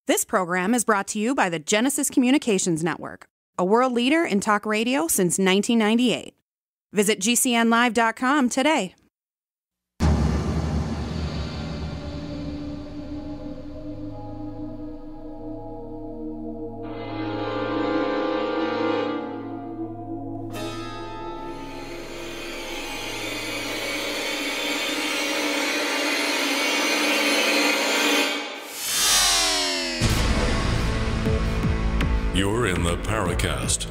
This program is brought to you by the Genesis Communications Network, a world leader in talk radio since 1998. Visit GCNlive.com today. You're in the Paracast,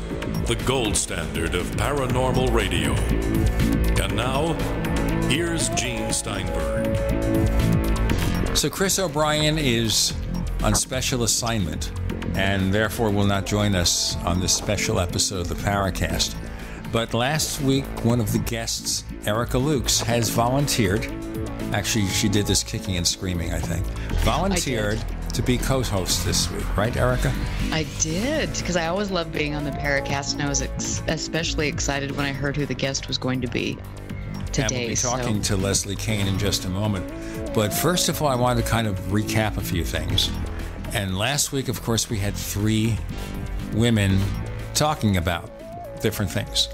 the gold standard of paranormal radio. And now, here's Gene Steinberg. So Chris O'Brien is on special assignment and therefore will not join us on this special episode of the Paracast. But last week, one of the guests, Erica Lukes, has volunteered. Actually, she did this kicking and screaming, I think. Volunteered to be co-host this week, right, Erica? I did, because I always love being on the Paracast, and I was especially excited when I heard who the guest was going to be today. And we'll be talking to Leslie Kean in just a moment. But first of all, I wanted to kind of recap a few things. And last week, of course, we had 3 women talking about different things.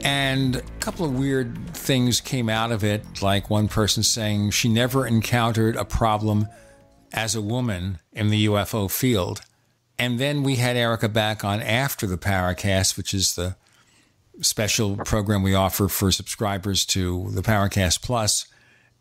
And a couple of weird things came out of it, like one person saying she never encountered a problem as a woman in the UFO field. And then we had Erica back on after the Paracast, which is the special program we offer for subscribers to the Paracast Plus.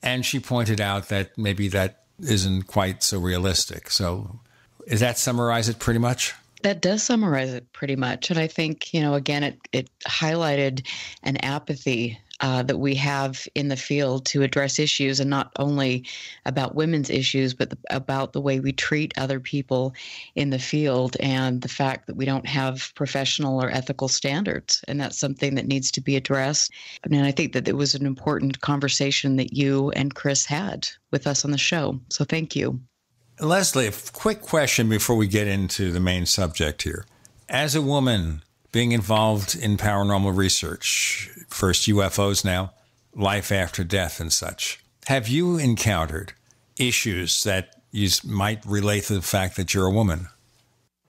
And she pointed out that maybe that isn't quite so realistic. So does that summarize it pretty much? That does summarize it pretty much. And I think, again, it highlighted an apathy that we have in the field to address issues, and not only about women's issues, but about the way we treat other people in the field, and the fact that we don't have professional or ethical standards. And that's something that needs to be addressed. And I think that it was an important conversation that you and Chris had with us on the show. So thank you. Leslie, a quick question before we get into the main subject here. As a woman being involved in paranormal research, first UFOs, now life after death and such, have you encountered issues that you might relate to the fact that you're a woman?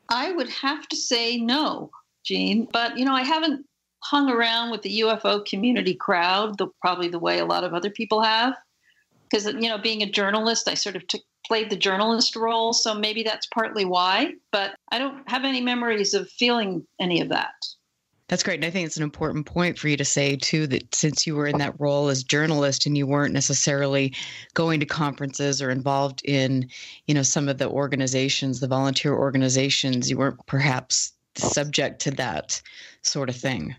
I would have to say no, Gene. But, I haven't hung around with the UFO community crowd, probably the way a lot of other people have. Because, being a journalist, I sort of played the journalist role. So maybe that's partly why. But I don't have any memories of feeling any of that. That's great. And I think it's an important point for you to say, too, that since you were in that role as journalist and you weren't necessarily going to conferences or involved in, some of the organizations, the volunteer organizations, you weren't perhaps subject to that sort of thing.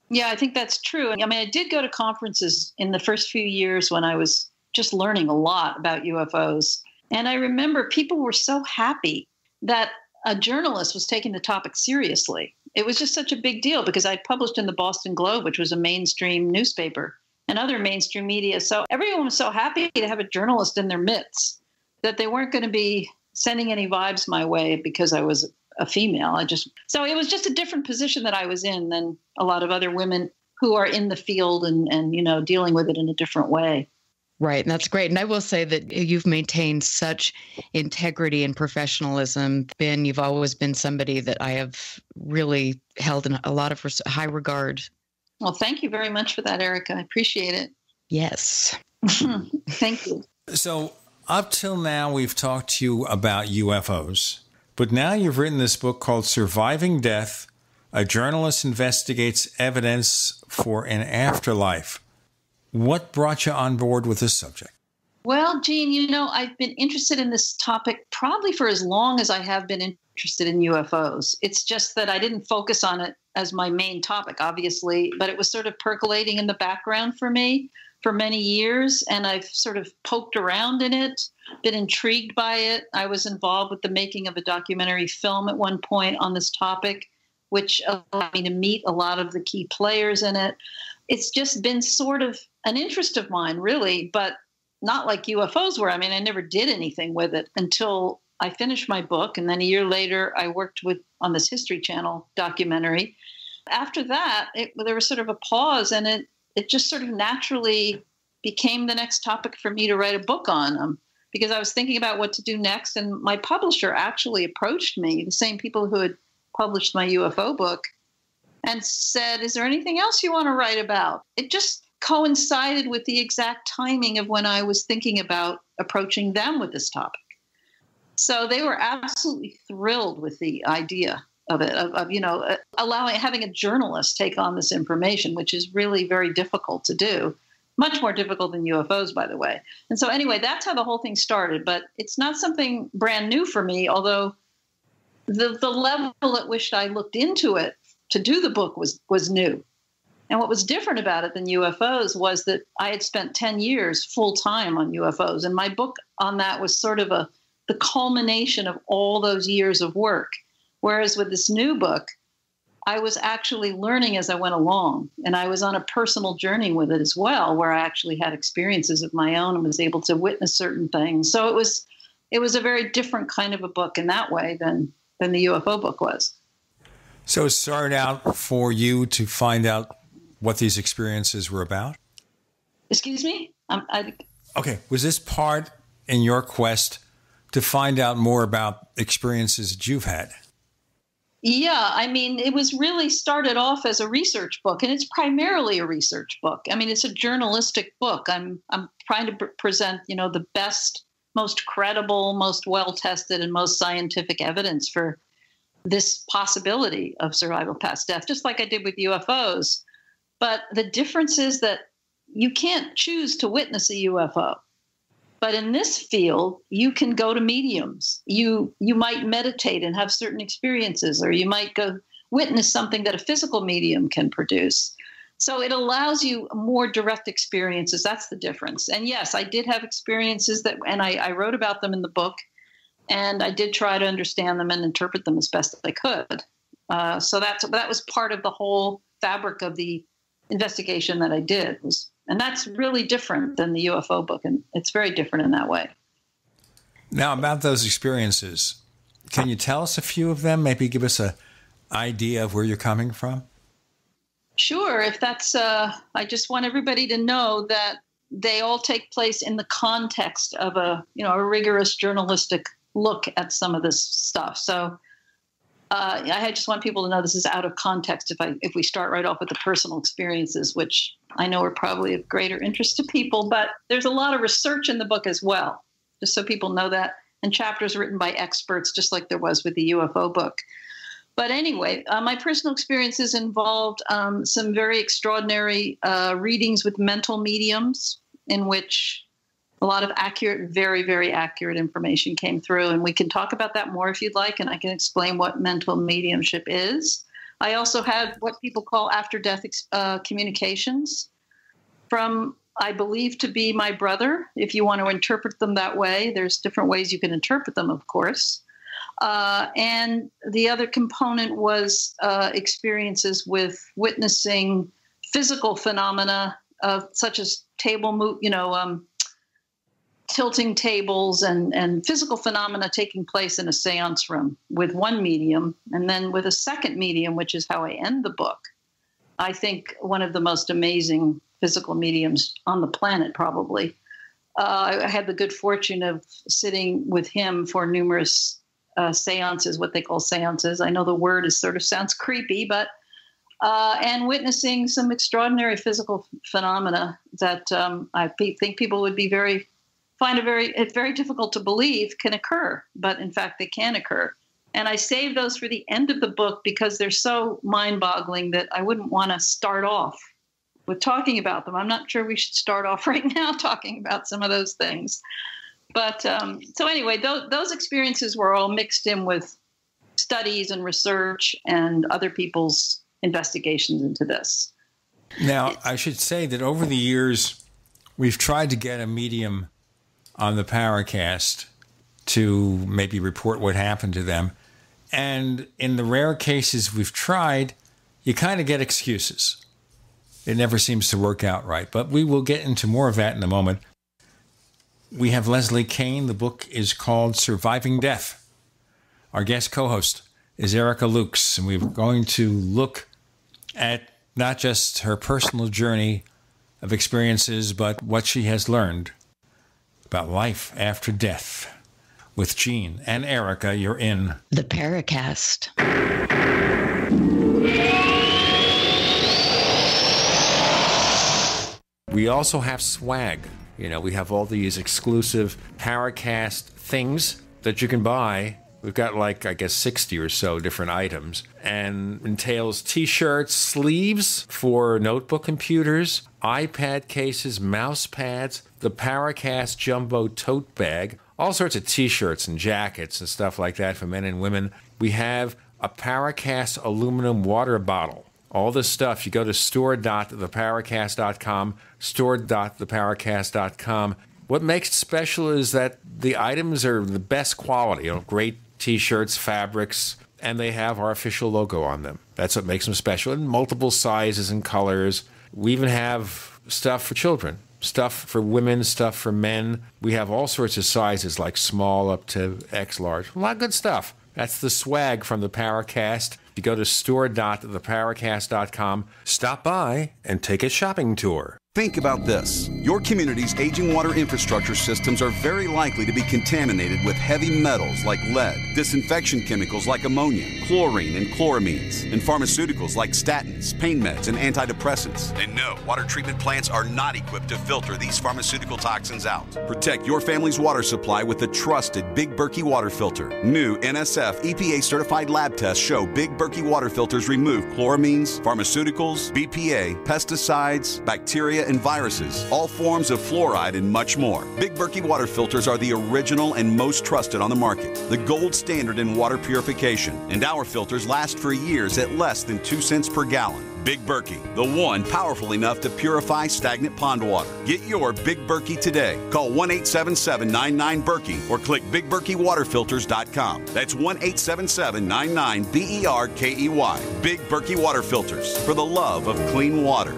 Yeah, I think that's true. I mean, I did go to conferences in the first few years when I was just learning a lot about UFOs. And I remember people were so happy that a journalist was taking the topic seriously. It was just such a big deal because I published in the Boston Globe, which was a mainstream newspaper, and other mainstream media. So everyone was so happy to have a journalist in their midst that they weren't going to be sending any vibes my way because I was a female. So it was just a different position that I was in than a lot of other women who are in the field and dealing with it in a different way. Right. And that's great. And I will say that you've maintained such integrity and professionalism. You've always been somebody that I have really held in a lot of high regard. Well, thank you very much for that, Erica. I appreciate it. Yes. Thank you. So up till now, we've talked to you about UFOs, but now you've written this book called Surviving Death. A journalist investigates evidence for an afterlife. What brought you on board with this subject? Well, Gene, I've been interested in this topic probably for as long as I have been interested in UFOs. It's just that I didn't focus on it as my main topic, obviously, but it was sort of percolating in the background for me for many years, and I've sort of poked around in it, been intrigued by it. I was involved with the making of a documentary film at one point on this topic, which allowed me to meet a lot of the key players in it. It's just been sort of an interest of mine, really, but not like UFOs were. I mean, I never did anything with it until I finished my book. And then a year later, I worked on this History Channel documentary. After that, there was sort of a pause, and it just sort of naturally became the next topic for me to write a book on. because I was thinking about what to do next. And my publisher actually approached me, the same people who had published my UFO book, and said, "Is there anything else you want to write about?" It just coincided with the exact timing of when I was thinking about approaching them with this topic. So they were absolutely thrilled with the idea of it, having a journalist take on this information, which is really very difficult to do. Much more difficult than UFOs, by the way. And so anyway, that's how the whole thing started. But it's not something brand new for me, although the level at which I looked into it to do the book was new. And what was different about it than UFOs was that I had spent 10 years full time on UFOs. And my book on that was sort of the culmination of all those years of work. Whereas with this new book, I was actually learning as I went along, and I was on a personal journey with it as well, where I actually had experiences of my own and was able to witness certain things. So it was a very different kind of a book in that way than the UFO book was. So it started out for you to find out what these experiences were about? Excuse me? Okay. Was this part in your quest to find out more about experiences that you've had? Yeah, I mean, it was really started off as a research book, and it's primarily a research book. I mean, it's a journalistic book. I'm trying to present, the best, most credible, most well-tested, and most scientific evidence for this possibility of survival past death, just like I did with UFOs. But the difference is that you can't choose to witness a UFO. But in this field, you can go to mediums. You might meditate and have certain experiences, or you might go witness something that a physical medium can produce. So it allows you more direct experiences. That's the difference. And yes, I did have experiences and I wrote about them in the book, and I did try to understand them and interpret them as best as I could. So that was part of the whole fabric of the investigation that I did. And that's really different than the UFO book, and it's very different in that way. Now, about those experiences, can you tell us a few of them? Maybe give us an idea of where you're coming from? Sure. If that's, I just want everybody to know that they all take place in the context of a rigorous journalistic look at some of this stuff. So I just want people to know this is out of context if we start right off with the personal experiences, which I know are probably of greater interest to people, but there's a lot of research in the book as well, just so people know that, and chapters written by experts, just like there was with the UFO book. But anyway, my personal experiences involved some very extraordinary readings with mental mediums, in which a lot of accurate, very, very accurate information came through. And we can talk about that more if you'd like, and I can explain what mental mediumship is. I also had what people call after-death communications from, I believe, to be my brother, if you want to interpret them that way. There's different ways you can interpret them, of course. And the other component was experiences with witnessing physical phenomena such as tilting tables and physical phenomena taking place in a seance room with one medium, and then with a second medium, which is how I end the book. I think one of the most amazing physical mediums on the planet, probably. I had the good fortune of sitting with him for numerous seances, what they call seances. I know the word sounds creepy, but and witnessing some extraordinary physical phenomena that I think people would be it's very difficult to believe can occur, but in fact they can occur. And I saved those for the end of the book because they're so mind-boggling that I wouldn't want to start off with talking about them. I'm not sure we should start off right now talking about some of those things. But so anyway, those experiences were all mixed in with studies and research and other people's investigations into this. Now, I should say that over the years, we've tried to get a medium on the Paracast to maybe report what happened to them. And in the rare cases we've tried, you kind of get excuses. It never seems to work out right. But we will get into more of that in a moment. We have Leslie Kean. The book is called Surviving Death. Our guest co-host is Erica Lukes, and we're going to look at not just her personal journey of experiences, but what she has learned. about life after death. With Gene and Erica, you're in the Paracast. We also have swag. You know, we have all these exclusive Paracast things that you can buy. We've got like, I guess, 60 or so different items, and entails t-shirts, sleeves for notebook computers, iPad cases, mouse pads, the Paracast Jumbo tote bag, all sorts of t-shirts and jackets and stuff like that for men and women. We have a Paracast aluminum water bottle. All this stuff, you go to store.theparacast.com, store.theparacast.com. What makes it special is that the items are the best quality, great t-shirts, fabrics, and they have our official logo on them. That's what makes them special, in multiple sizes and colors. We even have stuff for children, stuff for women, stuff for men. We have all sorts of sizes, like small up to X large. A lot of good stuff. That's the swag from the Paracast. You go to store.theparacast.com, stop by, and take a shopping tour. Think about this. Your community's aging water infrastructure systems are very likely to be contaminated with heavy metals like lead, disinfection chemicals like ammonia, chlorine and chloramines, and pharmaceuticals like statins, pain meds, and antidepressants. And no, water treatment plants are not equipped to filter these pharmaceutical toxins out. Protect your family's water supply with the trusted Big Berkey water filter. New NSF EPA-certified lab tests show Big Berkey water filters remove chloramines, pharmaceuticals, BPA, pesticides, bacteria, and viruses, all forms of fluoride, and much more. Big Berkey water filters are the original and most trusted on the market, the gold standard in water purification, and our filters last for years at less than 2 cents per gallon. Big Berkey, the one powerful enough to purify stagnant pond water. Get your Big Berkey today. Call 1-877-99-BERKEY or click BigBerkeyWaterFilters.com. That's 1-877-99-BERKEY. Big Berkey Water Filters, for the love of clean water.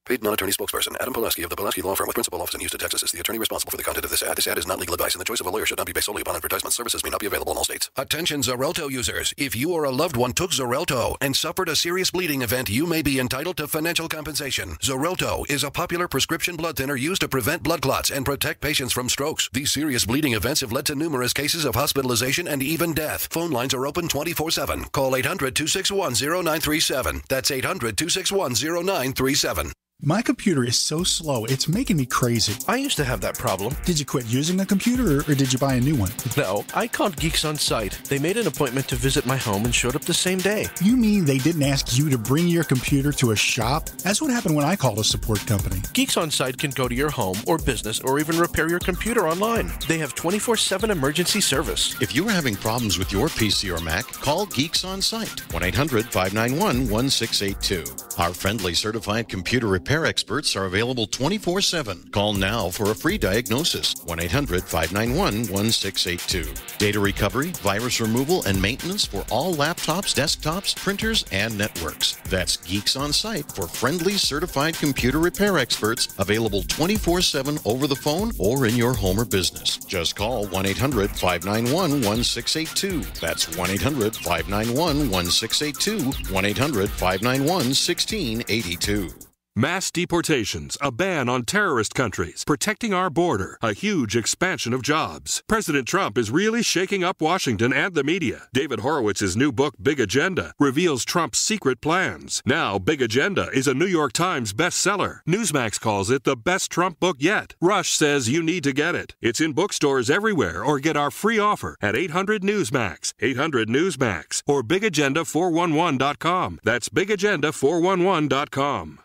Paid non-attorney spokesperson Adam Pulaski of the Pulaski Law Firm with principal office in Houston, Texas is the attorney responsible for the content of this ad. This ad is not legal advice, and the choice of a lawyer should not be based solely upon advertisement. Services may not be available in all states. Attention Xarelto users. If you or a loved one took Xarelto and suffered a serious bleeding event, you may be entitled to financial compensation. Xarelto is a popular prescription blood thinner used to prevent blood clots and protect patients from strokes. These serious bleeding events have led to numerous cases of hospitalization and even death. Phone lines are open 24/7. Call 800-261-0937. That's 800-261-0937. My computer is so slow, it's making me crazy. I used to have that problem. Did you quit using a computer or did you buy a new one? No, I called Geeks On Site. They made an appointment to visit my home and showed up the same day. You mean they didn't ask you to bring your computer to a shop? That's what happened when I called a support company. Geeks On Site can go to your home or business or even repair your computer online. They have 24/7 emergency service. If you are having problems with your PC or Mac, call Geeks On Site. 1-800-591-1682. Our friendly certified computer repair experts are available 24/7. Call now for a free diagnosis. 1-800-591-1682. Data recovery, virus removal, and maintenance for all laptops, desktops, printers, and networks. That's Geeks On Site for friendly certified computer repair experts, available 24/7 over the phone or in your home or business. Just call 1-800-591-1682. That's 1-800-591-1682. 1-800-591-1682. Mass deportations, a ban on terrorist countries, protecting our border, a huge expansion of jobs. President Trump is really shaking up Washington and the media. David Horowitz's new book, Big Agenda, reveals Trump's secret plans. Now, Big Agenda is a New York Times bestseller. Newsmax calls it the best Trump book yet. Rush says you need to get it. It's in bookstores everywhere, or get our free offer at 800-NEWSMAX, 800-NEWSMAX, or BigAgenda411.com. That's BigAgenda411.com.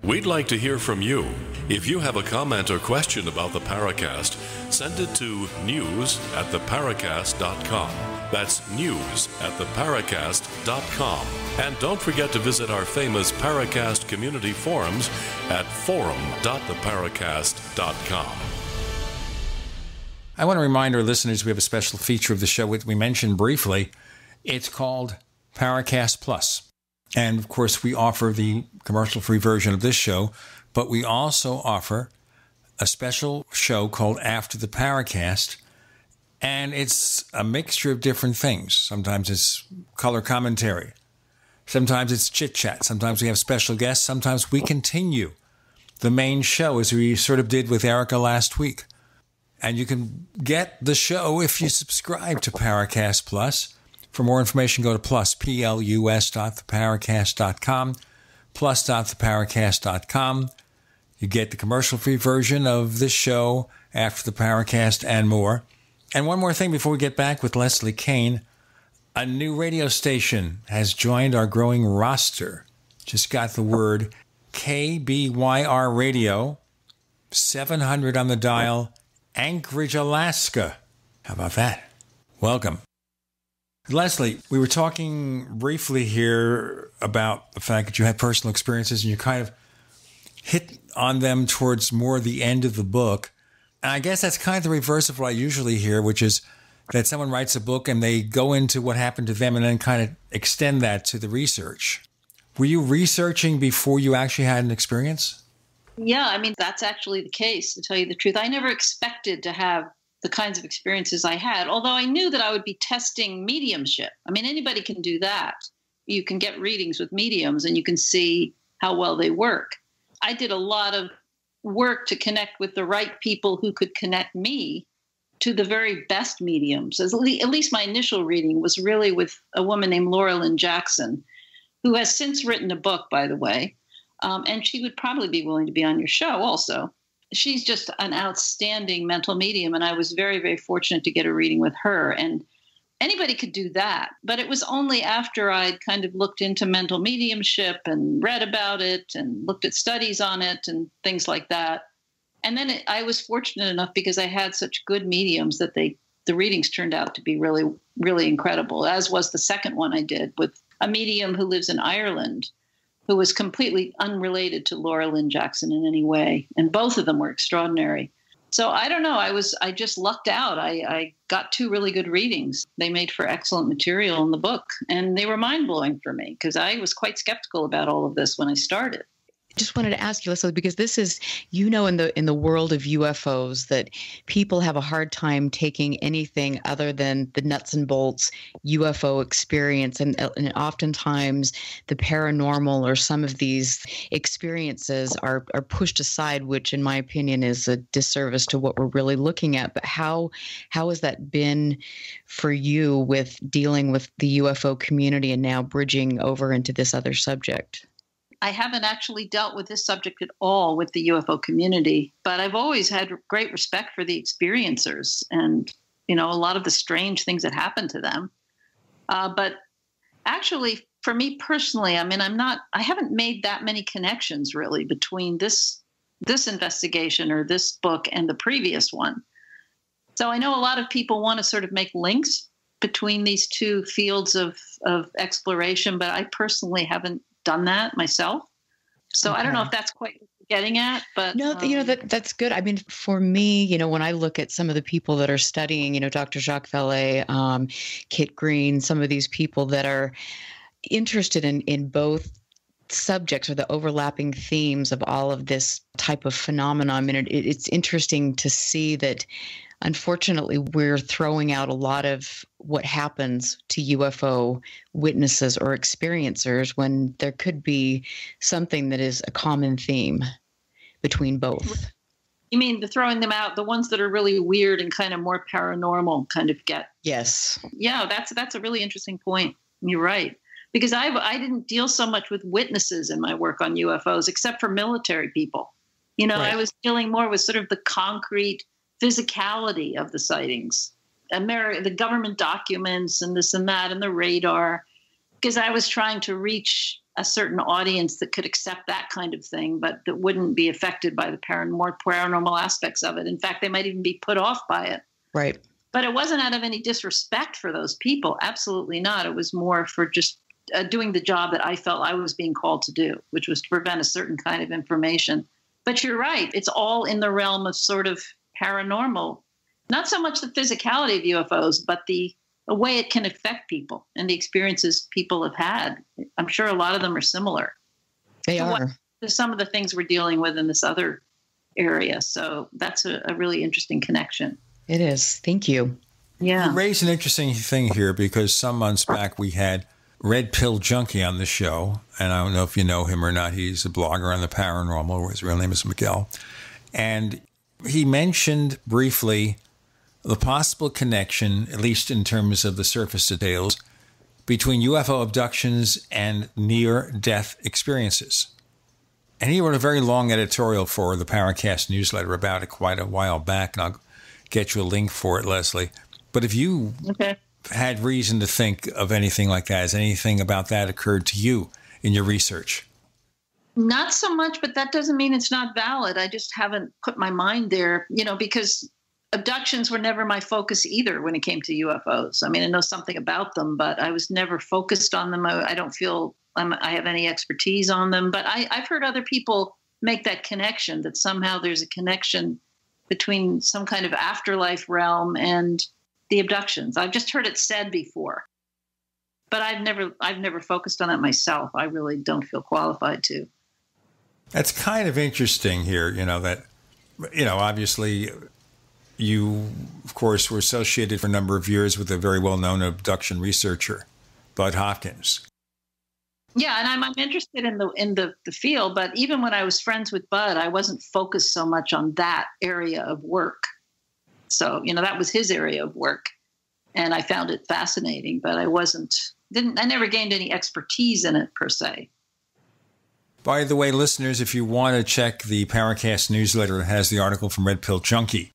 We'd like to hear from you. If you have a comment or question about the Paracast, send it to news@theparacast.com. That's news@theparacast.com. And don't forget to visit our famous Paracast community forums at forum.theparacast.com. I want to remind our listeners we have a special feature of the show we mentioned briefly. It's called Paracast Plus. And, of course, we offer the commercial-free version of this show, but we also offer a special show called After the Paracast, and it's a mixture of different things. Sometimes it's color commentary. Sometimes it's chit-chat. Sometimes we have special guests. Sometimes we continue the main show, as we sort of did with Erica last week. And you can get the show if you subscribe to Paracast Plus. For more information, go to plus.theparacast.com, plus.theparacast.com. You get the commercial-free version of this show, After the Paracast, and more. And one more thing before we get back with Leslie Kean. A new radio station has joined our growing roster. Just got the word KBYR Radio, 700 on the dial, Anchorage, Alaska. How about that? Welcome. Leslie, we were talking briefly here about the fact that you had personal experiences and you kind of hit on them towards more the end of the book. And I guess that's kind of the reverse of what I usually hear, which is that someone writes a book and they go into what happened to them and then kind of extend that to the research. Were you researching before you actually had an experience? Yeah, I mean, that's actually the case, to tell you the truth. I never expected to have the kinds of experiences I had, although I knew that I would be testing mediumship. I mean, anybody can do that. You can get readings with mediums and you can see how well they work. I did a lot of work to connect with the right people who could connect me to the very best mediums. At least my initial reading was really with a woman named Laura Lynn Jackson, who has since written a book, by the way, and she would probably be willing to be on your show also. She's just an outstanding mental medium, and I was very, very fortunate to get a reading with her. And anybody could do that, but it was only after I'd kind of looked into mental mediumship and read about it and looked at studies on it and things like that. And then I was fortunate enough because I had such good mediums that the readings turned out to be really, really incredible, as was the second one I did with a medium who lives in Ireland, who was completely unrelated to Laura Lynn Jackson in any way. And both of them were extraordinary. So I don't know. I just lucked out. I got two really good readings. They made for excellent material in the book. And they were mind-blowing for me because I was quite skeptical about all of this when I started. Just wanted to ask you, Leslie, because this is, in the world of UFOs, that people have a hard time taking anything other than the nuts and bolts UFO experience, and oftentimes the paranormal or some of these experiences are pushed aside, which, in my opinion, is a disservice to what we're really looking at. But how has that been for you with dealing with the UFO community and now bridging over into this other subject? I haven't actually dealt with this subject at all with the UFO community, but I've always had great respect for the experiencers and, a lot of the strange things that happen to them. But actually, for me personally, I mean, I haven't made that many connections really between this investigation or this book and the previous one. So I know a lot of people want to sort of make links between these two fields of exploration, but I personally haven't done that myself. So okay. I don't know if that's quite what you're getting at, but no, that's good. I mean, for me, when I look at some of the people that are studying, Dr. Jacques Vallée, Kit Green, some of these people that are interested in both subjects or the overlapping themes of all of this type of phenomenon. I mean, it's interesting to see that unfortunately, we're throwing out a lot of what happens to UFO witnesses or experiencers when there could be something that is a common theme between both. You mean the throwing them out, the ones that are really weird and kind of more paranormal kind of get? Yes. Yeah, that's a really interesting point. You're right. Because I didn't deal so much with witnesses in my work on UFOs, except for military people. Right. I was dealing more with sort of the concrete physicality of the sightings, the government documents and this and that and the radar, because I was trying to reach a certain audience that could accept that kind of thing, but that wouldn't be affected by the more paranormal aspects of it. In fact, they might even be put off by it. Right. But it wasn't out of any disrespect for those people. Absolutely not. It was more for just doing the job that I felt I was being called to do, which was to prevent a certain kind of information. But you're right. It's all in the realm of sort of paranormal, not so much the physicality of UFOs, but the way it can affect people and the experiences people have had. I'm sure a lot of them are similar. They are. To some of the things we're dealing with in this other area. So that's a really interesting connection. It is. Thank you. Yeah. You raised an interesting thing here because some months back we had Red Pill Junkie on the show, and I don't know if you know him or not. He's a blogger on the paranormal. His real name is Miguel. And he mentioned briefly the possible connection, at least in terms of the surface details, between UFO abductions and near-death experiences. And he wrote a very long editorial for the Paracast newsletter about it quite a while back, and I'll get you a link for it, Leslie. But if you had reason to think of anything like that, has anything about that occurred to you in your research? Not so much, but that doesn't mean it's not valid. I just haven't put my mind there, because abductions were never my focus either when it came to UFOs. I mean, I know something about them, but I was never focused on them. I don't feel I have any expertise on them, but I've heard other people make that connection, that somehow there's a connection between some kind of afterlife realm and the abductions. I've just heard it said before, but I've never focused on that myself. I really don't feel qualified to. That's kind of interesting here, that, obviously you, of course, were associated for a number of years with a very well-known abduction researcher, Bud Hopkins. Yeah, and I'm interested in the field, but even when I was friends with Bud, I wasn't focused so much on that area of work. So, that was his area of work, and I found it fascinating, but I never gained any expertise in it per se. By the way, listeners, if you want to check the Paracast newsletter, it has the article from Red Pill Junkie.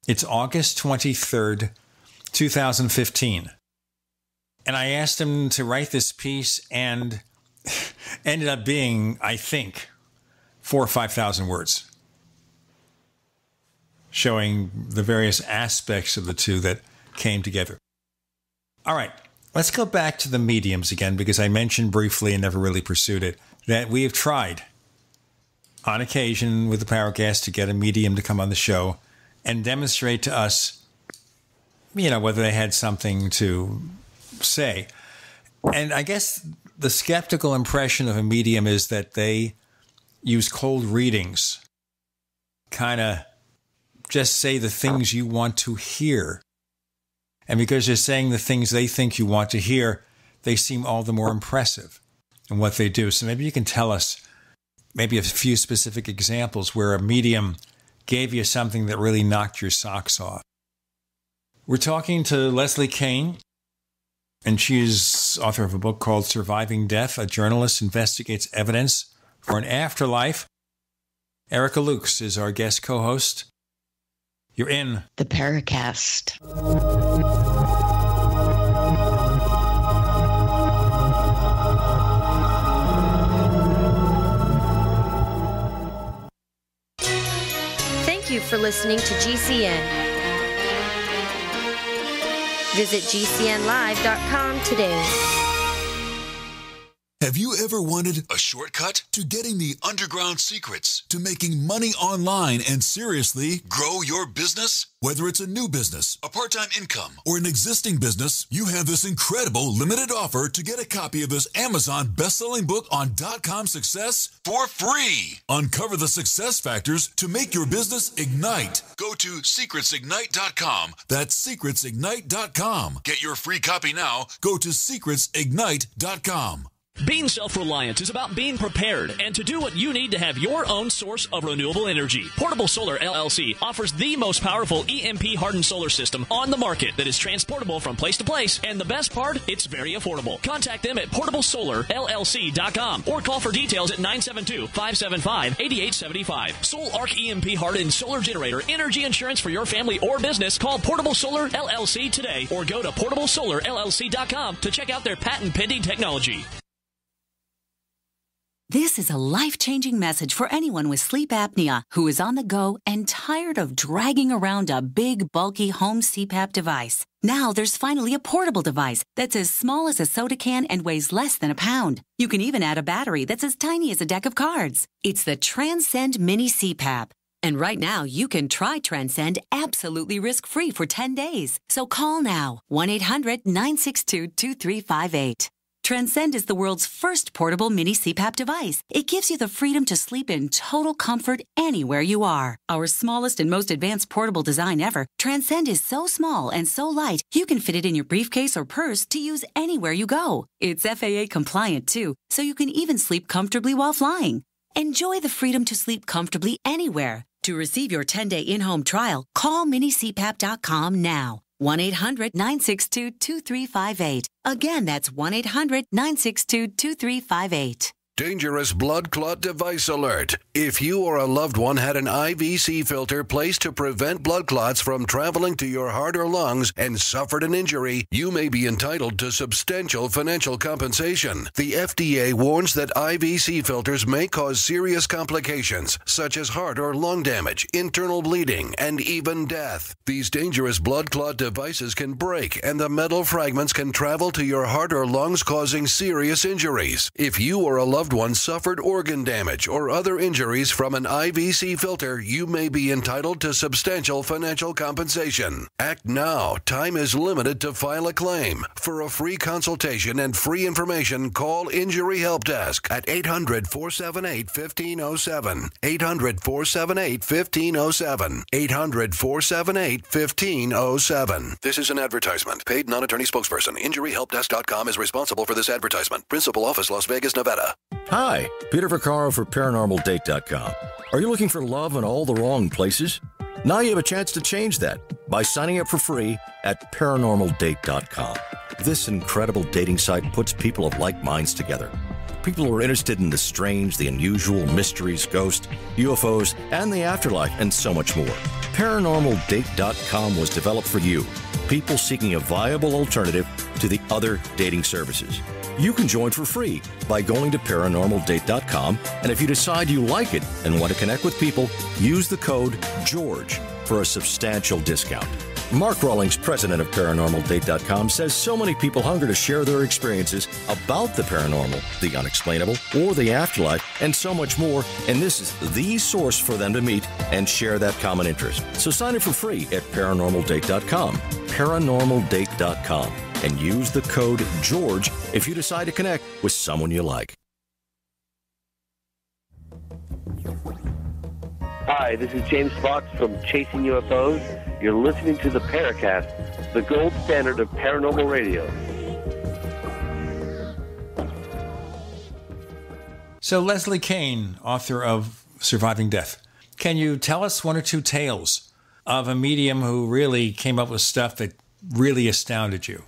It's August 23rd, 2015. And I asked him to write this piece, and ended up being, I think, 4,000 or 5,000 words, showing the various aspects of the two that came together. All right, let's go back to the mediums again, because I mentioned briefly and never really pursued it, that we have tried on occasion with the Paracast to get a medium to come on the show and demonstrate to us, whether they had something to say. And I guess the skeptical impression of a medium is that they use cold readings, kind of just say the things you want to hear. And because they're saying the things they think you want to hear, they seem all the more impressive in what they do. So maybe you can tell us maybe a few specific examples where a medium gave you something that really knocked your socks off. We're talking to Leslie Kean, and she's author of a book called Surviving Death. A journalist investigates evidence for an afterlife. Erica Lukes is our guest co-host. You're in the Paracast. Thank you for listening to GCN. Visit GCNlive.com today. Have you ever wanted a shortcut to getting the underground secrets to making money online and seriously grow your business? Whether it's a new business, a part-time income, or an existing business, you have this incredible limited offer to get a copy of this Amazon best-selling book on .com success for free. Uncover the success factors to make your business ignite. Go to secretsignite.com. That's secretsignite.com. Get your free copy now. Go to secretsignite.com. Being self-reliant is about being prepared and to do what you need to have your own source of renewable energy. Portable Solar LLC offers the most powerful EMP-hardened solar system on the market that is transportable from place to place, and the best part, it's very affordable. Contact them at portablesolarllc.com or call for details at 972-575-8875. Soul Arc EMP-hardened solar generator energy insurance for your family or business. Call Portable Solar LLC today or go to portablesolarllc.com to check out their patent-pending technology. This is a life-changing message for anyone with sleep apnea who is on the go and tired of dragging around a big, bulky home CPAP device. Now there's finally a portable device that's as small as a soda can and weighs less than a pound. You can even add a battery that's as tiny as a deck of cards. It's the Transcend Mini CPAP. And right now, you can try Transcend absolutely risk-free for 10 days. So call now, 1-800-962-2358. Transcend is the world's first portable mini CPAP device. It gives you the freedom to sleep in total comfort anywhere you are. Our smallest and most advanced portable design ever, Transcend is so small and so light, you can fit it in your briefcase or purse to use anywhere you go. It's FAA compliant too, so you can even sleep comfortably while flying. Enjoy the freedom to sleep comfortably anywhere. To receive your 10-day in-home trial, call minicpap.com now. 1-800-962-2358. Again, that's 1-800-962-2358. Dangerous blood clot device alert. If you or a loved one had an IVC filter placed to prevent blood clots from traveling to your heart or lungs and suffered an injury, you may be entitled to substantial financial compensation. The FDA warns that IVC filters may cause serious complications, such as heart or lung damage, internal bleeding, and even death. These dangerous blood clot devices can break, and the metal fragments can travel to your heart or lungs, causing serious injuries. If you or a loved one suffered organ damage or other injuries from an IVC filter, you may be entitled to substantial financial compensation. Act now. Time is limited to file a claim. For a free consultation and free information, call Injury Help Desk at 800-478-1507. 800-478-1507. 800-478-1507. This is an advertisement. Paid non-attorney spokesperson. InjuryHelpDesk.com is responsible for this advertisement. Principal office, Las Vegas, Nevada. Hi, Peter Vaccaro for ParanormalDate.com. Are you looking for love in all the wrong places? Now you have a chance to change that by signing up for free at ParanormalDate.com. This incredible dating site puts people of like minds together. People who are interested in the strange, the unusual, mysteries, ghosts, UFOs, and the afterlife, and so much more. ParanormalDate.com was developed for you, people seeking a viable alternative to the other dating services. You can join for free by going to ParanormalDate.com, and if you decide you like it and want to connect with people, use the code GEORGE for a substantial discount. Mark Rawlings, president of ParanormalDate.com, says so many people hunger to share their experiences about the paranormal, the unexplainable, or the afterlife, and so much more, and this is the source for them to meet and share that common interest. So sign up for free at ParanormalDate.com, ParanormalDate.com, and use the code GEORGE if you decide to connect with someone you like. Hi, this is James Fox from Chasing UFOs. You're listening to the Paracast, the gold standard of paranormal radio. So Leslie Kean, author of Surviving Death, can you tell us one or two tales of a medium who really came up with stuff that really astounded you?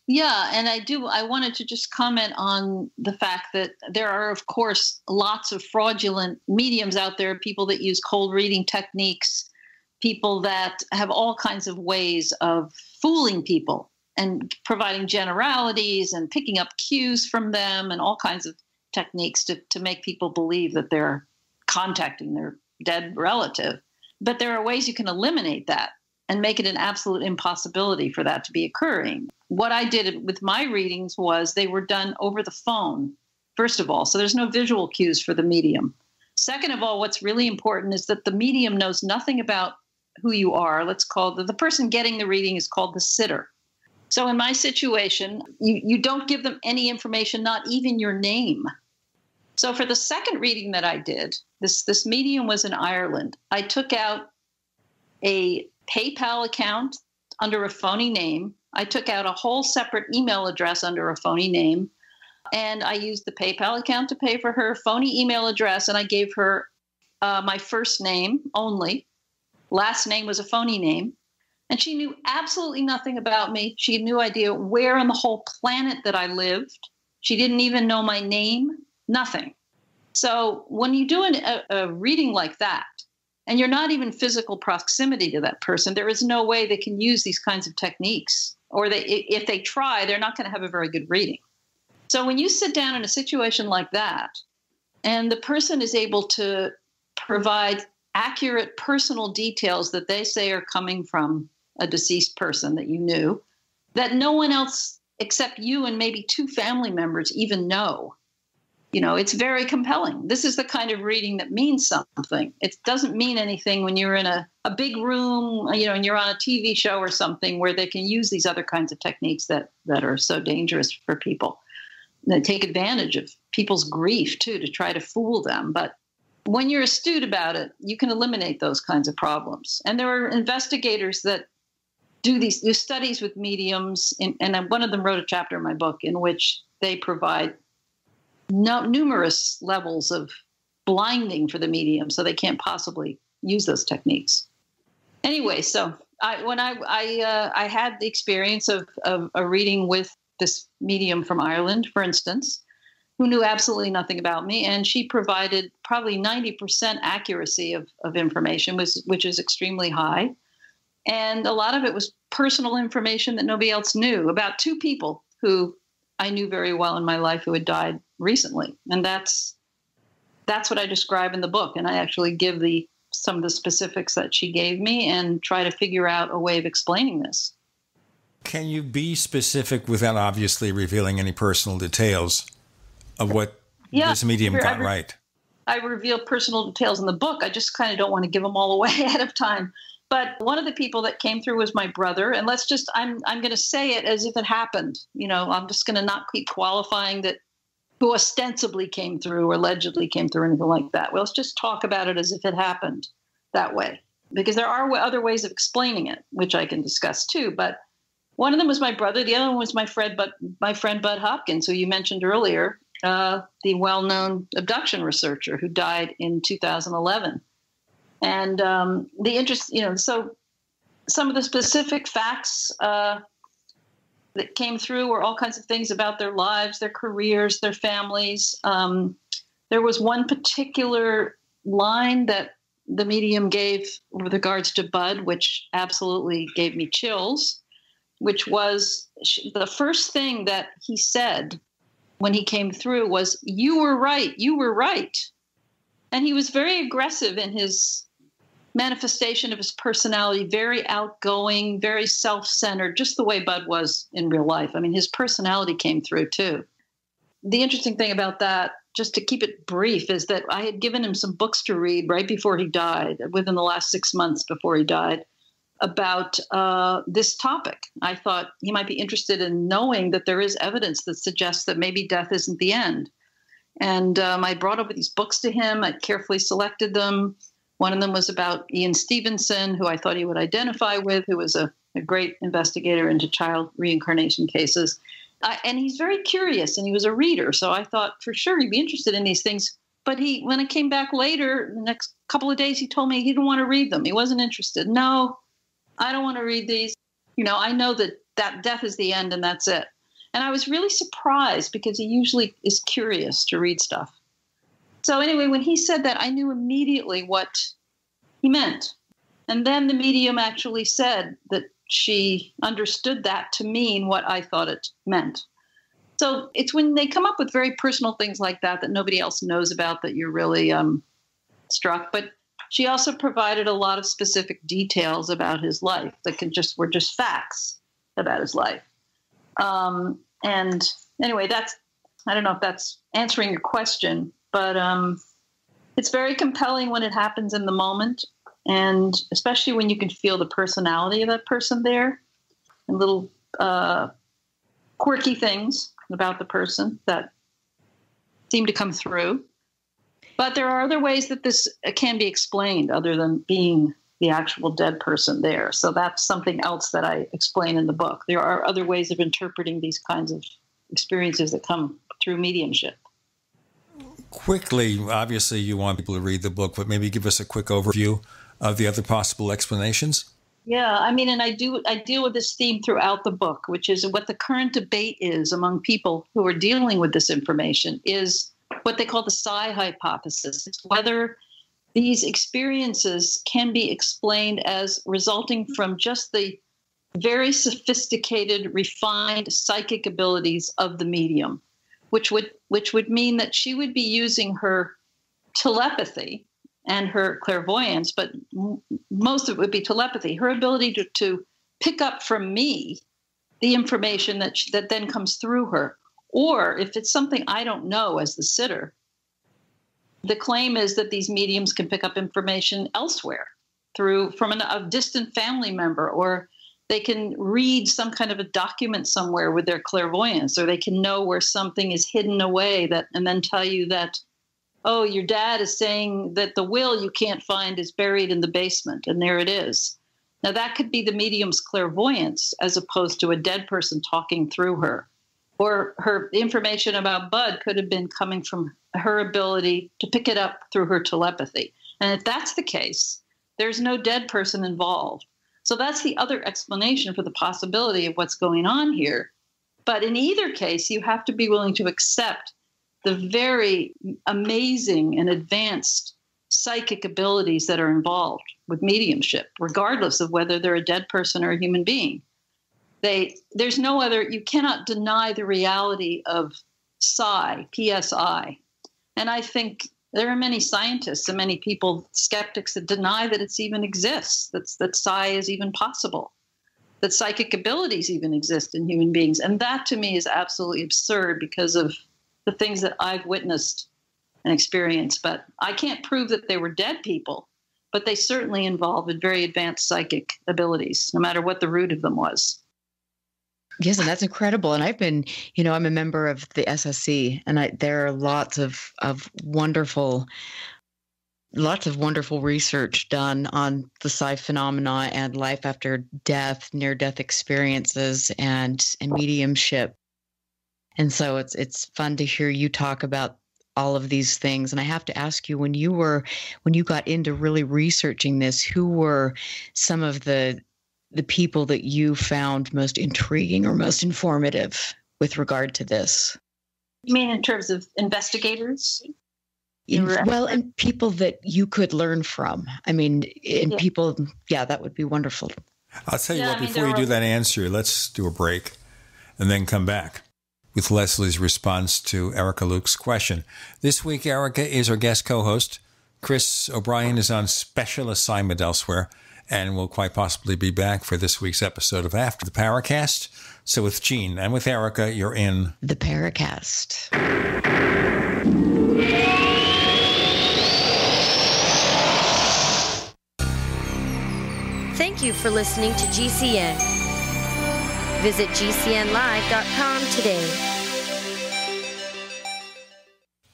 Yeah, and I wanted to just comment on the fact that there are, of course, lots of fraudulent mediums out there, people that use cold reading techniques, people that have all kinds of ways of fooling people and providing generalities and picking up cues from them and all kinds of techniques to make people believe that they're contacting their dead relative. But there are ways you can eliminate that and make it an absolute impossibility for that to be occurring. What I did with my readings was they were done over the phone, first of all, so there's no visual cues for the medium. Second of all, what's really important is that the medium knows nothing about who you are. Let's call the person getting the reading is called the sitter. So in my situation, you don't give them any information, not even your name. So for the second reading that I did, this medium was in Ireland. I took out a PayPal account under a phony name. I took out a whole separate email address under a phony name, and I used the PayPal account to pay for her phony email address, and I gave her my first name only. Last name was a phony name, and she knew absolutely nothing about me. She had no idea where on the whole planet that I lived. She didn't even know my name, nothing. So when you do a reading like that, and you're not even physical proximity to that person, there is no way they can use these kinds of techniques. Or if they try, they're not going to have a very good reading. So when you sit down in a situation like that, and the person is able to provide accurate personal details that they say are coming from a deceased person that you knew, that no one else except you and maybe two family members even know, it's very compelling. This is the kind of reading that means something. It doesn't mean anything when you're in a big room, and you're on a TV show or something where they can use these other kinds of techniques that are so dangerous for people. they take advantage of people's grief too to try to fool them. But when you're astute about it, you can eliminate those kinds of problems. And there are investigators that do studies with mediums, and one of them wrote a chapter in my book in which they provide numerous levels of blinding for the medium, so they can't possibly use those techniques. Anyway, so I had the experience of a reading with this medium from Ireland, for instance, who knew absolutely nothing about me, and she provided probably 90% accuracy of information, which is extremely high. And a lot of it was personal information that nobody else knew about two people who I knew very well in my life who had died recently. And that's what I describe in the book. And I actually give some of the specifics that she gave me and try to figure out a way of explaining this. Can you be specific without obviously revealing any personal details of what this medium got right? I reveal personal details in the book. I just kind of don't want to give them all away ahead of time. But one of the people that came through was my brother. And I'm going to say it as if it happened. I'm just going to not keep qualifying that who ostensibly came through or allegedly came through or anything like that. Well, let's just talk about it as if it happened that way, because there are other ways of explaining it, which I can discuss too. But one of them was my brother. The other one was my friend Bud Hopkins, who you mentioned earlier, the well-known abduction researcher who died in 2011. And the interest, so some of the specific facts that came through were all kinds of things about their lives, their careers, their families. There was one particular line that the medium gave with regards to Bud, which absolutely gave me chills, which was the first thing that he said when he came through was, "You were right, you were right." And he was very aggressive in his manifestation of his personality, very outgoing, very self-centered, just the way Bud was in real life. I mean, his personality came through too. The interesting thing about that, just to keep it brief, is that I had given him some books to read right before he died, within the last 6 months before he died, about this topic. I thought he might be interested in knowing that there is evidence that suggests that maybe death isn't the end. And I brought over these books to him. I carefully selected them. One of them was about Ian Stevenson, who I thought he would identify with, who was a great investigator into child reincarnation cases. And he's very curious, and he was a reader. So I thought for sure he'd be interested in these things. But when I came back later, the next couple of days, he told me he didn't want to read them. He wasn't interested. No, I don't want to read these. I know that death is the end and that's it. And I was really surprised because he usually is curious to read stuff. So anyway, when he said that, I knew immediately what he meant. And then the medium actually said that she understood that to mean what I thought it meant. So it's when they come up with very personal things like that nobody else knows about that you're really struck. But she also provided a lot of specific details about his life that were just facts about his life. And anyway, I don't know if that's answering your question, but it's very compelling when it happens in the moment, and especially when you can feel the personality of that person there and little quirky things about the person that seem to come through. But there are other ways that this can be explained other than being the actual dead person there. So that's something else that I explain in the book. There are other ways of interpreting these kinds of experiences that come through mediumship. Quickly, obviously you want people to read the book, but maybe give us a quick overview of the other possible explanations. Yeah, I mean, and I deal with this theme throughout the book, which is what the current debate is among people who are dealing with this information is what they call the psi hypothesis. It's whether these experiences can be explained as resulting from just the very sophisticated, refined psychic abilities of the medium, which would mean that she would be using her telepathy and her clairvoyance, but most of it would be telepathy, her ability to pick up from me the information that then comes through her. Or if it's something I don't know as the sitter, the claim is that these mediums can pick up information elsewhere from a distant family member or They can read some kind of a document somewhere with their clairvoyance, or they can know where something is hidden away and then tell you that, oh, your dad is saying that the will you can't find is buried in the basement, and there it is. Now, that could be the medium's clairvoyance as opposed to a dead person talking through her. Or her information about Bud could have been coming from her ability to pick it up through her telepathy. And if that's the case, there's no dead person involved. So that's the other explanation for the possibility of what's going on here. But in either case, you have to be willing to accept the very amazing and advanced psychic abilities that are involved with mediumship, regardless of whether they're a dead person or a human being. There's no other, you cannot deny the reality of psi, PSI. And I think there are many scientists and many people, skeptics, that deny that it's even exists, that psi is even possible, that psychic abilities even exist in human beings. And that to me is absolutely absurd because of the things that I've witnessed and experienced. But I can't prove that they were dead people, but they certainly involved very advanced psychic abilities, no matter what the root of them was. Yes, and that's incredible. And I've been, I'm a member of the SSC, and there are lots of wonderful research done on the psi phenomena and life after death, near-death experiences, and mediumship. And so it's fun to hear you talk about all of these things. And I have to ask you, when you got into really researching this, who were some of the people that you found most intriguing or most informative with regard to this? You mean in terms of investigators? And people that you could learn from. I mean, people, that would be wonderful. I'll tell you what, before you do that answer, let's do a break and then come back with Leslie's response to Erica Luke's question. This week, Erica is our guest co-host. Chris O'Brien is on special assignment elsewhere and will quite possibly be back for this week's episode of After the Paracast. So with Gene and with Erica, you're in the Paracast. Thank you for listening to GCN. Visit GCNlive.com today.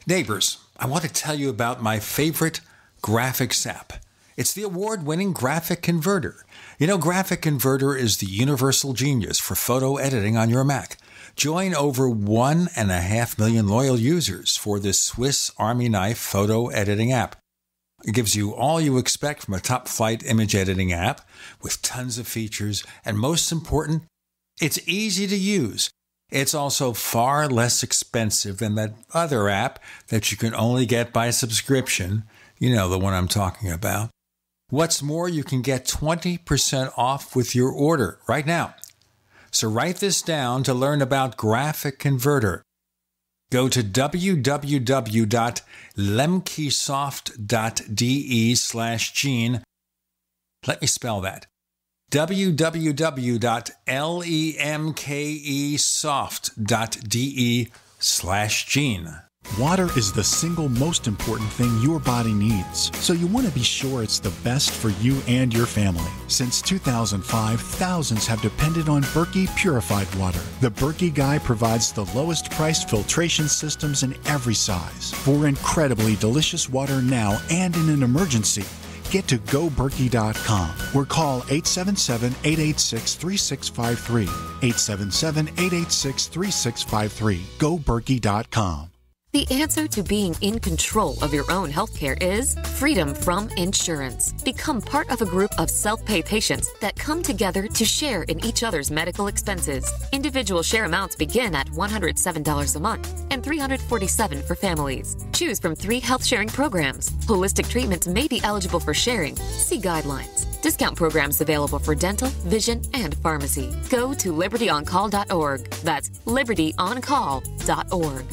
Neighbors, I want to tell you about my favorite graphics app. It's the award-winning Graphic Converter. Graphic Converter is the universal genius for photo editing on your Mac. Join over 1.5 million loyal users for this Swiss Army knife photo editing app. It gives you all you expect from a top-flight image editing app with tons of features, and most important, it's easy to use. It's also far less expensive than that other app that you can only get by subscription. You know the one I'm talking about. What's more, you can get 20% off with your order right now. So write this down to learn about Graphic Converter. Go to www.lemkesoft.de/Gene. Let me spell that. www.lemkesoft.de/Gene. Water is the single most important thing your body needs, so you want to be sure it's the best for you and your family. Since 2005, thousands have depended on Berkey purified water. The Berkey Guy provides the lowest priced filtration systems in every size. For incredibly delicious water now and in an emergency, get to GoBerkey.com or call 877-886-3653. 877-886-3653. GoBerkey.com. The answer to being in control of your own healthcare is freedom from insurance. Become part of a group of self-pay patients that come together to share in each other's medical expenses. Individual share amounts begin at $107 a month and $347 for families. Choose from 3 health-sharing programs. Holistic treatments may be eligible for sharing. See guidelines. Discount programs available for dental, vision, and pharmacy. Go to libertyoncall.org. That's libertyoncall.org.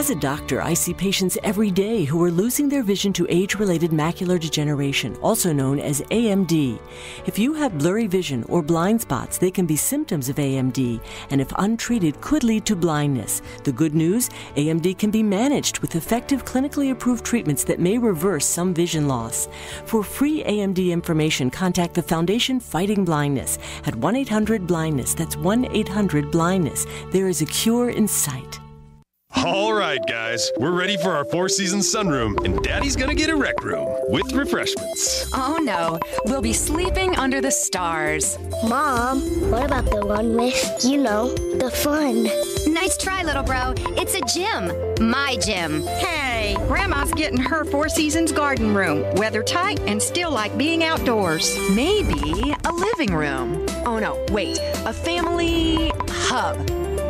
As a doctor, I see patients every day who are losing their vision to age-related macular degeneration, also known as AMD. If you have blurry vision or blind spots, they can be symptoms of AMD, and if untreated, could lead to blindness. The good news, AMD can be managed with effective clinically approved treatments that may reverse some vision loss. For free AMD information, contact the Foundation Fighting Blindness at 1-800-BLINDNESS. That's 1-800-BLINDNESS. There is a cure in sight. All right, guys, we're ready for our Four Seasons sunroom, and Daddy's gonna get a rec room with refreshments. Oh no, we'll be sleeping under the stars. Mom, what about the one with, the fun? Nice try, little bro. It's a gym. My gym. Hey, Grandma's getting her Four Seasons garden room, weather tight and still like being outdoors. Maybe a living room. Oh no, wait, a family hub.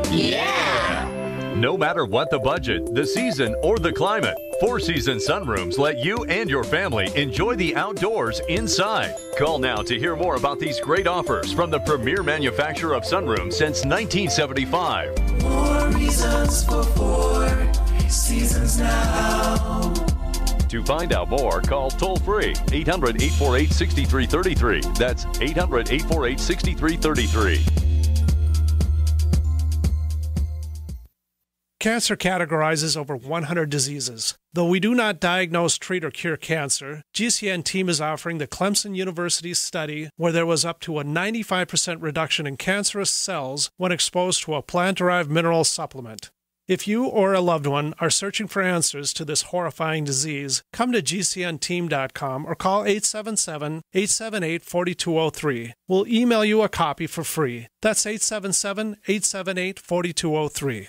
Yeah! No matter what the budget, the season, or the climate, Four Seasons sunrooms let you and your family enjoy the outdoors inside. Call now to hear more about these great offers from the premier manufacturer of sunrooms since 1975. 4 reasons for 4 seasons now. To find out more, call toll-free 800-848-6333. That's 800-848-6333. Cancer categorizes over 100 diseases. Though we do not diagnose, treat, or cure cancer, GCN team is offering the Clemson University study where there was up to a 95% reduction in cancerous cells when exposed to a plant-derived mineral supplement. If you or a loved one are searching for answers to this horrifying disease, come to GCNteam.com or call 877-878-4203. We'll email you a copy for free. That's 877-878-4203.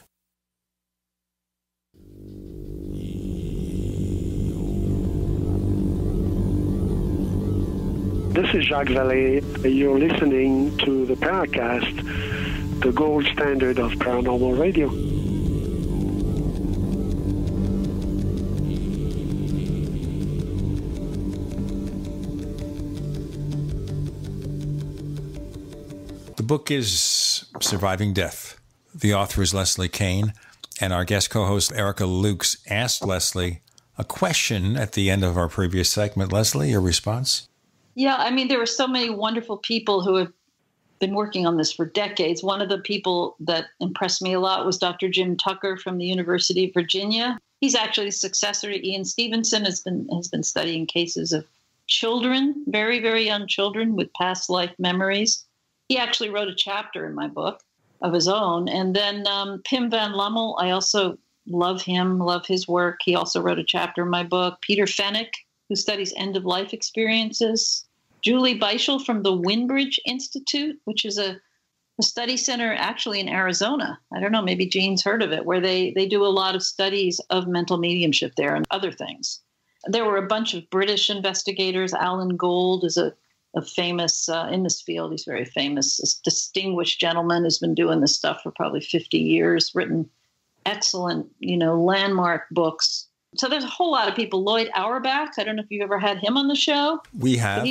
This is Jacques Vallée. You're listening to the Paracast, the gold standard of paranormal radio. The book is Surviving Death. The author is Leslie Kean, and our guest co-host Erica Lukes asked Leslie a question at the end of our previous segment. Leslie, your response? Yeah, I mean, there were so many wonderful people who have been working on this for decades. One of the people that impressed me a lot was Dr. Jim Tucker from the University of Virginia. He's actually the successor to Ian Stevenson, has been studying cases of children, very, very young children with past life memories. He actually wrote a chapter in my book of his own. And then Pim van Lommel, I also love him, love his work. He also wrote a chapter in my book. Peter Fennick, who studies end-of-life experiences. Julie Beischel from the Windbridge Institute, which is a study center actually in Arizona. I don't know, maybe Jean's heard of it, where they do a lot of studies of mental mediumship there and other things. There were a bunch of British investigators. Alan Gold is a famous, in this field, he's very famous, a distinguished gentleman who's been doing this stuff for probably 50 years, written excellent, landmark books. So there's a whole lot of people. Lloyd Auerbach, I don't know if you've ever had him on the show. We have.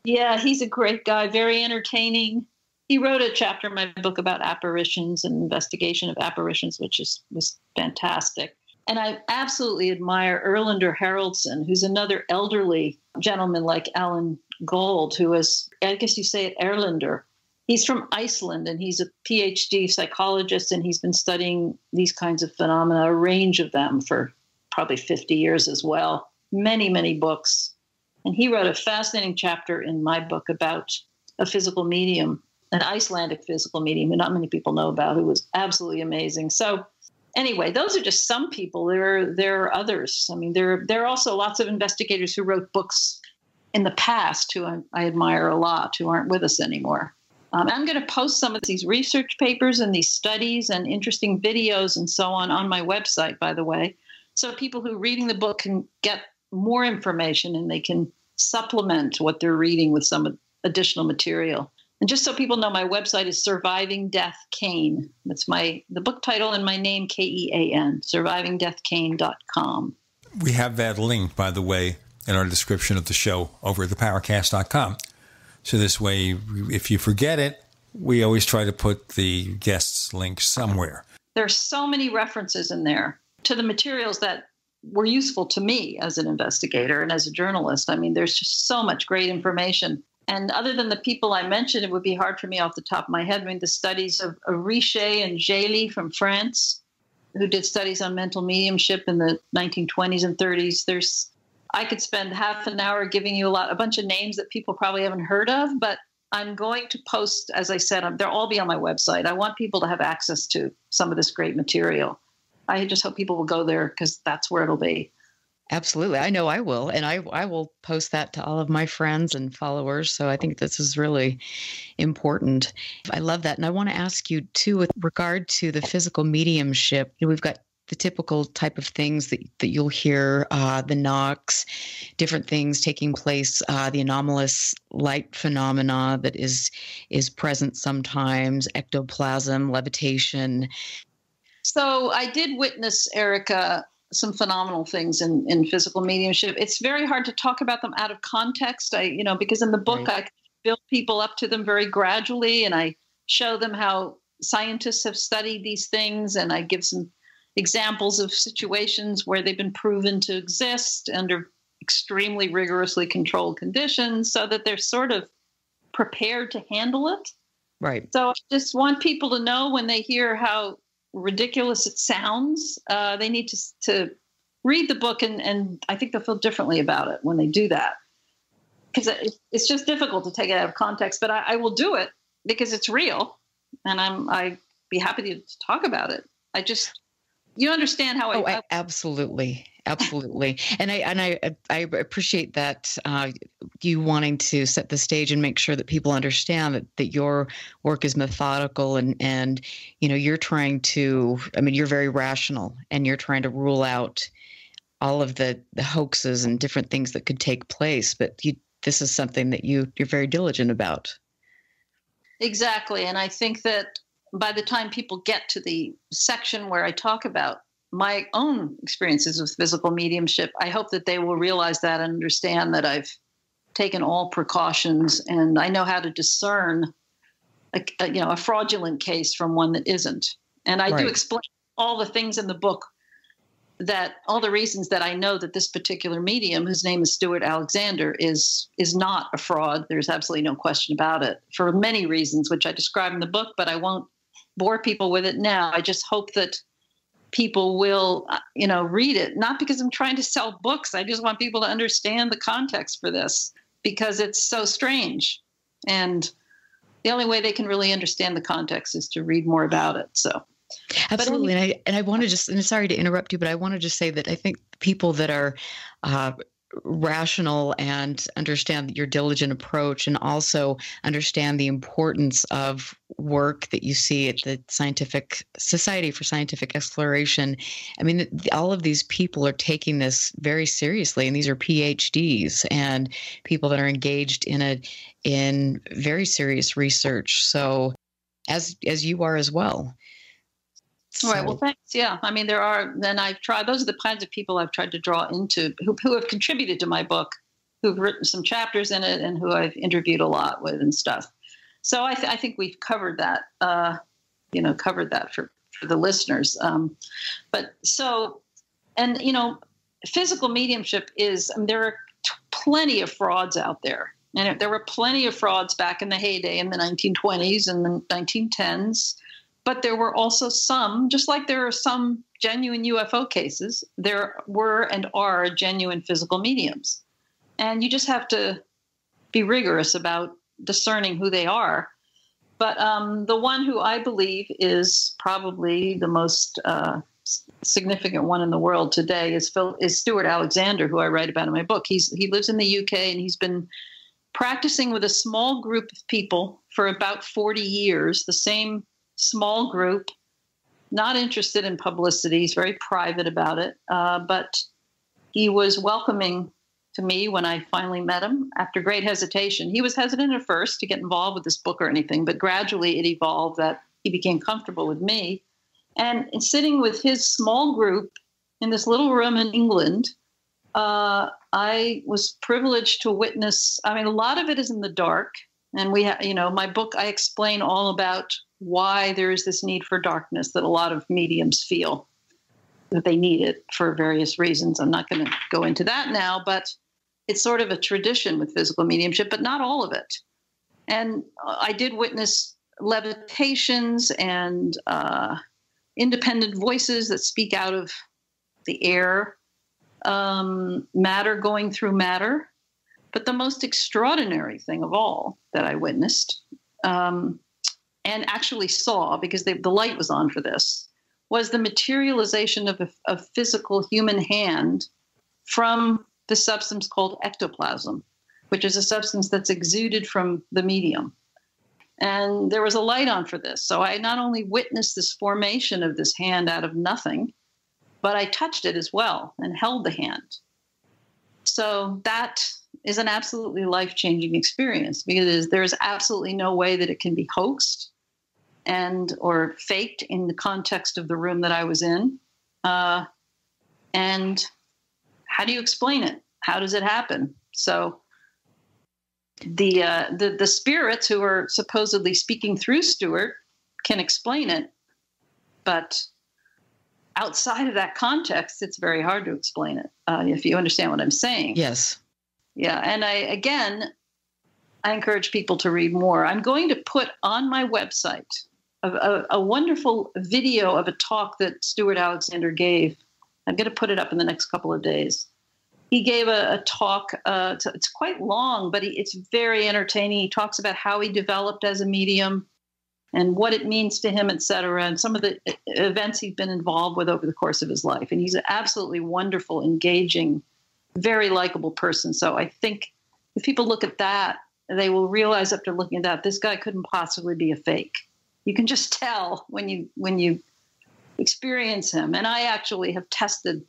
He's a great guy, very entertaining. He wrote a chapter in my book about apparitions and investigation of apparitions, which was fantastic. And I absolutely admire Erlander Haraldson, who's another elderly gentleman like Alan Gold, who is, I guess you say it, Erlander. He's from Iceland, and he's a PhD psychologist, and he's been studying these kinds of phenomena, a range of them, for probably 50 years as well. Many, many books. And he wrote a fascinating chapter in my book about a physical medium, an Icelandic physical medium who not many people know about, who was absolutely amazing. So anyway, those are just some people. There are others. I mean, there are also lots of investigators who wrote books in the past who I admire a lot, who aren't with us anymore. I'm going to post some of these research papers and these studies and interesting videos and so on my website, by the way. So people who are reading the book can get more information and they can supplement what they're reading with some additional material. And just so people know, my website is Surviving Death Kean. That's the book title and my name, Kean, survivingdeathkean.com. We have that link, by the way, in our description of the show over at theparacast.com. So this way, if you forget it, we always try to put the guest's link somewhere. There's so many references in there. to the materials that were useful to me as an investigator and as a journalist. I mean, there's just so much great information. And other than the people I mentioned, it would be hard for me off the top of my head. I mean, the studies of Richet and Gély from France, who did studies on mental mediumship in the 1920s and 30s. I could spend half an hour giving you a bunch of names that people probably haven't heard of, but I'm going to post, as I said, they'll all be on my website. I want people to have access to some of this great material. I just hope people will go there because that's where it'll be. Absolutely. I know I will. And I will post that to all of my friends and followers. So I think this is really important. I love that. And I want to ask you, too, with regard to the physical mediumship, we've got the typical type of things that you'll hear, the knocks, different things taking place, the anomalous light phenomena that is present sometimes, ectoplasm, levitation. So I did witness, Erica, some phenomenal things in physical mediumship. It's very hard to talk about them out of context. Because in the book, right, I build people up to them very gradually, and I show them how scientists have studied these things, and I give some examples of situations where they've been proven to exist under extremely rigorously controlled conditions so that they're sort of prepared to handle it. Right. So I just want people to know when they hear how ridiculous it sounds, they need to read the book, and I think they'll feel differently about it when they do that. Because it's just difficult to take it out of context, but I will do it because it's real, and I'd be happy to talk about it. You understand how I absolutely. Absolutely. And I appreciate that you wanting to set the stage and make sure that people understand that your work is methodical and you're trying to, you're very rational and you're trying to rule out all of the hoaxes and different things that could take place. But this is something that you're very diligent about. Exactly. And I think that by the time people get to the section where I talk about my own experiences with physical mediumship, I hope that they will realize that and understand that I've taken all precautions and I know how to discern a fraudulent case from one that isn't. And I do explain all the things in the book, that all the reasons that I know that this particular medium, whose name is Stuart Alexander, is not a fraud. There's absolutely no question about it, for many reasons, which I describe in the book, but I won't bore people with it now. I just hope that people will, read it, not because I'm trying to sell books. I just want people to understand the context for this because it's so strange. And the only way they can really understand the context is to read more about it. So, absolutely. And I want to just, and sorry to interrupt you, but I want to just say that I think people that are rational and understand your diligent approach and also understand the importance of work that you see at the Scientific Society for Scientific Exploration. All of these people are taking this very seriously, and these are PhDs and people that are engaged in very serious research. So as you are as well. All right. Well, thanks. Yeah. Those are the kinds of people I've tried to draw into who have contributed to my book, who've written some chapters in it and who I've interviewed a lot with and stuff. So I think we've covered that, for the listeners. Physical mediumship is, there are plenty of frauds out there. And there were plenty of frauds back in the heyday in the 1920s and the 1910s. But there were also some, just like there are some genuine UFO cases, there were and are genuine physical mediums. And you just have to be rigorous about discerning who they are. But the one who I believe is probably the most significant one in the world today is Stuart Alexander, who I write about in my book. He lives in the UK, and he's been practicing with a small group of people for about 40 years, the same small group, not interested in publicity. He's very private about it. But he was welcoming to me when I finally met him after great hesitation. He was hesitant at first to get involved with this book or anything, but gradually it evolved that he became comfortable with me. And sitting with his small group in this little room in England, I was privileged to witness. A lot of it is in the dark. And my book, I explain all about why there is this need for darkness that a lot of mediums feel. that they need it for various reasons. I'm not going to go into that now, but it's sort of a tradition with physical mediumship, but not all of it. And I did witness levitations and independent voices that speak out of the air, matter going through matter. But the most extraordinary thing of all that I witnessed and actually saw, because the light was on for this, was the materialization of a physical human hand from the substance called ectoplasm, which is a substance that's exuded from the medium. And there was a light on for this. So I not only witnessed this formation of this hand out of nothing, but I touched it as well and held the hand. So that is an absolutely life-changing experience, because there is absolutely no way that it can be hoaxed or faked in the context of the room that I was in. And how do you explain it? How does it happen? So the spirits who are supposedly speaking through Stuart can explain it, but outside of that context, it's very hard to explain it, if you understand what I'm saying. Yes. Yeah. And I encourage people to read more. I'm going to put on my website a wonderful video of a talk that Stuart Alexander gave. I'm going to put it up in the next couple of days. He gave a talk. It's quite long, but it's very entertaining. He talks about how he developed as a medium and what it means to him, et cetera, and some of the events he's been involved with over the course of his life. And he's an absolutely wonderful, engaging, very likable person. So I think if people look at that, they will realize after looking at that, this guy couldn't possibly be a fake. You can just tell when you experience him. And I actually have tested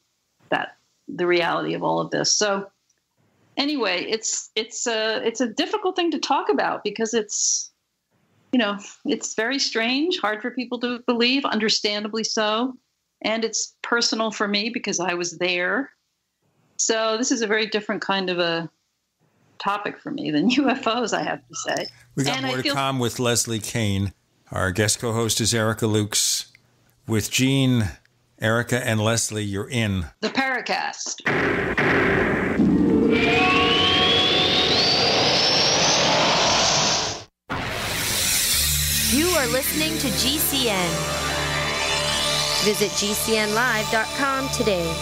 the reality of all of this. So anyway, it's a difficult thing to talk about, because it's very strange, hard for people to believe, understandably so. And it's personal for me because I was there. So this is a very different kind of a topic for me than UFOs, I have to say. We got more to come with Leslie Kean. Our guest co-host is Erica Lukes. With Jean, Erica, and Leslie, you're in the Paracast. You are listening to GCN. Visit GCNlive.com today.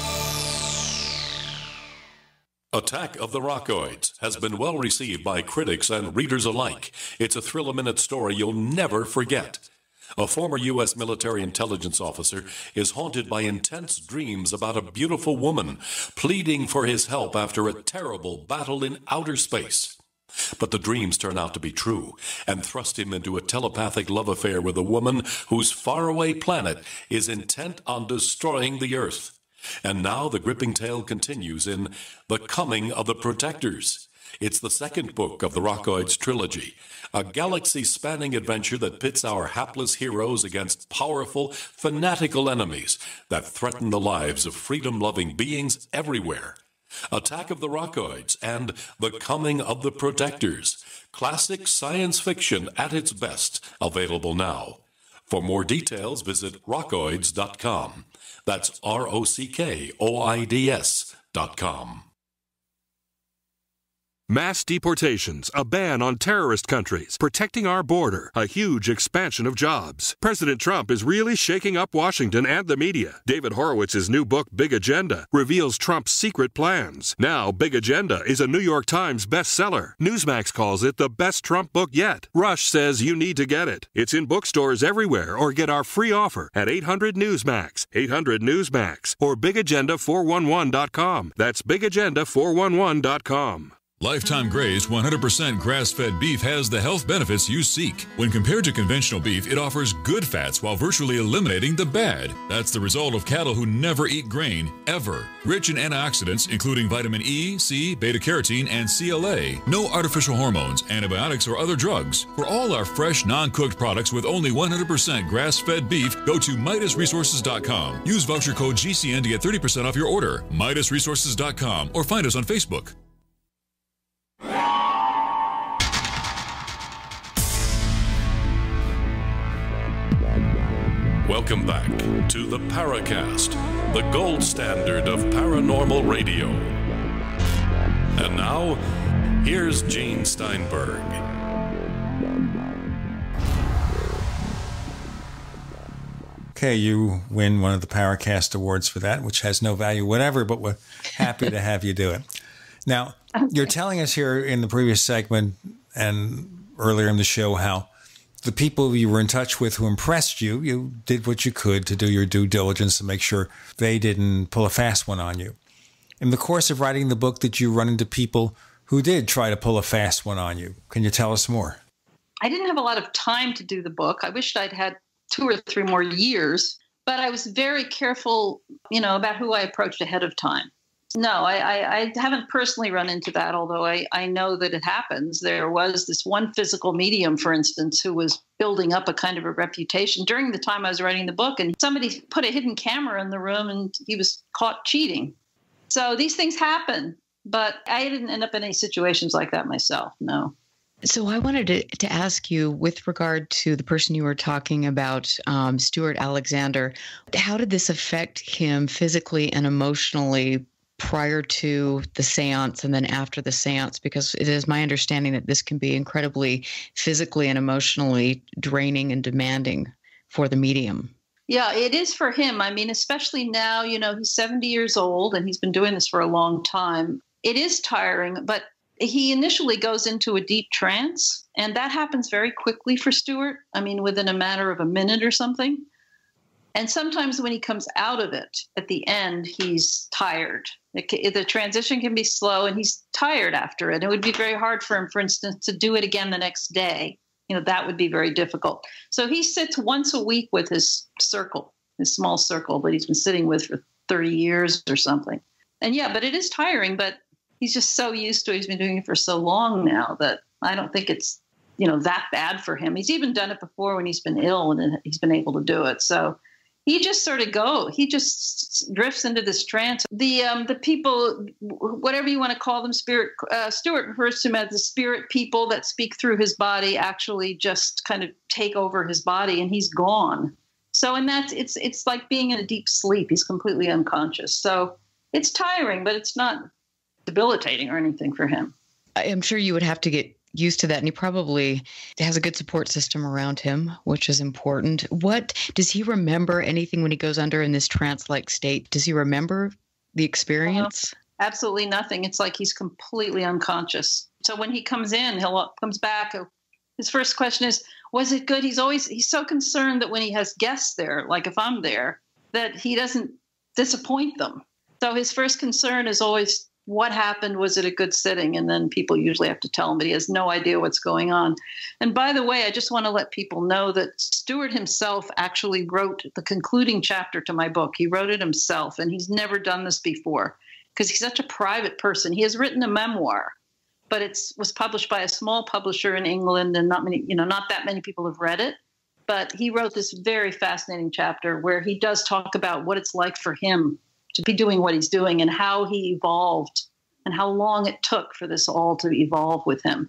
Attack of the Rockoids has been well received by critics and readers alike. It's a thrill-a-minute story you'll never forget. A former U.S. military intelligence officer is haunted by intense dreams about a beautiful woman pleading for his help after a terrible battle in outer space. But the dreams turn out to be true and thrust him into a telepathic love affair with a woman whose faraway planet is intent on destroying the Earth. And now the gripping tale continues in The Coming of the Protectors. It's the second book of the Rockoids trilogy, a galaxy-spanning adventure that pits our hapless heroes against powerful, fanatical enemies that threaten the lives of freedom-loving beings everywhere. Attack of the Rockoids and The Coming of the Protectors. Classic science fiction at its best, available now. For more details, visit rockoids.com. That's ROCKOIDS.com. Mass deportations, a ban on terrorist countries, protecting our border, a huge expansion of jobs. President Trump is really shaking up Washington and the media. David Horowitz's new book, Big Agenda, reveals Trump's secret plans. Now, Big Agenda is a New York Times bestseller. Newsmax calls it the best Trump book yet. Rush says you need to get it. It's in bookstores everywhere, or get our free offer at 800-NEWSMAX, 800-NEWSMAX, or BigAgenda411.com. That's BigAgenda411.com. Lifetime Grazed 100% grass-fed beef has the health benefits you seek. When compared to conventional beef, it offers good fats while virtually eliminating the bad. That's the result of cattle who never eat grain, ever. Rich in antioxidants, including vitamin E, C, beta-carotene, and CLA. No artificial hormones, antibiotics, or other drugs. For all our fresh, non-cooked products with only 100% grass-fed beef, go to MidasResources.com. Use voucher code GCN to get 30% off your order. MidasResources.com, or find us on Facebook. Welcome back to the Paracast, the gold standard of paranormal radio. And now, here's Gene Steinberg. Okay, you win one of the Paracast Awards for that, which has no value whatever, but we're happy to have you do it. Now, you're telling us here in the previous segment and earlier in the show how the people you were in touch with who impressed you, you did what you could to do your due diligence to make sure they didn't pull a fast one on you. In the course of writing the book, did you run into people who did try to pull a fast one on you? Can you tell us more? I didn't have a lot of time to do the book. I wished I'd had 2 or 3 more years, but I was very careful, about who I approached ahead of time. No, I haven't personally run into that, although I know that it happens. There was this one physical medium, for instance, who was building up a kind of a reputation during the time I was writing the book, and somebody put a hidden camera in the room and he was caught cheating. So these things happen, but I didn't end up in any situations like that myself, no. So I wanted to ask you, with regard to the person you were talking about, Stuart Alexander, how did this affect him physically and emotionally prior to the seance and then after the seance? Because it is my understanding that this can be incredibly physically and emotionally draining and demanding for the medium. Yeah, it is for him. I mean, especially now, he's 70 years old and he's been doing this for a long time. It is tiring, but he initially goes into a deep trance, and that happens very quickly for Stuart. I mean, within a matter of a minute or something. And sometimes when he comes out of it, at the end, he's tired. The transition can be slow, and he's tired after it. It would be very hard for him, for instance, to do it again the next day. That would be very difficult. So he sits once a week with his circle, his small circle that he's been sitting with for 30 years or something. And yeah, but it is tiring, but he's just so used to it. He's been doing it for so long now that I don't think it's, that bad for him. He's even done it before when he's been ill and he's been able to do it. So he just sort of he just drifts into this trance. The people, whatever you want to call them, Stuart refers to them as the spirit people that speak through his body, actually just kind of take over his body, and he's gone. So, and it's like being in a deep sleep. He's completely unconscious. So it's tiring, but it's not debilitating or anything for him. I'm sure you would have to get used to that, and he probably has a good support system around him, which is important. What does he remember? Anything when he goes under in this trance-like state? Does he remember the experience? Absolutely nothing. It's like he's completely unconscious. So when he comes in, comes back. His first question is, "Was it good?" He's so concerned that when he has guests there, like if I'm there, that he doesn't disappoint them. So his first concern is always, what happened? Was it a good sitting? And then people usually have to tell him, but he has no idea what's going on. And by the way, I just want to let people know that Stuart himself actually wrote the concluding chapter to my book. He wrote it himself, and he's never done this before because he's such a private person. He has written a memoir, but it was published by a small publisher in England, and not that many people have read it. But he wrote this very fascinating chapter where he does talk about what it's like for him to be doing what he's doing and how he evolved and how long it took for this all to evolve with him.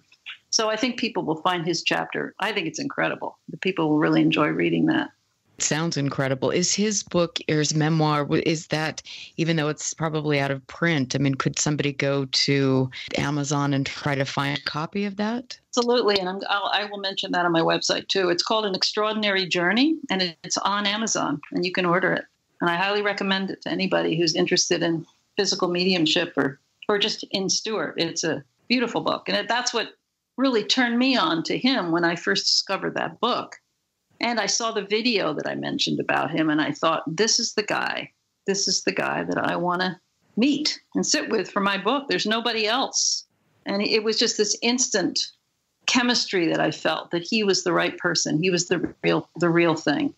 So I think people will find his chapter. I think it's incredible. The people will really enjoy reading that. It sounds incredible. Is his book or his memoir, is that, even though it's probably out of print, I mean, could somebody go to Amazon and try to find a copy of that? Absolutely. And I will mention that on my website too. It's called An Extraordinary Journey, and it's on Amazon, and you can order it. And I highly recommend it to anybody who's interested in physical mediumship or just in Stuart. It's a beautiful book. And that's what really turned me on to him when I first discovered that book. And I saw the video that I mentioned about him, and I thought, this is the guy. This is the guy that I want to meet and sit with for my book. There's nobody else. And it was just this instant chemistry that I felt that he was the right person. He was the real thing.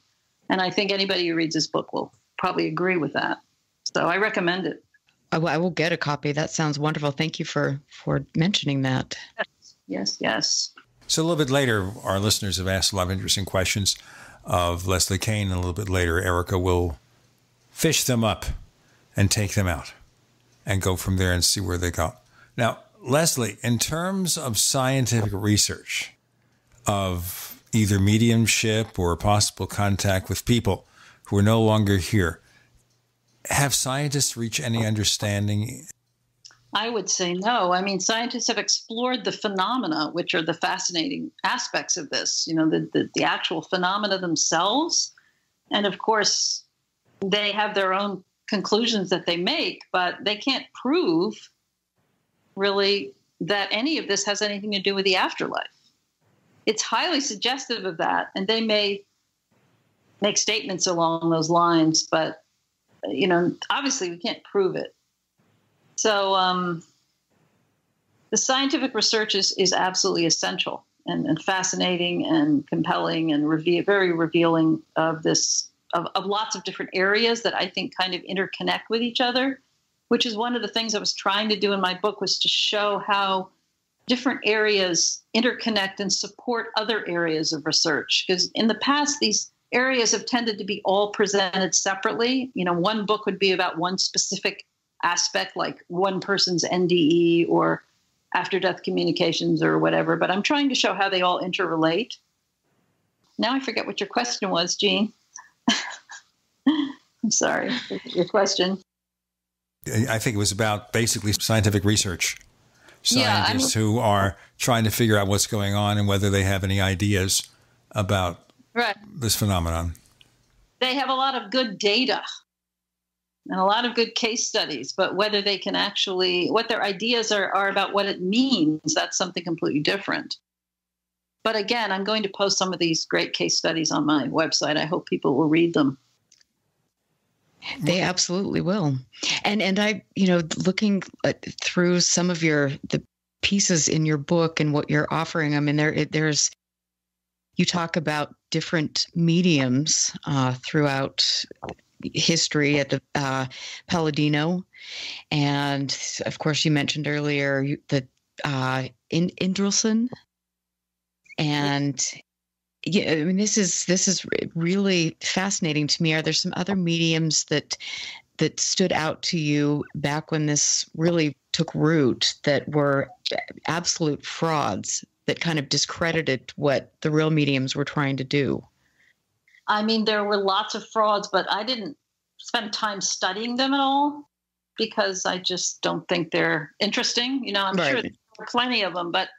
And I think anybody who reads this book will probably agree with that. So I recommend it. I will get a copy. That sounds wonderful. Thank you for mentioning that. Yes. So a little bit later, our listeners have asked a lot of interesting questions of Leslie Kean. And a little bit later, Erica will fish them up and take them out and go from there and see where they go. Now, Leslie, in terms of scientific research of either mediumship or possible contact with people who are no longer here, Have scientists reached any understanding? I would say no. I mean, scientists have explored the phenomena, which are the fascinating aspects of this, the actual phenomena themselves. And of course, they have their own conclusions that they make, but they can't prove really that any of this has anything to do with the afterlife. It's highly suggestive of that, and they may make statements along those lines, but, obviously we can't prove it. So the scientific research is absolutely essential and fascinating and compelling and very revealing of this, of lots of different areas that I think kind of interconnect with each other, which is one of the things I was trying to do in my book, was to show how different areas interconnect and support other areas of research. Because in the past, these areas have tended to be all presented separately. One book would be about one specific aspect, like one person's NDE or after-death communications or whatever. But I'm trying to show how they all interrelate. Now I forget what your question was, Jean. I'm sorry. Your question. I think it was about basically scientific research. Scientists who are trying to figure out what's going on and whether they have any ideas about this phenomenon. They have a lot of good data and a lot of good case studies, but whether they can actually, what their ideas are about what it means, that's something completely different. But again, I'm going to post some of these great case studies on my website. I hope people will read them. They absolutely will. And I, looking through some of the pieces in your book and what you're offering, I mean, there's, you talk about different mediums throughout history at the Palladino. And of course, you mentioned earlier that Indrilson. And yeah, I mean, this is really fascinating to me. Are there some other mediums that stood out to you back when this really took root that were absolute frauds that kind of discredited what the real mediums were trying to do? I mean, there were lots of frauds, but I didn't spend time studying them at all because I just don't think they're interesting. I'm sure there are plenty of them, but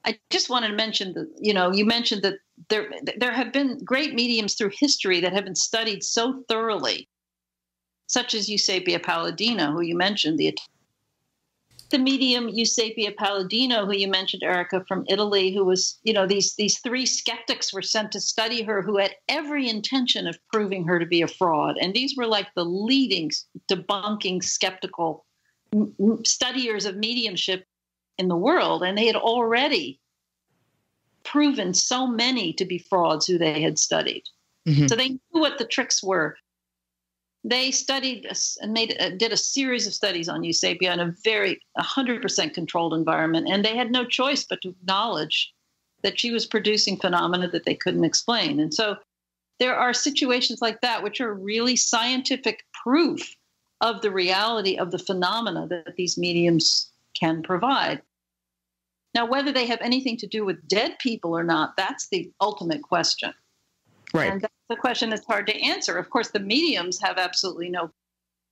I just wanted to mention that, you mentioned that there have been great mediums through history that have been studied so thoroughly, such as Eusapia Palladino, who you mentioned, the medium Eusapia Palladino, who you mentioned, Erica, from Italy, who was, these three skeptics were sent to study her who had every intention of proving her to be a fraud. And these were like the leading debunking skeptical studiers of mediumship in the world. And they had already proven so many to be frauds who they had studied. Mm-hmm. So they knew what the tricks were. They studied and did a series of studies on Eusapia in a 100% controlled environment. And they had no choice but to acknowledge that she was producing phenomena that they couldn't explain. And so there are situations like that, which are really scientific proof of the reality of the phenomena that these mediums can provide. Now, whether they have anything to do with dead people or not, that's the ultimate question. Right. And that's the question that's hard to answer. Of course, the mediums have absolutely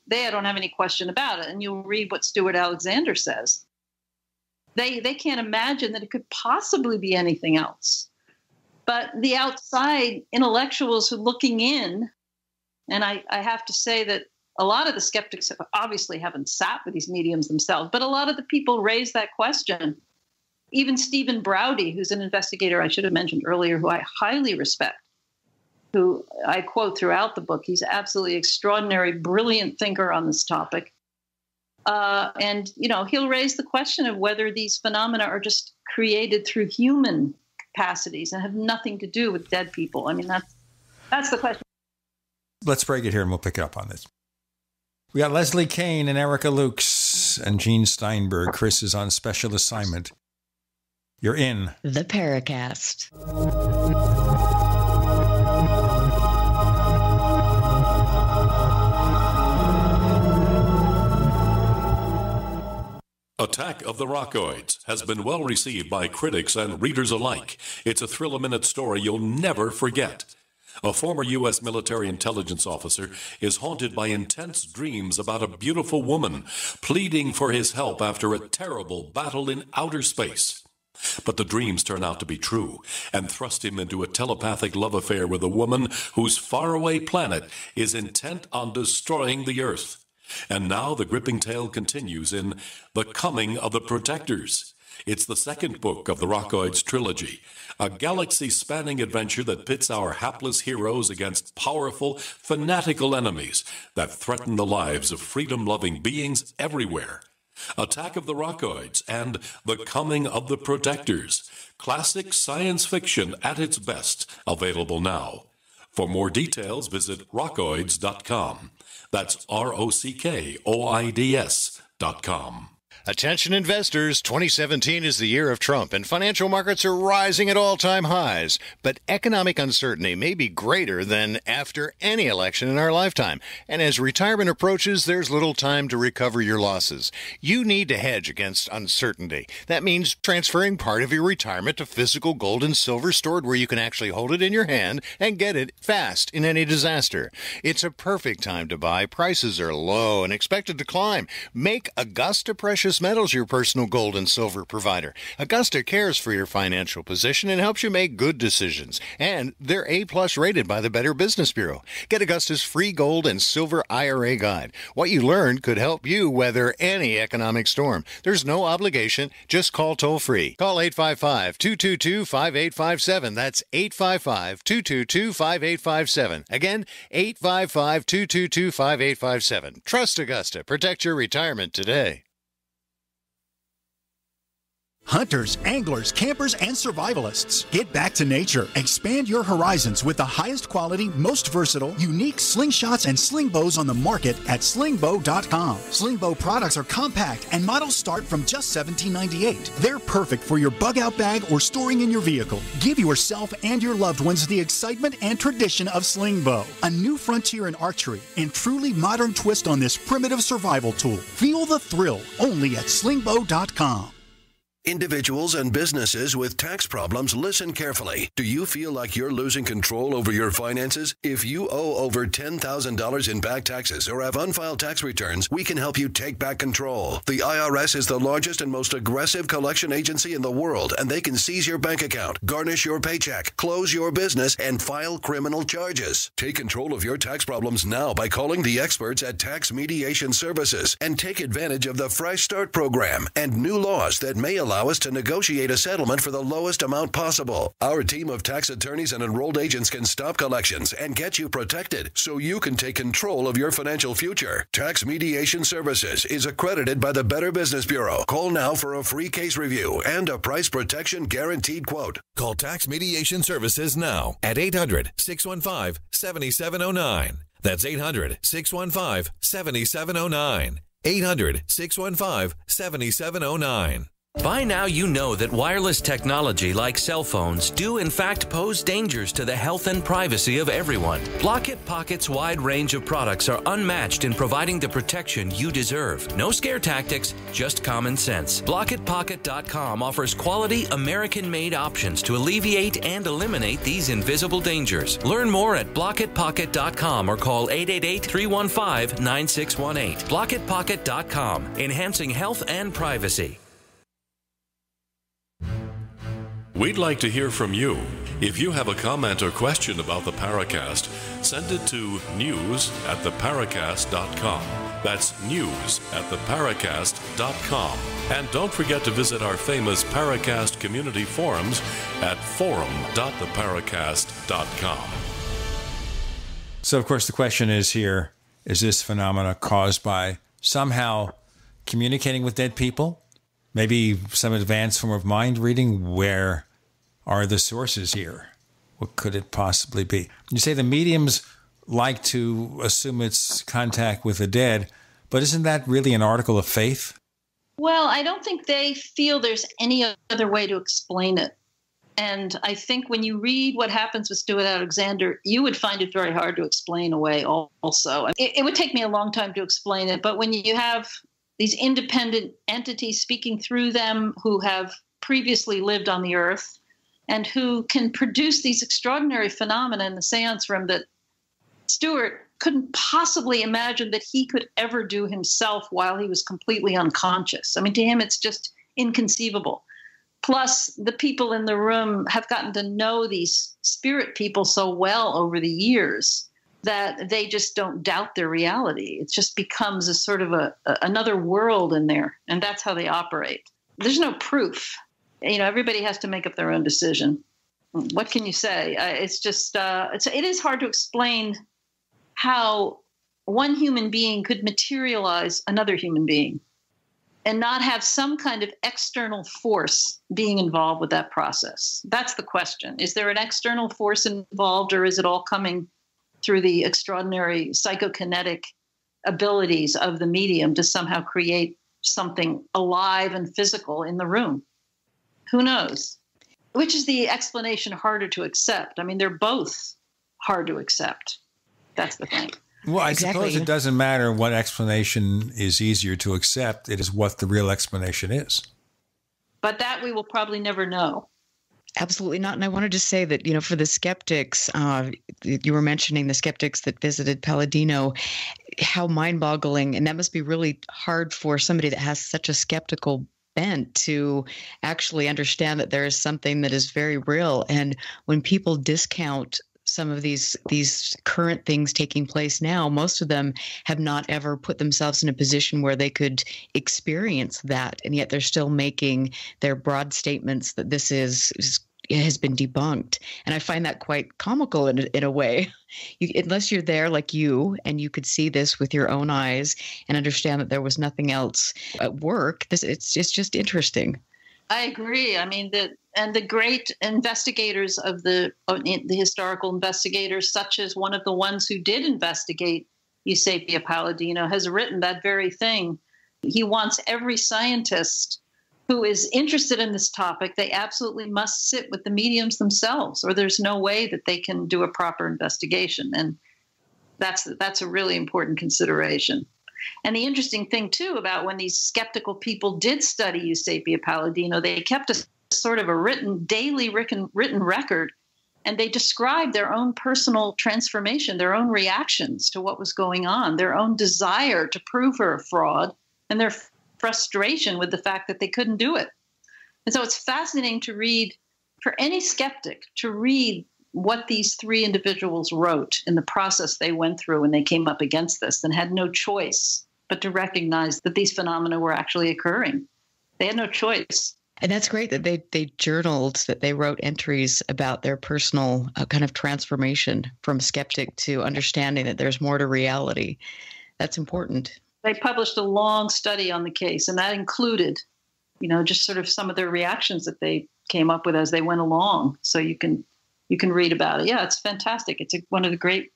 they don't have any question about it. And you'll read what Stuart Alexander says. They can't imagine that it could possibly be anything else. But the outside intellectuals who are looking in, and I have to say that a lot of the skeptics obviously haven't sat with these mediums themselves, but a lot of the people raise that question. Even Stephen Browdy, who's an investigator I should have mentioned earlier, who I highly respect, who I quote throughout the book. He's absolutely extraordinary, brilliant thinker on this topic. And he'll raise the question of whether these phenomena are just created through human capacities and have nothing to do with dead people. I mean, that's the question. Let's break it here and we'll pick up on this. We got Leslie Kean and Erica Lukes and Gene Steinberg. Chris is on special assignment. You're in the Paracast. Attack of the Rockoids has been well received by critics and readers alike. It's a thrill-a-minute story you'll never forget. A former U.S. military intelligence officer is haunted by intense dreams about a beautiful woman pleading for his help after a terrible battle in outer space. But the dreams turn out to be true and thrust him into a telepathic love affair with a woman whose faraway planet is intent on destroying the Earth. And now the gripping tale continues in The Coming of the Protectors. It's the second book of the Rockoids trilogy, a galaxy-spanning adventure that pits our hapless heroes against powerful, fanatical enemies that threaten the lives of freedom-loving beings everywhere. Attack of the Rockoids and The Coming of the Protectors, classic science fiction at its best, available now. For more details, visit rockoids.com. That's ROCKOIDS.com. Attention investors, 2017 is the year of Trump, and financial markets are rising at all-time highs. But economic uncertainty may be greater than after any election in our lifetime. And as retirement approaches, there's little time to recover your losses. You need to hedge against uncertainty. That means transferring part of your retirement to physical gold and silver stored where you can actually hold it in your hand and get it fast in any disaster. It's a perfect time to buy. Prices are low and expected to climb. Make Augusta Precious Metals your personal gold and silver provider. Augusta cares for your financial position and helps you make good decisions. And they're A+ rated by the Better Business Bureau. Get Augusta's free gold and silver IRA guide. What you learn could help you weather any economic storm. There's no obligation. Just call toll-free. Call 855-222-5857. That's 855-222-5857. Again, 855-222-5857. Trust Augusta. Protect your retirement today. Hunters, anglers, campers, and survivalists. Get back to nature. Expand your horizons with the highest quality, most versatile, unique slingshots and sling bows on the market at slingbow.com. Sling bow products are compact and models start from just $17.98. They're perfect for your bug-out bag or storing in your vehicle. Give yourself and your loved ones the excitement and tradition of sling bow. A new frontier in archery and truly modern twist on this primitive survival tool. Feel the thrill only at slingbow.com. Individuals and businesses with tax problems, listen carefully. Do you feel like you're losing control over your finances? If you owe over $10,000 in back taxes or have unfiled tax returns, we can help you take back control. The IRS is the largest and most aggressive collection agency in the world, and they can seize your bank account, garnish your paycheck, close your business, and file criminal charges. Take control of your tax problems now by calling the experts at Tax Mediation Services and take advantage of the Fresh Start program and new laws that may allow us to negotiate a settlement for the lowest amount possible. Our team of tax attorneys and enrolled agents can stop collections and get you protected so you can take control of your financial future. Tax Mediation Services is accredited by the Better Business Bureau. Call now for a free case review and a price protection guaranteed quote. Call Tax Mediation Services now at 800-615-7709. That's 800-615-7709. 800-615-7709. By now you know that wireless technology like cell phones do in fact pose dangers to the health and privacy of everyone. Block-It Pocket's wide range of products are unmatched in providing the protection you deserve. No scare tactics, just common sense. Blockitpocket.com offers quality American-made options to alleviate and eliminate these invisible dangers. Learn more at blockitpocket.com or call 888-315-9618. Blockitpocket.com, enhancing health and privacy. We'd like to hear from you. If you have a comment or question about the Paracast, send it to news@theparacast.com. That's news@theparacast.com. And don't forget to visit our famous Paracast community forums at forum.theparacast.com. So, of course, the question is here, is this phenomena caused by somehow communicating with dead people? Maybe some advanced form of mind reading? Where are the sources here? What could it possibly be? You say the mediums like to assume it's contact with the dead, but isn't that really an article of faith? Well, I don't think they feel there's any other way to explain it. And I think when you read what happens with Stuart Alexander, you would find it very hard to explain away also. It would take me a long time to explain it, but when you have these independent entities speaking through them who have previously lived on the earth and who can produce these extraordinary phenomena in the seance room that Stewart couldn't possibly imagine that he could ever do himself while he was completely unconscious. I mean, to him, it's just inconceivable. Plus, the people in the room have gotten to know these spirit people so well over the years that they just don't doubt their reality. It just becomes a sort of another world in there, and that's how they operate. There's no proof. You know, everybody has to make up their own decision. What can you say? It's just, it is hard to explain how one human being could materialize another human being and not have some kind of external force being involved with that process. That's the question. Is there an external force involved, or is it all coming through the extraordinary psychokinetic abilities of the medium to somehow create something alive and physical in the room? Who knows? Which is the explanation harder to accept? I mean, they're both hard to accept. That's the thing. Well, I suppose it doesn't matter what explanation is easier to accept. It is what the real explanation is. But that we will probably never know. Absolutely not. And I wanted to say that, you know, for the skeptics, you were mentioning the skeptics that visited Palladino, how mind-boggling, and that must be really hard for somebody that has such a skeptical bent to actually understand that there is something that is very real. And when people discount some of these current things taking place now, most of them have not ever put themselves in a position where they could experience that, and yet they're still making their broad statements that this has been debunked. And I find that quite comical in a way. Unless you're there like you, and you could see this with your own eyes and understand that there was nothing else at work, it's just interesting. I agree. I mean, the great investigators of the historical investigators, such as one of the ones who did investigate Eusapia Palladino, has written that very thing. He wants every scientist who is interested in this topic, they absolutely must sit with the mediums themselves, or there's no way that they can do a proper investigation. And that's a really important consideration. And the interesting thing, too, about when these skeptical people did study Eusapia Palladino, they kept a sort of a daily written record, and they described their own personal transformation, their own reactions to what was going on, their own desire to prove her a fraud, and their frustration with the fact that they couldn't do it. And so it's fascinating to read, for any skeptic, to read what these three individuals wrote in the process they went through when they came up against this and had no choice but to recognize that these phenomena were actually occurring. They had no choice. And that's great that they journaled, that they wrote entries about their personal kind of transformation from skeptic to understanding that there's more to reality. That's important. They published a long study on the case, and that included, just sort of some of their reactions that they came up with as they went along. So you can read about it. Yeah, it's fantastic. It's one of the great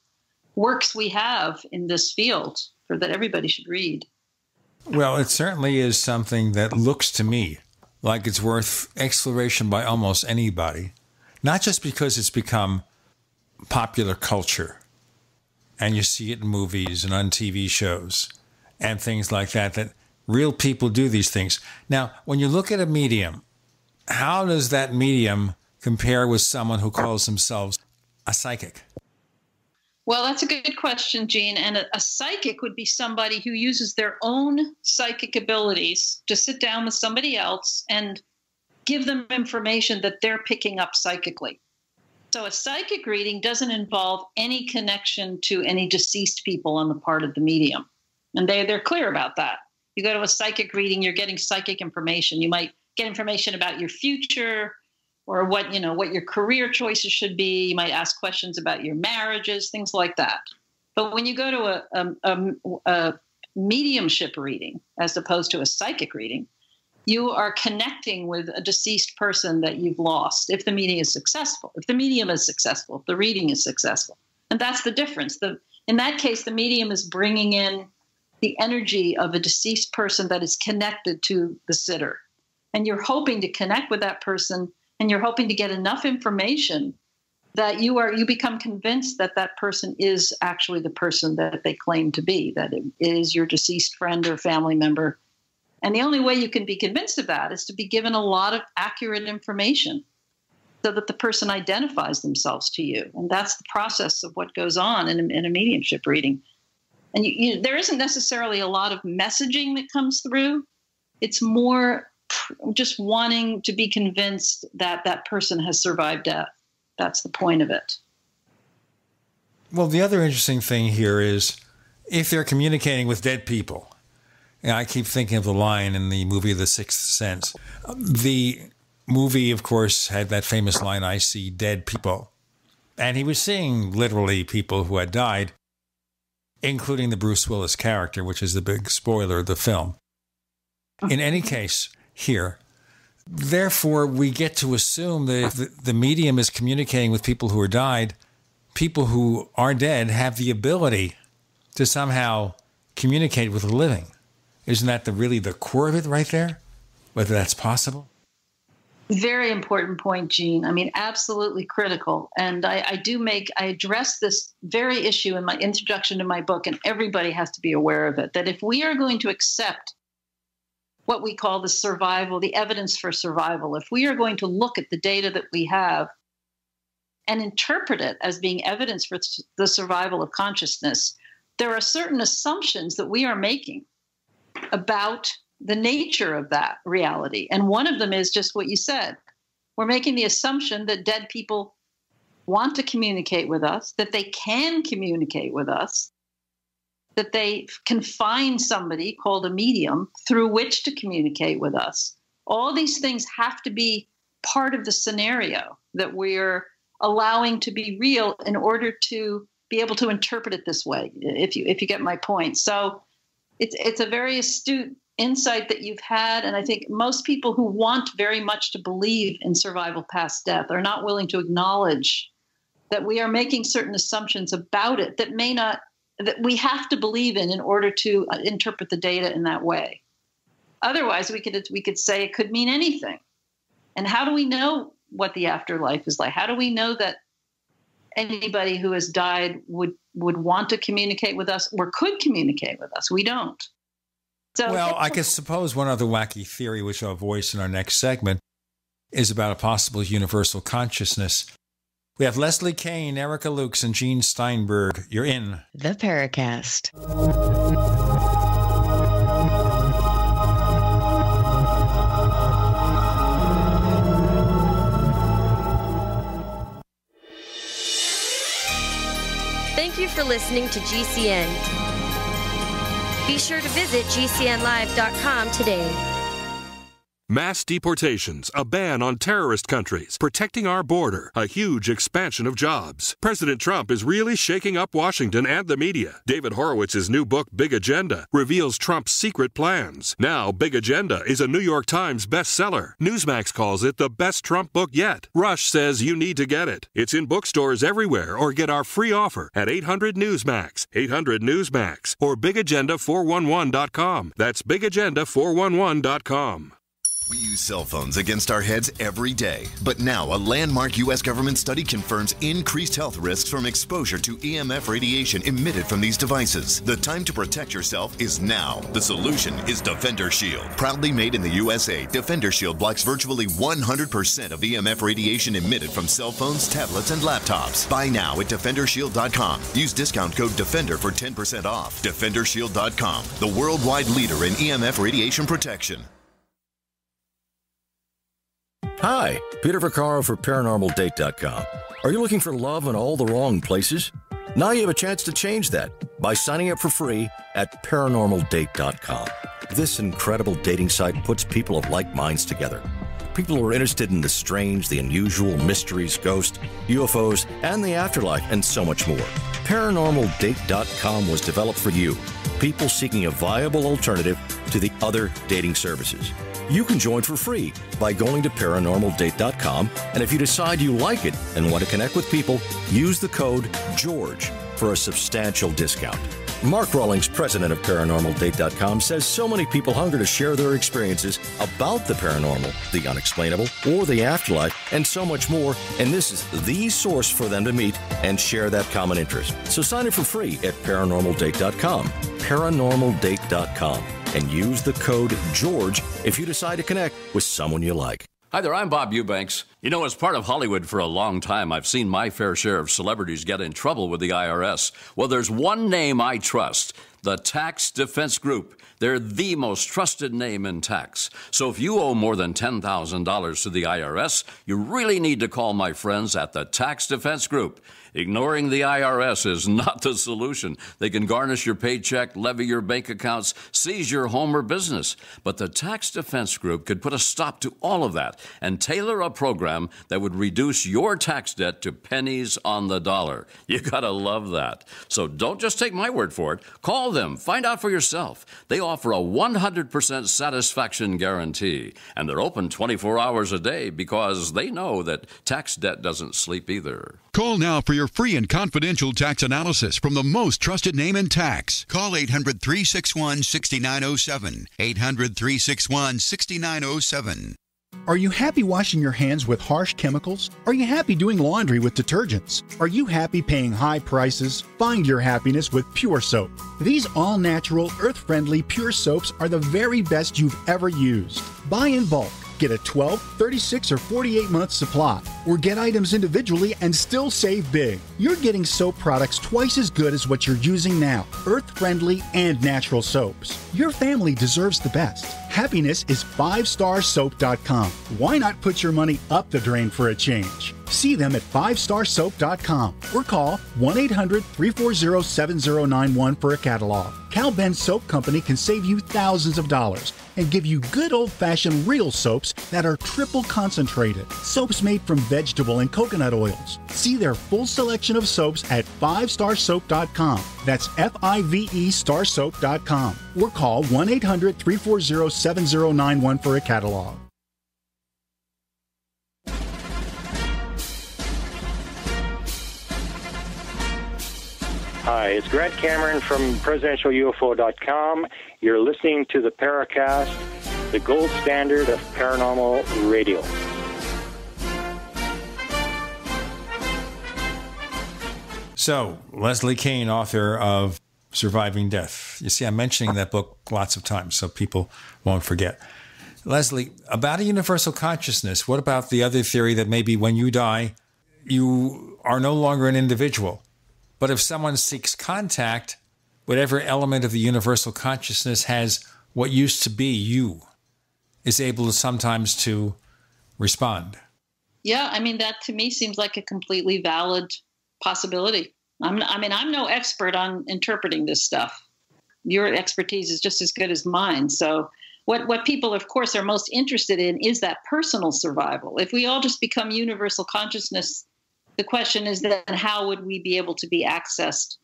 works we have in this field that everybody should read. Well, it certainly is something that looks to me like it's worth exploration by almost anybody, not just because it's become popular culture and you see it in movies and on TV shows and things like that real people do these things. Now, when you look at a medium, how does that medium compare with someone who calls themselves a psychic? Well, that's a good question, Gene. And a psychic would be somebody who uses their own psychic abilities to sit down with somebody else and give them information that they're picking up psychically. So a psychic reading doesn't involve any connection to any deceased people on the part of the medium. And they're clear about that. You go to a psychic reading, you're getting psychic information. You might get information about your future, or what your career choices should be. You might ask questions about your marriages, things like that. But when you go to a mediumship reading, as opposed to a psychic reading, you are connecting with a deceased person that you've lost. If the medium is successful, if the reading is successful. And that's the difference. In that case, the medium is bringing in the energy of a deceased person that is connected to the sitter. And you're hoping to connect with that person, and you're hoping to get enough information that you become convinced that that person is actually the person that they claim to be, that it is your deceased friend or family member. And the only way you can be convinced of that is to be given a lot of accurate information. so that the person identifies themselves to you. And that's the process of what goes on in a mediumship reading. And there isn't necessarily a lot of messaging that comes through. It's more just wanting to be convinced that that person has survived death. That's the point of it. Well, the other interesting thing here is if they're communicating with dead people, and I keep thinking of the line in the movie The Sixth Sense. The movie, of course, had that famous line, "I see dead people." And he was seeing literally people who had died, including the Bruce Willis character, which is the big spoiler of the film. In any case, here, therefore, we get to assume that if the medium is communicating with people who are died, people who are dead have the ability to somehow communicate with the living. Isn't that really the core of it right there? Whether that's possible? Very important point, Gene. I mean, absolutely critical. And I address this very issue in my introduction to my book, and everybody has to be aware of it, that if we are going to accept what we call the survival, the evidence for survival, if we are going to look at the data that we have and interpret it as being evidence for the survival of consciousness, there are certain assumptions that we are making about the nature of that reality. And one of them is just what you said. We're making the assumption that dead people want to communicate with us, that they can communicate with us, that they can find somebody called a medium through which to communicate with us. All these things have to be part of the scenario that we're allowing to be real in order to be able to interpret it this way, if you get my point. So it's a very astute insight that you've had, and I think most people who want very much to believe in survival past death are not willing to acknowledge that we are making certain assumptions about it that we have to believe in order to interpret the data in that way. Otherwise, we could say it could mean anything. And how do we know what the afterlife is like? How do we know that anybody who has died would want to communicate with us or could communicate with us? We don't. So, well, I guess suppose one other wacky theory, which I'll voice in our next segment, is about a possible universal consciousness. We have Leslie Kean, Erica Lukes, and Gene Steinberg. You're in the Paracast. Thank you for listening to GCN. Be sure to visit GCNlive.com today. Mass deportations, a ban on terrorist countries, protecting our border, a huge expansion of jobs. President Trump is really shaking up Washington and the media. David Horowitz's new book, Big Agenda, reveals Trump's secret plans. Now, Big Agenda is a New York Times bestseller. Newsmax calls it the best Trump book yet. Rush says you need to get it. It's in bookstores everywhere, or get our free offer at 800-NEWSMAX, 800-NEWSMAX, or BigAgenda411.com. That's BigAgenda411.com. We use cell phones against our heads every day. But now, a landmark U.S. government study confirms increased health risks from exposure to EMF radiation emitted from these devices. The time to protect yourself is now. The solution is Defender Shield. Proudly made in the USA, Defender Shield blocks virtually 100% of EMF radiation emitted from cell phones, tablets, and laptops. Buy now at DefenderShield.com. Use discount code DEFENDER for 10% off. DefenderShield.com, the worldwide leader in EMF radiation protection. Hi, Peter Vaccaro for ParanormalDate.com. Are you looking for love in all the wrong places? Now you have a chance to change that by signing up for free at ParanormalDate.com. This incredible dating site puts people of like minds together. People who are interested in the strange, the unusual, mysteries, ghosts, UFOs, and the afterlife, and so much more. ParanormalDate.com was developed for you, people seeking a viable alternative to the other dating services. You can join for free by going to ParanormalDate.com, and if you decide you like it and want to connect with people, use the code GEORGE for a substantial discount. Mark Rawlings, president of ParanormalDate.com, says so many people hunger to share their experiences about the paranormal, the unexplainable, or the afterlife, and so much more, and this is the source for them to meet and share that common interest. So sign up for free at ParanormalDate.com, ParanormalDate.com, and use the code GEORGE if you decide to connect with someone you like. Hi there, I'm Bob Eubanks. You know, as part of Hollywood for a long time, I've seen my fair share of celebrities get in trouble with the IRS. Well, there's one name I trust, the Tax Defense Group. They're the most trusted name in tax. So if you owe more than $10,000 to the IRS, you really need to call my friends at the Tax Defense Group. Ignoring the IRS is not the solution. They can garnish your paycheck, levy your bank accounts, seize your home or business. But the Tax Defense Group could put a stop to all of that and tailor a program that would reduce your tax debt to pennies on the dollar. You gotta love that. So don't just take my word for it. Call them. Find out for yourself. They offer a 100% satisfaction guarantee. And they're open 24 hours a day because they know that tax debt doesn't sleep either. Call now for your free and confidential tax analysis from the most trusted name in tax. Call 800-361-6907. 800-361-6907. Are you happy washing your hands with harsh chemicals? Are you happy doing laundry with detergents? Are you happy paying high prices? Find your happiness with Pure Soap. These all-natural, earth-friendly Pure Soaps are the very best you've ever used. Buy in bulk. Get a 12, 36, or 48-month supply, or get items individually and still save big. You're getting soap products twice as good as what you're using now, earth-friendly and natural soaps. Your family deserves the best. Happiness is 5starsoap.com. Why not put your money up the drain for a change? See them at 5starsoap.com or call 1-800-340-7091 for a catalog. Cal Ben Soap Company can save you thousands of dollars and give you good old-fashioned real soaps that are triple concentrated. Soaps made from vegetable and coconut oils. See their full selection of soaps at 5starsoap.com. That's F-I-V-E starsoap.com. Or call 1-800-340-7091 for a catalog. Hi, it's Grant Cameron from presidentialufo.com. You're listening to the Paracast, the gold standard of paranormal radio. So, Leslie Kean, author of Surviving Death. You see, I'm mentioning that book lots of times so people won't forget. Leslie, about a universal consciousness, what about the other theory that maybe when you die, you are no longer an individual? But if someone seeks contact, whatever element of the universal consciousness has what used to be you is able to sometimes to respond. Yeah, I mean, that to me seems like a completely valid possibility. I'm no expert on interpreting this stuff. Your expertise is just as good as mine. So what people, of course, are most interested in is that personal survival. If we all just become universal consciousness, the question is then how would we be able to be accessed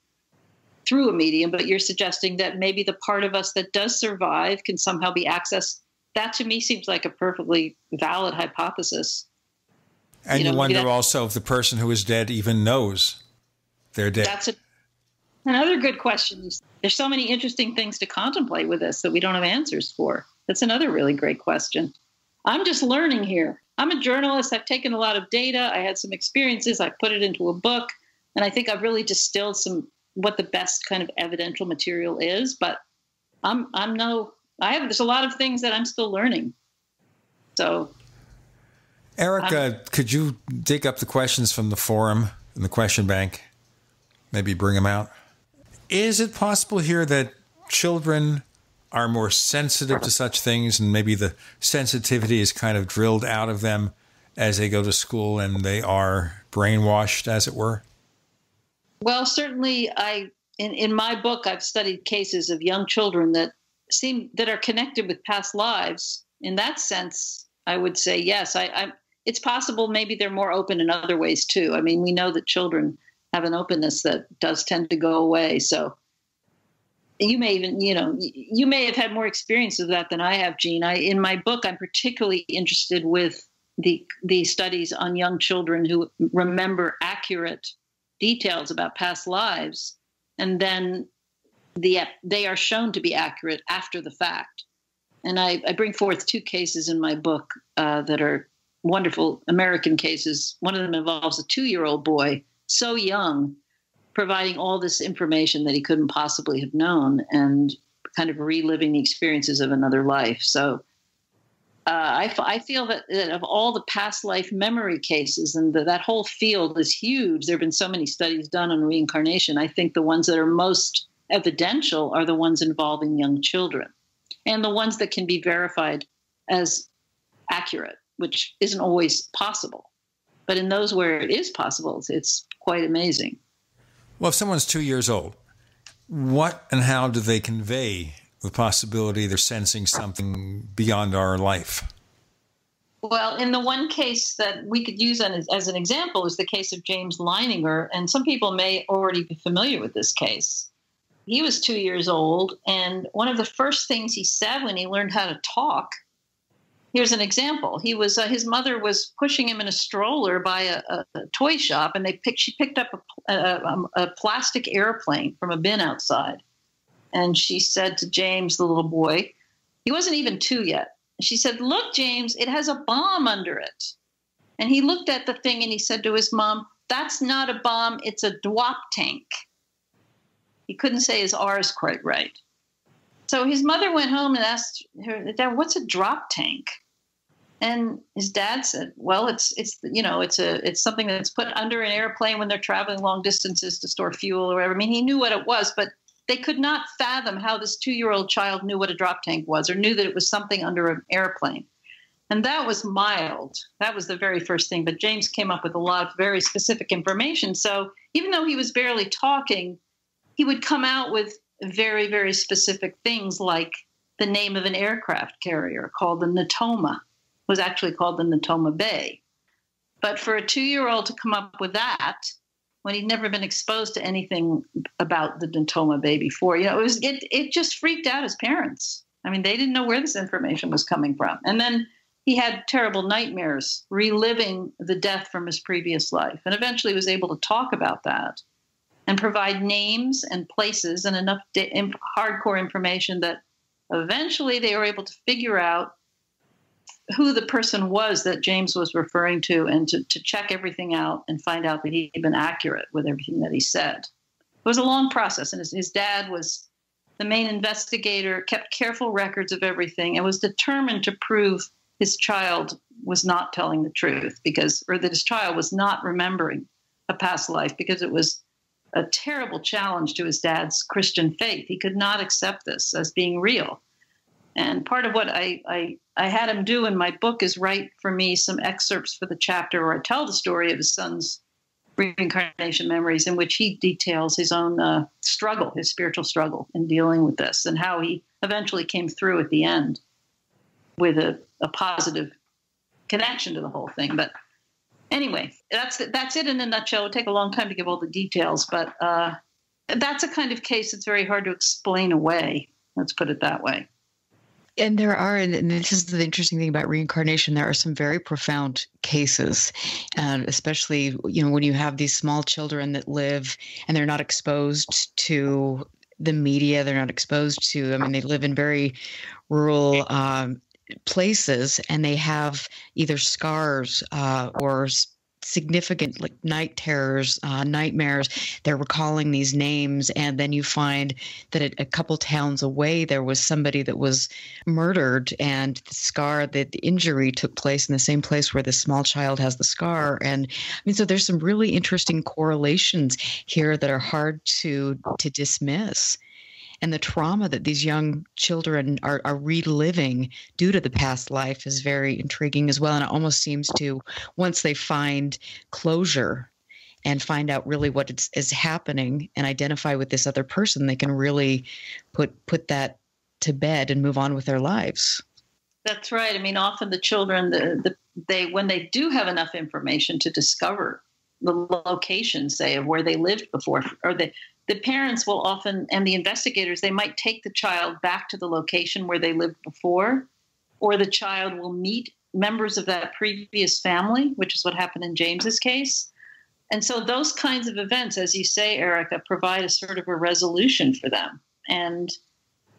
through a medium? But you're suggesting that maybe the part of us that does survive can somehow be accessed. That to me seems like a perfectly valid hypothesis. And you wonder also if the person who is dead even knows they're dead. That's another good question. There's so many interesting things to contemplate with this that we don't have answers for. That's another really great question. I'm just learning here. I'm a journalist. I've taken a lot of data. I had some experiences. I put it into a book. And I think I've really distilled what the best kind of evidential material is. But there's a lot of things that I'm still learning. So, Erica, could you dig up the questions from the forum in the question bank? Maybe bring them out. Is it possible here that children are more sensitive to such things, and maybe the sensitivity is kind of drilled out of them as they go to school and they are brainwashed, as it were? Well, certainly in my book, I've studied cases of young children that are connected with past lives. In that sense, I would say, yes, it's possible maybe they're more open in other ways too. I mean, we know that children have an openness that does tend to go away. So you may even, you may have had more experience of that than I have, Gene. In my book, I'm particularly interested with the studies on young children who remember accurate details about past lives, and then they are shown to be accurate after the fact. And I bring forth two cases in my book that are wonderful American cases. One of them involves a 2-year-old boy, so young, providing all this information that he couldn't possibly have known and kind of reliving the experiences of another life. So I feel that of all the past life memory cases, and that whole field is huge. There have been so many studies done on reincarnation. I think the ones that are most evidential are the ones involving young children, and the ones that can be verified as accurate, which isn't always possible. But in those where it is possible, it's quite amazing. Well, if someone's 2 years old, what and how do they convey the possibility they're sensing something beyond our life? Well, in the one case that we could use as an example is the case of James Leininger, and some people may already be familiar with this case. He was 2 years old, and one of the first things he said when he learned how to talk, here's an example. He was his mother was pushing him in a stroller by a toy shop, and she picked up a plastic airplane from a bin outside. And she said to James, the little boy, he wasn't even 2 yet. She said, "Look, James, it has a bomb under it." And he looked at the thing and he said to his mom, "That's not a bomb, it's a dwap tank." He couldn't say his R's quite right. So his mother went home and asked her, "Dad, what's a drop tank?" And his dad said, "Well, it's something that's put under an airplane when they're traveling long distances to store fuel or whatever." I mean, he knew what it was, but they could not fathom how this 2-year-old child knew what a drop tank was or knew that it was something under an airplane. And that was mild. That was the very first thing. But James came up with a lot of very specific information. So even though he was barely talking, he would come out with very, very specific things, like the name of an aircraft carrier called the Natoma, was actually called the Natoma Bay. But for a 2-year-old to come up with that, when he'd never been exposed to anything about the Natoma Bay before, it just freaked out his parents. I mean, they didn't know where this information was coming from. And then he had terrible nightmares, reliving the death from his previous life, and eventually was able to talk about that and provide names and places and enough hardcore information that eventually they were able to figure out who the person was that James was referring to, and to check everything out and find out that he'd been accurate with everything that he said. It was a long process, and his dad was the main investigator, kept careful records of everything, and was determined to prove his child was not telling the truth, or that his child was not remembering a past life, because it was a terrible challenge to his dad's Christian faith. He could not accept this as being real. And part of what I had him do in my book is write for me some excerpts for the chapter where I tell the story of his son's reincarnation memories, in which he details his own struggle, his spiritual struggle in dealing with this, and how he eventually came through at the end with a positive connection to the whole thing. But anyway, that's it in a nutshell. It would take a long time to give all the details, but that's a kind of case that's very hard to explain away. Let's put it that way. And there are, and this is the interesting thing about reincarnation, there are some very profound cases, and especially, when you have these small children that live and they're not exposed to the media, they're not exposed to, they live in very rural places, and they have either scars or significant night terrors, nightmares. They're recalling these names, and then you find that a couple towns away there was somebody that was murdered, and the injury took place in the same place where the small child has the scar. And so there's some really interesting correlations here that are hard to dismiss. And the trauma that these young children are reliving due to the past life is very intriguing as well. And it almost seems to, once they find closure and find out really what is happening and identify with this other person, they can really put that to bed and move on with their lives. That's right. Often the children, when they do have enough information to discover the location, say, of where they lived before, or the parents will often, and the investigators, they might take the child back to the location where they lived before, or the child will meet members of that previous family, which is what happened in James's case. And so those kinds of events, as you say, Erica, provide a sort of a resolution for them. And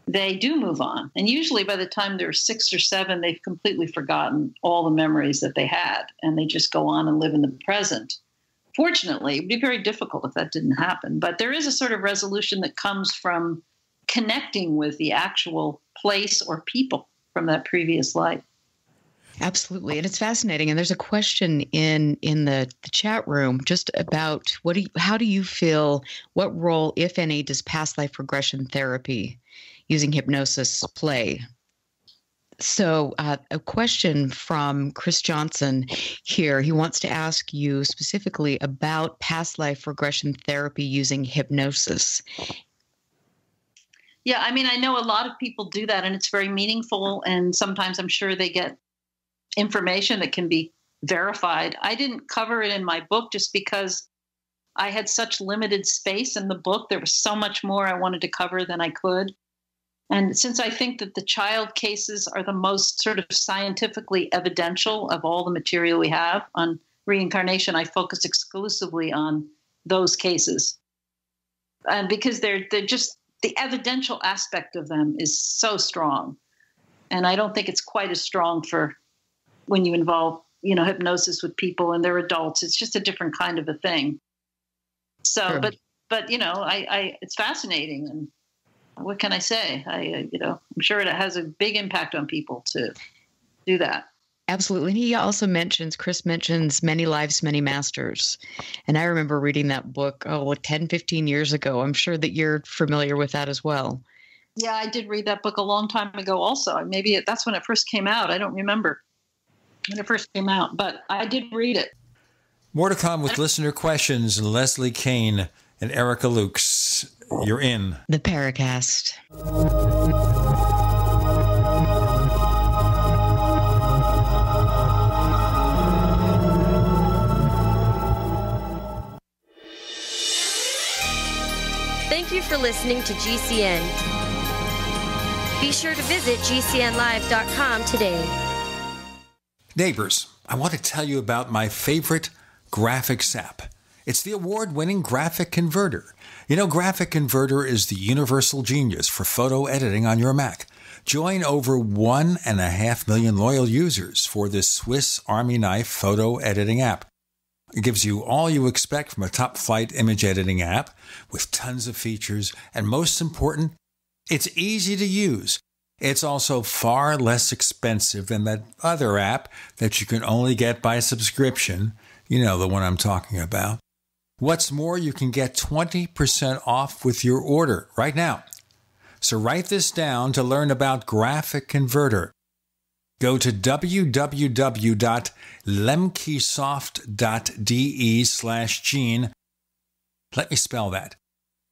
they do move on. And usually by the time they're 6 or 7, they've completely forgotten all the memories that they had, and they just go on and live in the present. Fortunately, it would be very difficult if that didn't happen. But there is a sort of resolution that comes from connecting with the actual place or people from that previous life. Absolutely. And it's fascinating. And there's a question in the chat room just about how do you feel, what role, if any, does past life regression therapy using hypnosis play? So a question from Chris Johnson here. He wants to ask you specifically about past life regression therapy using hypnosis. Yeah, I mean, I know a lot of people do that, and it's very meaningful. And sometimes I'm sure they get information that can be verified. I didn't cover it in my book just because I had such limited space in the book. There was so much more I wanted to cover than I could. And since I think that the child cases are the most sort of scientifically evidential of all the material we have on reincarnation, I focus exclusively on those cases. And because they're just, the evidential aspect of them is so strong. And I don't think it's quite as strong for when you involve, hypnosis with people and they're adults. It's just a different kind of a thing. So, sure. but it's fascinating. And what can I say? I'm sure it has a big impact on people to do that. Absolutely. And he also Chris mentions Many Lives, Many Masters. And I remember reading that book, 10, 15 years ago. I'm sure that you're familiar with that as well. Yeah, I did read that book a long time ago also. Maybe that's when it first came out. I don't remember when it first came out, but I did read it. More to come with listener questions. Leslie Kean and Erica Lukes. You're in the Paracast. Thank you for listening to GCN. Be sure to visit GCNlive.com today. Neighbors, I want to tell you about my favorite graphics app. It's the award-winning Graphic Converter. Graphic Converter is the universal genius for photo editing on your Mac. Join over 1.5 million loyal users for this Swiss Army knife photo editing app. It gives you all you expect from a top-flight image editing app with tons of features, and most important, it's easy to use. It's also far less expensive than that other app that you can only get by subscription. You know the one I'm talking about. What's more, you can get 20% off with your order right now. So write this down to learn about Graphic Converter. Go to www.lemkesoft.de/Gene. Let me spell that.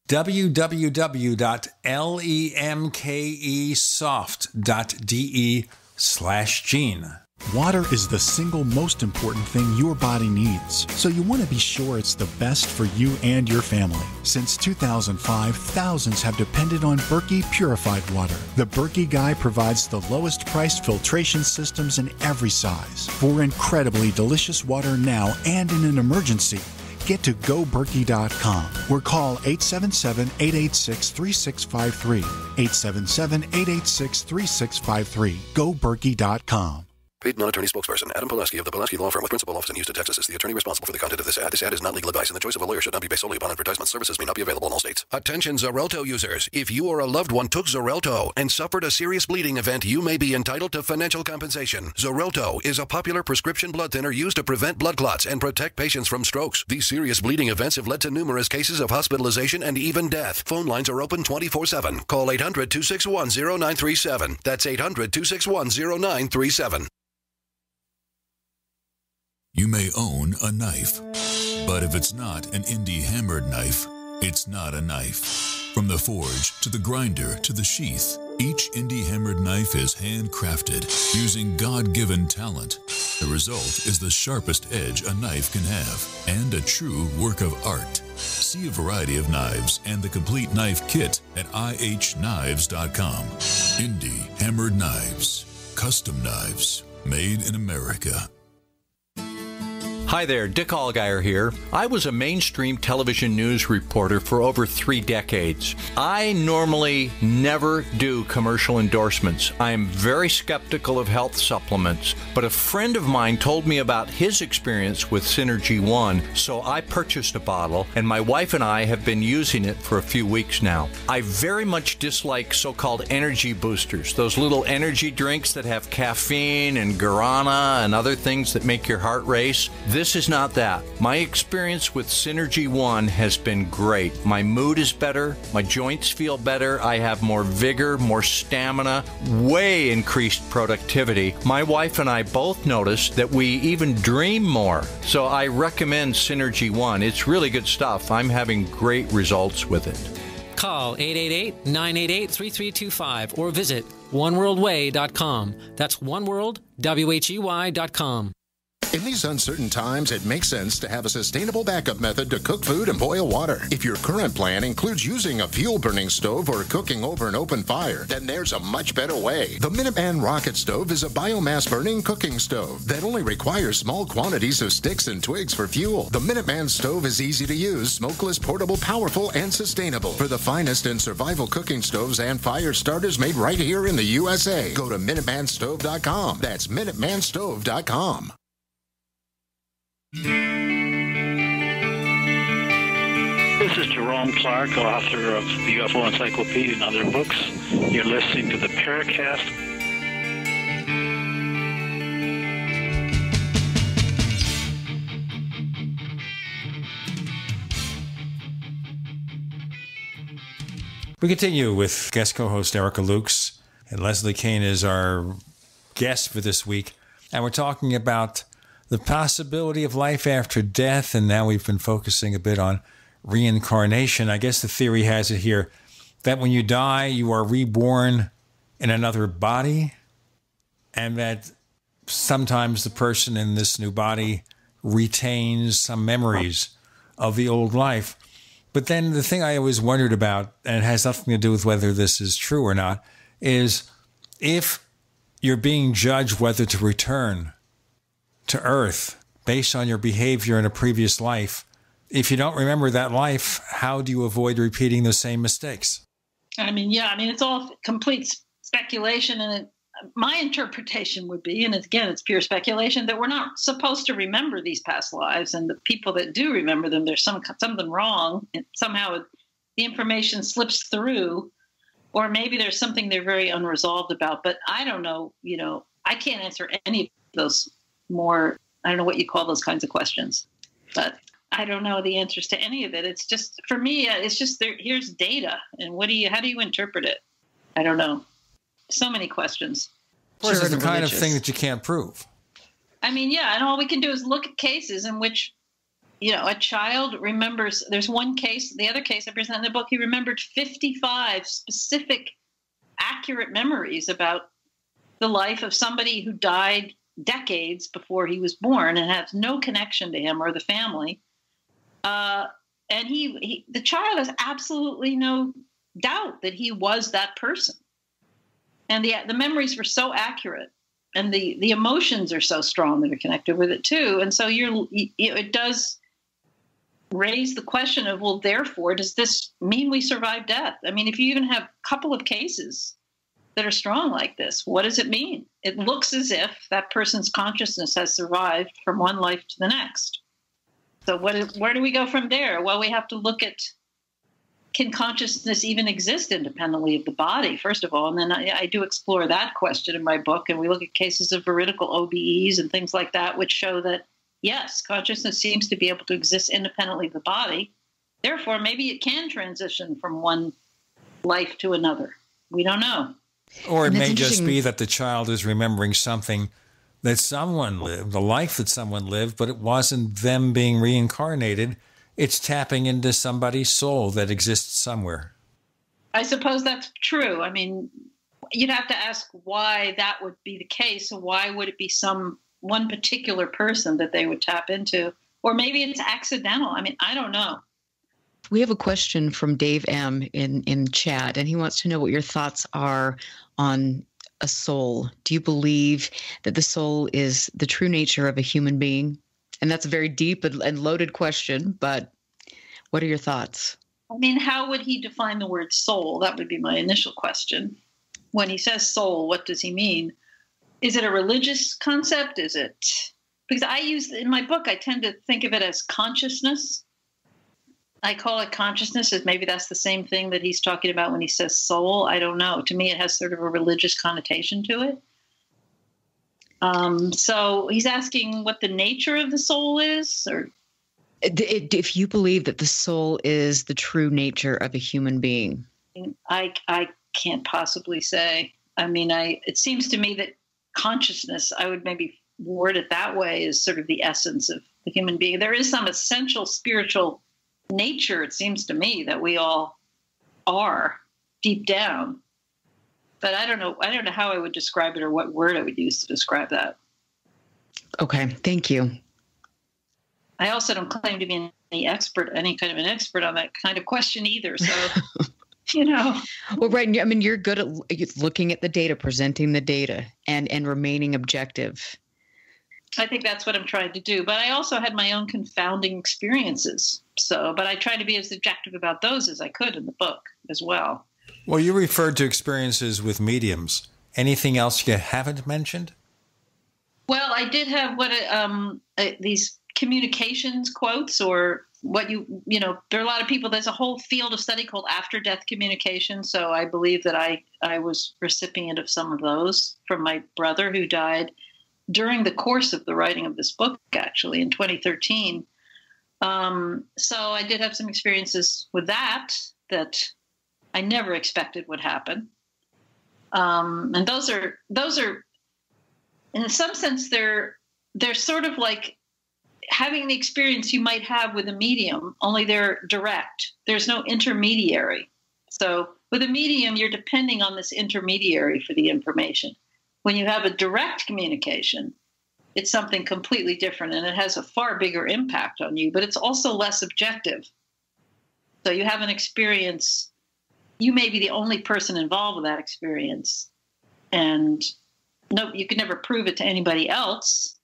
www.lemkesoft.de/Gene. Water is the single most important thing your body needs, so you want to be sure it's the best for you and your family. Since 2005, thousands have depended on Berkey purified water. The Berkey Guy provides the lowest priced filtration systems in every size. For incredibly delicious water now and in an emergency, get to GoBerkey.com or call 877-886-3653. 877-886-3653. GoBerkey.com. Paid non-attorney spokesperson Adam Pileski of the Pileski Law Firm with principal office in Houston, Texas is the attorney responsible for the content of this ad. This ad is not legal advice, and the choice of a lawyer should not be based solely upon advertisement. Services may not be available in all states. Attention Xarelto users. If you or a loved one took Xarelto and suffered a serious bleeding event, you may be entitled to financial compensation. Xarelto is a popular prescription blood thinner used to prevent blood clots and protect patients from strokes. These serious bleeding events have led to numerous cases of hospitalization and even death. Phone lines are open 24/7. Call 800-261-0937. That's 800-261-0937. You may own a knife, but if it's not an indie hammered knife, it's not a knife. From the forge to the grinder to the sheath, each indie hammered knife is handcrafted using God-given talent. The result is the sharpest edge a knife can have and a true work of art. See a variety of knives and the complete knife kit at ihknives.com. Indie hammered knives, custom knives, made in America. Hi there, Dick Allgaier here. I was a mainstream television news reporter for over 3 decades. I normally never do commercial endorsements. I am very skeptical of health supplements, but a friend of mine told me about his experience with Synergy One, so I purchased a bottle, and my wife and I have been using it for a few weeks now. I very much dislike so-called energy boosters, those little energy drinks that have caffeine and guarana and other things that make your heart race. This is not that. My experience with Synergy One has been great. My mood is better, my joints feel better, I have more vigor, more stamina, way increased productivity. My wife and I both noticed that we even dream more. So I recommend Synergy One. It's really good stuff. I'm having great results with it. Call 888-988-3325 or visit oneworldway.com. That's oneworldwhey.com. In these uncertain times, it makes sense to have a sustainable backup method to cook food and boil water. If your current plan includes using a fuel-burning stove or cooking over an open fire, then there's a much better way. The Minuteman Rocket Stove is a biomass-burning cooking stove that only requires small quantities of sticks and twigs for fuel. The Minuteman Stove is easy to use, smokeless, portable, powerful, and sustainable. For the finest in survival cooking stoves and fire starters made right here in the USA, go to MinutemanStove.com. That's MinutemanStove.com. This is Jerome Clark, author of the UFO Encyclopedia and other books. You're listening to the Paracast. We continue with guest co-host Erica Lukes, and Leslie Kean is our guest for this week. And we're talking about the possibility of life after death, and now we've been focusing a bit on reincarnation. I guess the theory has it here that when you die, you are reborn in another body, and that sometimes the person in this new body retains some memories of the old life. But then the thing I always wondered about, and it has nothing to do with whether this is true or not, is if you're being judged whether to return to Earth based on your behavior in a previous life, if you don't remember that life, how do you avoid repeating the same mistakes? It's all complete speculation. And my interpretation would be, and again, it's pure speculation, that we're not supposed to remember these past lives. And the people that do remember them, there's something wrong. And somehow the information slips through, or maybe there's something they're very unresolved about. But I don't know, I can't answer any of those more, I don't know what you call those kinds of questions, but I don't know the answers to any of it. It's just, for me, it's just here's data, and how do you interpret it? I don't know. So many questions. Well, this is the kind of thing that you can't prove. And all we can do is look at cases in which, a child remembers. There's one case, the other case I present in the book, he remembered 55 specific, accurate memories about the life of somebody who died decades before he was born and has no connection to him or the family. And the child has absolutely no doubt that he was that person. And the memories were so accurate, and the emotions are so strong that are connected with it too. And so it does raise the question of, well, therefore, does this mean we survive death? If you even have a couple of cases that are strong like this, what does it mean? It looks as if that person's consciousness has survived from one life to the next. So where do we go from there? Well, we have to look at, can consciousness even exist independently of the body, first of all? And then I do explore that question in my book, and we look at cases of veridical OBEs and things like that, which show that, yes, consciousness seems to be able to exist independently of the body. Therefore, maybe it can transition from one life to another. We don't know. Or it may just be that the child is remembering something that someone lived, the life that someone lived, but it wasn't them being reincarnated. It's tapping into somebody's soul that exists somewhere. I suppose that's true. You'd have to ask why that would be the case. Why would it be one particular person that they would tap into? Or maybe it's accidental. I don't know. We have a question from Dave M. in chat, and he wants to know what your thoughts are on a soul. Do you believe that the soul is the true nature of a human being? And that's a very deep and loaded question, but what are your thoughts? I mean, how would he define the word soul? That would be my initial question. When he says soul, what does he mean? Is it a religious concept? Is it, because in my book, I tend to think of it as consciousness. I call it consciousness, as maybe that's the same thing that he's talking about when he says soul. I don't know. To me, it has sort of a religious connotation to it. So he's asking what the nature of the soul is, or if you believe that the soul is the true nature of a human being. I can't possibly say. I mean, it seems to me that consciousness, I would maybe word it that way, is sort of the essence of the human being. There is some essential spiritual nature, it seems to me, that we all are deep down. But I don't know how I would describe it or what word I would use to describe that. Okay, thank you. I also don't claim to be any kind of an expert on that kind of question either. So, Well, right. I mean, you're good at looking at the data, presenting the data, and remaining objective. I think that's what I'm trying to do. But I also had my own confounding experiences. But I try to be as objective about those as I could in the book as well. Well, you referred to experiences with mediums. Anything else you haven't mentioned? Well, I did have these communications quotes, or what there are a lot of people, there's a whole field of study called after-death communication. So I believe that I was recipient of some of those from my brother, who died during the course of the writing of this book, actually, in 2013. So I did have some experiences with that I never expected would happen. And those are, in some sense, they're sort of like having the experience you might have with a medium, only they're direct. There's no intermediary. So with a medium, you're depending on this intermediary for the information. When you have a direct communication, it's something completely different, and it has a far bigger impact on you, but it's also less objective. So you have an experience, you may be the only person involved with that experience, and no, you can never prove it to anybody else,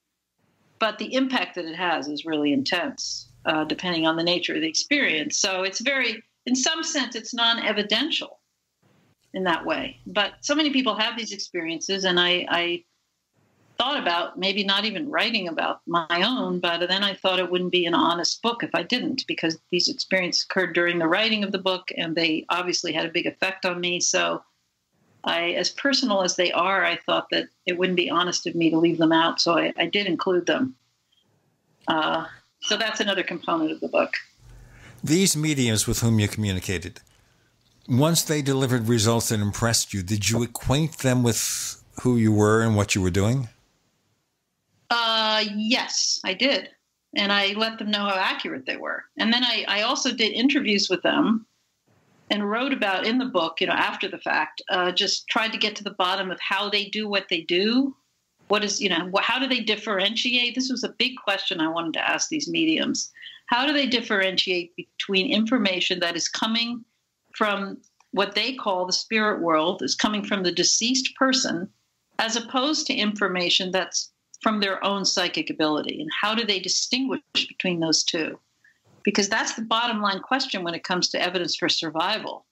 but the impact that it has is really intense, depending on the nature of the experience. So it's in some sense, it's non-evidential in that way. But so many people have these experiences, and I thought about maybe not even writing about my own, but then I thought it wouldn't be an honest book if I didn't, because these experiences occurred during the writing of the book, and they obviously had a big effect on me. So as personal as they are, I thought that it wouldn't be honest of me to leave them out. So I did include them. So that's another component of the book. These mediums with whom you communicated, once they delivered results that impressed you, did you acquaint them with who you were and what you were doing? Yes, I did. And I let them know how accurate they were. And then I also did interviews with them and wrote about in the book, after the fact, just tried to get to the bottom of how they do what they do. What is, how do they differentiate? This was a big question I wanted to ask these mediums. How do they differentiate between information that is coming from what they call the spirit world, is coming from the deceased person, as opposed to information that's from their own psychic ability? And how do they distinguish between those two? Because that's the bottom line question when it comes to evidence for survival.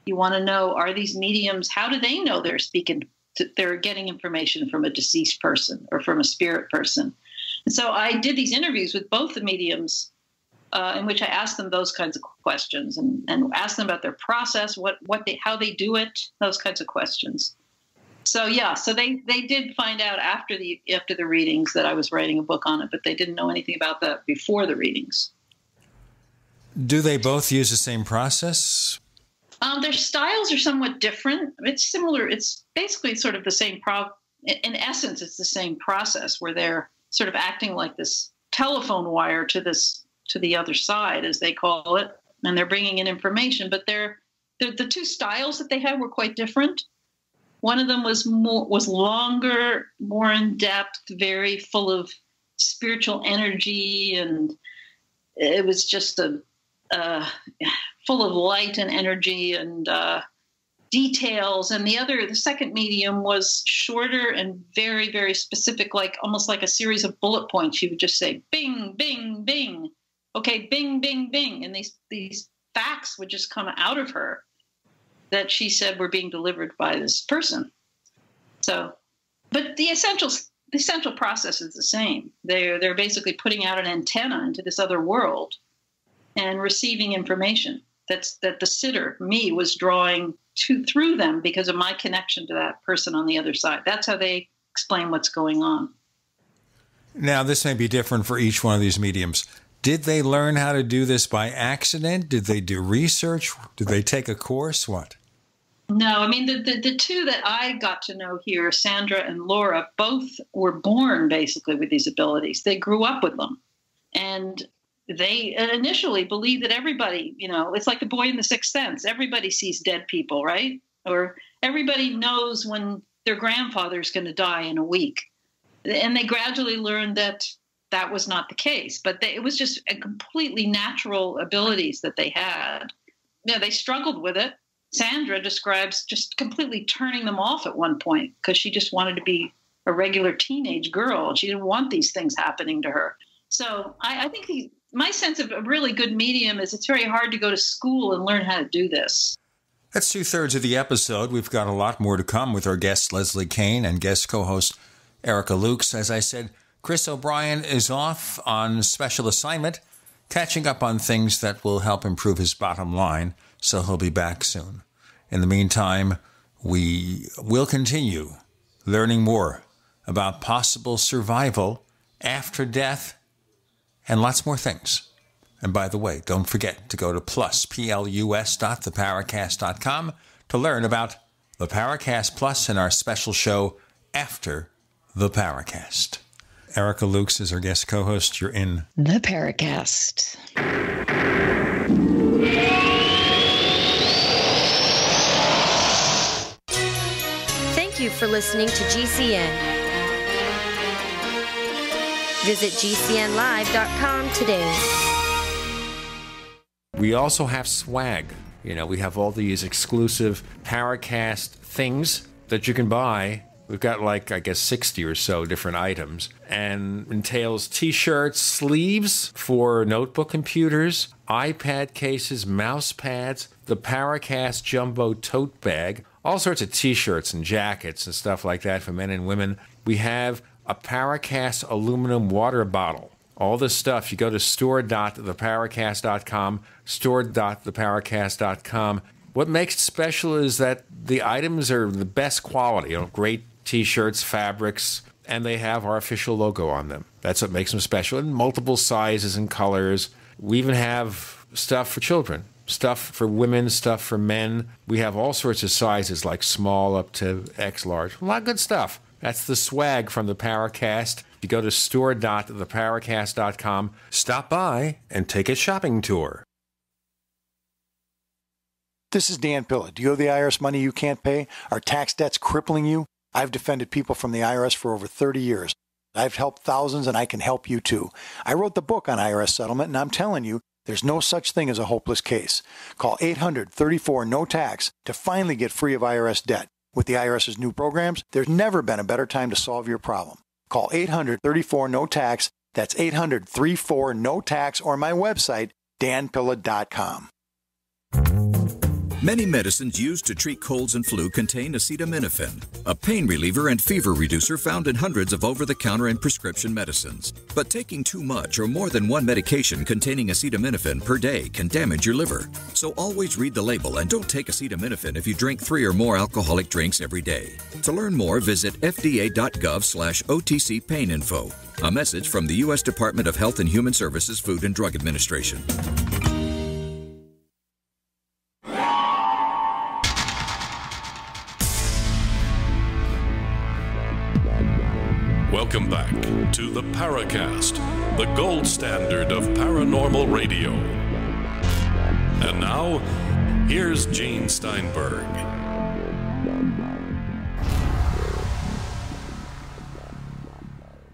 You want to know, are these mediums, how do they know they're getting information from a deceased person or from a spirit person? And so I did these interviews with both the mediums in which I asked them those kinds of questions and asked them about their process, how they do it, those kinds of questions. So they did find out after the readings that I was writing a book on it, but they didn't know anything about that before the readings. Do they both use the same process? Their styles are somewhat different. It's similar. It's basically sort of the same in essence, it's the same process where they're sort of acting like this telephone wire to the other side, as they call it, and they're bringing in information. But the two styles that they had were quite different. One of them was longer, more in depth, very full of spiritual energy, and it was just full of light and energy, and details. And the second medium was shorter and very, very specific, like almost like a series of bullet points. She would just say, bing, bing, bing. Okay, bing, bing, bing. And these facts would just come out of her that she said were being delivered by this person. So, but the essential process is the same. They're basically putting out an antenna into this other world and receiving information that the sitter, me, was drawing through them because of my connection to that person on the other side. That's how they explain what's going on. Now, this may be different for each one of these mediums. Did they learn how to do this by accident? Did they do research? Did they take a course? What? No, I mean, the two that I got to know here, Sandra and Laura, both were born basically with these abilities. They grew up with them. And they initially believed that everybody, it's like the boy in the Sixth Sense. Everybody sees dead people, right? Or everybody knows when their grandfather's going to die in a week. And they gradually learned that was not the case. But it was just a completely natural abilities that they had. They struggled with it. Sandra describes just completely turning them off at one point because she just wanted to be a regular teenage girl. She didn't want these things happening to her. So I think my sense of a really good medium is it's very hard to go to school and learn how to do this. That's 2/3 of the episode. We've got a lot more to come with our guest Leslie Kean and guest co-host Erica Lukes. As I said, Chris O'Brien is off on special assignment, catching up on things that will help improve his bottom line, so he'll be back soon. In the meantime, we will continue learning more about possible survival after death and lots more things. And by the way, don't forget to go to plus.theparacast.com to learn about the Paracast Plus and our special show After the Paracast. Erica Lukes is our guest co-host. You're in the Paracast. Thank you for listening to GCN. Visit GCNlive.com today. We also have swag. We have all these exclusive Paracast things that you can buy. We've got 60 or so different items, and entails t-shirts, sleeves for notebook computers, iPad cases, mouse pads, the Paracast Jumbo tote bag, all sorts of t-shirts and jackets and stuff like that for men and women. We have a Paracast aluminum water bottle. All this stuff, you go to store.theparacast.com, store.theparacast.com. What makes it special is that the items are the best quality, great t-shirts, fabrics, and they have our official logo on them. That's what makes them special, in multiple sizes and colors. We even have stuff for children, stuff for women, stuff for men. We have all sorts of sizes, like small up to X large. A lot of good stuff. That's the swag from the Paracast. You go to store.theparacast.com, stop by, and take a shopping tour. This is Dan Pilla. Do you owe the IRS money you can't pay? Are tax debts crippling you? I've defended people from the IRS for over 30 years. I've helped thousands, and I can help you too. I wrote the book on IRS settlement, and I'm telling you, there's no such thing as a hopeless case. Call 800-34-NO-TAX to finally get free of IRS debt. With the IRS's new programs, there's never been a better time to solve your problem. Call 800-34-NO-TAX. That's 800-34-NO-TAX, or my website, danpilla.com. Many medicines used to treat colds and flu contain acetaminophen, a pain reliever and fever reducer found in hundreds of over-the-counter and prescription medicines. But taking too much or more than one medication containing acetaminophen per day can damage your liver. So always read the label and don't take acetaminophen if you drink 3 or more alcoholic drinks every day. To learn more, visit fda.gov/OTC pain info. A message from the U.S. Department of Health and Human Services Food and Drug Administration. Welcome back to the Paracast, the gold standard of paranormal radio. And now, here's Gene Steinberg.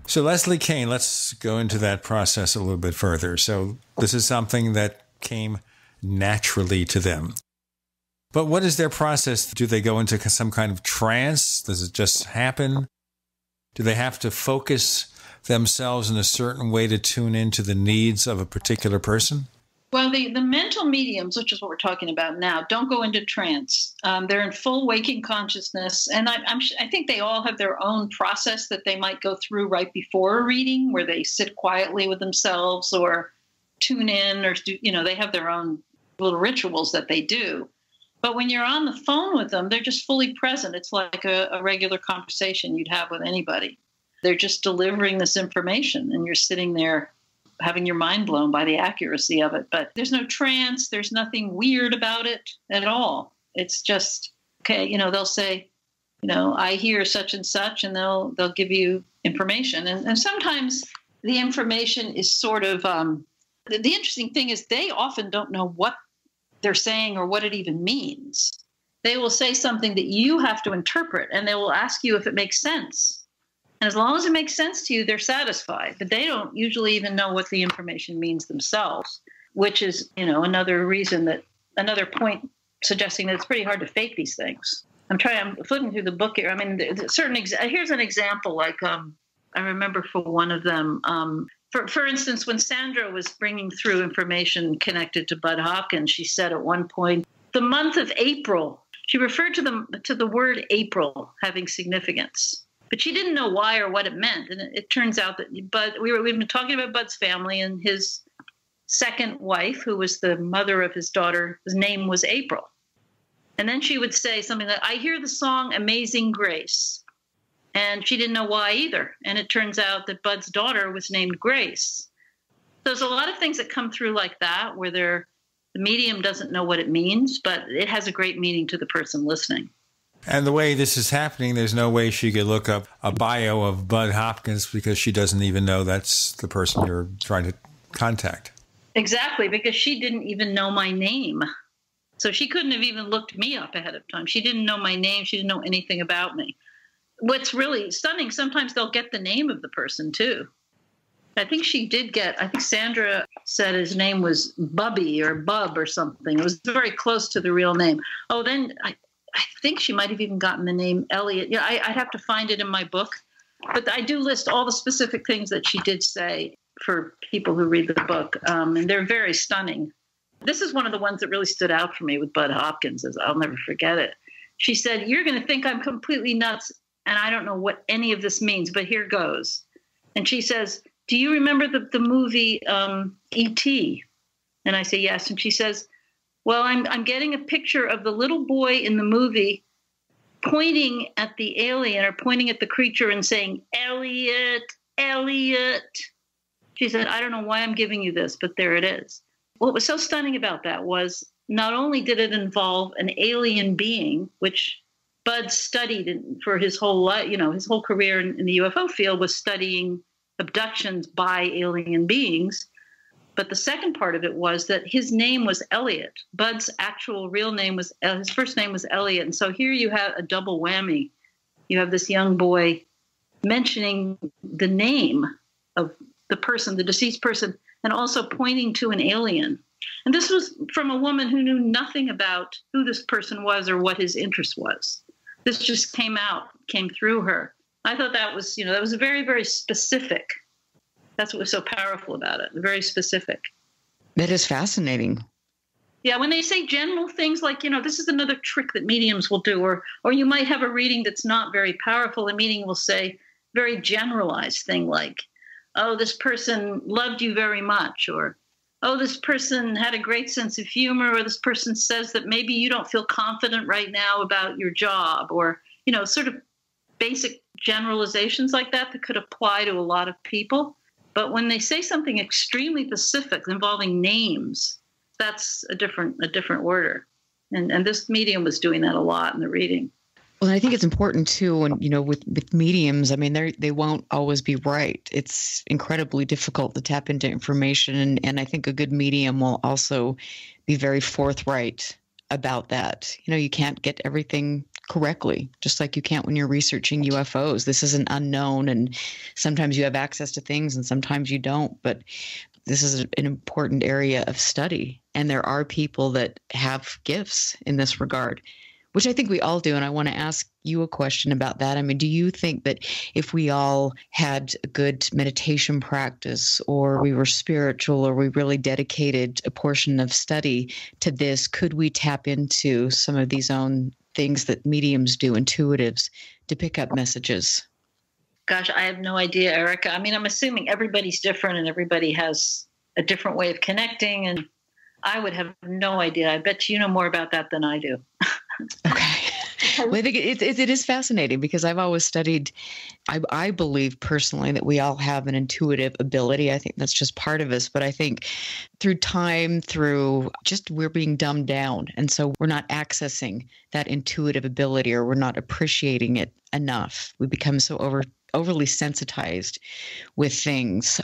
So Leslie Kean, let's go into that process a little bit further. So this is something that came naturally to them. But what is their process? Do they go into some kind of trance? Does it just happen? Do they have to focus themselves in a certain way to tune into the needs of a particular person? Well, the mental mediums, which is what we're talking about now, don't go into trance. They're in full waking consciousness. And I think they all have their own process that they might go through right before a reading, where they sit quietly with themselves or tune in, or, they have their own little rituals that they do. But when you're on the phone with them, they're just fully present. It's like a regular conversation you'd have with anybody. They're just delivering this information, and you're sitting there having your mind blown by the accuracy of it. But there's no trance. There's nothing weird about it at all. It's just, okay, they'll say, I hear such and such, and they'll give you information. And sometimes the information is sort of, the interesting thing is they often don't know what they're saying or what it even means. They will say something that you have to interpret, and they will ask you if it makes sense. And as long as it makes sense to you, they're satisfied. But they don't usually even know what the information means themselves, which is, another point suggesting that it's pretty hard to fake these things. I'm flipping through the book here. I mean, here's an example. Like, I remember for one of them, for instance, when Sandra was bringing through information connected to Bud Hopkins, she said at one point, the month of April, she referred to the word April having significance. But she didn't know why or what it meant. And it turns out that we've been talking about Bud's family, and his second wife, who was the mother of his daughter, his name was April. And then she would say something like, I hear the song Amazing Grace. And she didn't know why either. And it turns out that Bud's daughter was named Grace. So there's a lot of things that come through like that, where the medium doesn't know what it means, but it has a great meaning to the person listening. And the way this is happening, there's no way she could look up a bio of Bud Hopkins, because she doesn't even know that's the person you're trying to contact. Exactly, because she didn't even know my name. So she couldn't have even looked me up ahead of time. She didn't know my name. She didn't know anything about me. What's really stunning, sometimes they'll get the name of the person, too. I think Sandra said his name was Bubby or Bub or something. It was very close to the real name. Oh, then I think she might have even gotten the name Elliot. Yeah, I'd have to find it in my book. But I do list all the specific things that she did say for people who read the book. And they're very stunning. This is one of the ones that really stood out for me with Bud Hopkins. I'll never forget it. She said, you're going to think I'm completely nuts, and I don't know what any of this means, but here goes. And she says, do you remember the movie E.T.? And I say, yes. And she says, well, I'm getting a picture of the little boy in the movie pointing at the alien or pointing at the creature and saying, Elliot, Elliot. She said, I don't know why I'm giving you this, but there it is. What was so stunning about that was not only did it involve an alien being, which Bud studied for his whole life, his whole career in the UFO field was studying abductions by alien beings. But the second part of it was that his name was Elliot. Bud's actual real name was, his first name was Elliot. And so here you have a double whammy. You have this young boy mentioning the name of the person, the deceased person, and also pointing to an alien. And this was from a woman who knew nothing about who this person was or what his interest was. This just came through her. I thought that was, that was very, very specific. That's what was so powerful about it. Very specific. That is fascinating. Yeah, when they say general things like, this is another trick that mediums will do, or you might have a reading that's not very powerful. A medium will say very generalized thing like, oh, this person loved you very much, or, oh, this person had a great sense of humor, or this person says that maybe you don't feel confident right now about your job, or, sort of basic generalizations like that could apply to a lot of people. But when they say something extremely specific involving names, that's a different order. And this medium was doing that a lot in the reading. Well, I think it's important too, when, with mediums, I mean, they won't always be right. It's incredibly difficult to tap into information. And I think a good medium will also be very forthright about that. You can't get everything correctly, just like you can't when you're researching UFOs. This is an unknown, and sometimes you have access to things and sometimes you don't. But this is an important area of study. And there are people that have gifts in this regard, which I think we all do. And I want to ask you a question about that. I mean, do you think that if we all had a good meditation practice, or we were spiritual, or we really dedicated a portion of study to this, could we tap into some of these own things that mediums do, intuitives, to pick up messages? Gosh, I have no idea, Erica. I mean, I'm assuming everybody's different and everybody has a different way of connecting, and I would have no idea. I bet you know more about that than I do. Okay. Well, I think it is fascinating because I've always studied, I believe personally that we all have an intuitive ability. I think that's just part of us. But I think through time, through just we're being dumbed down. And so we're not accessing that intuitive ability, or we're not appreciating it enough. We become so overly sensitized with things.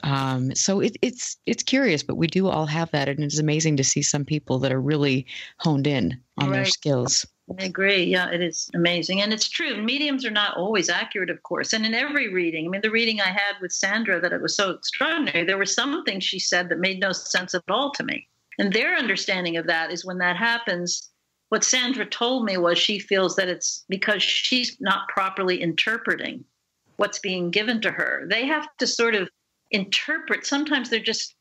So it's curious, but we do all have that. And it's amazing to see some people that are really honed in on their skills. I agree. Yeah, it is amazing. And it's true. Mediums are not always accurate, of course. And in every reading, I mean, the reading I had with Sandra, that it was so extraordinary, there were some things she said that made no sense at all to me. And their understanding of that is when that happens, what Sandra told me was she feels that it's because she's not properly interpreting what's being given to her. They have to sort of interpret. Sometimes they're just,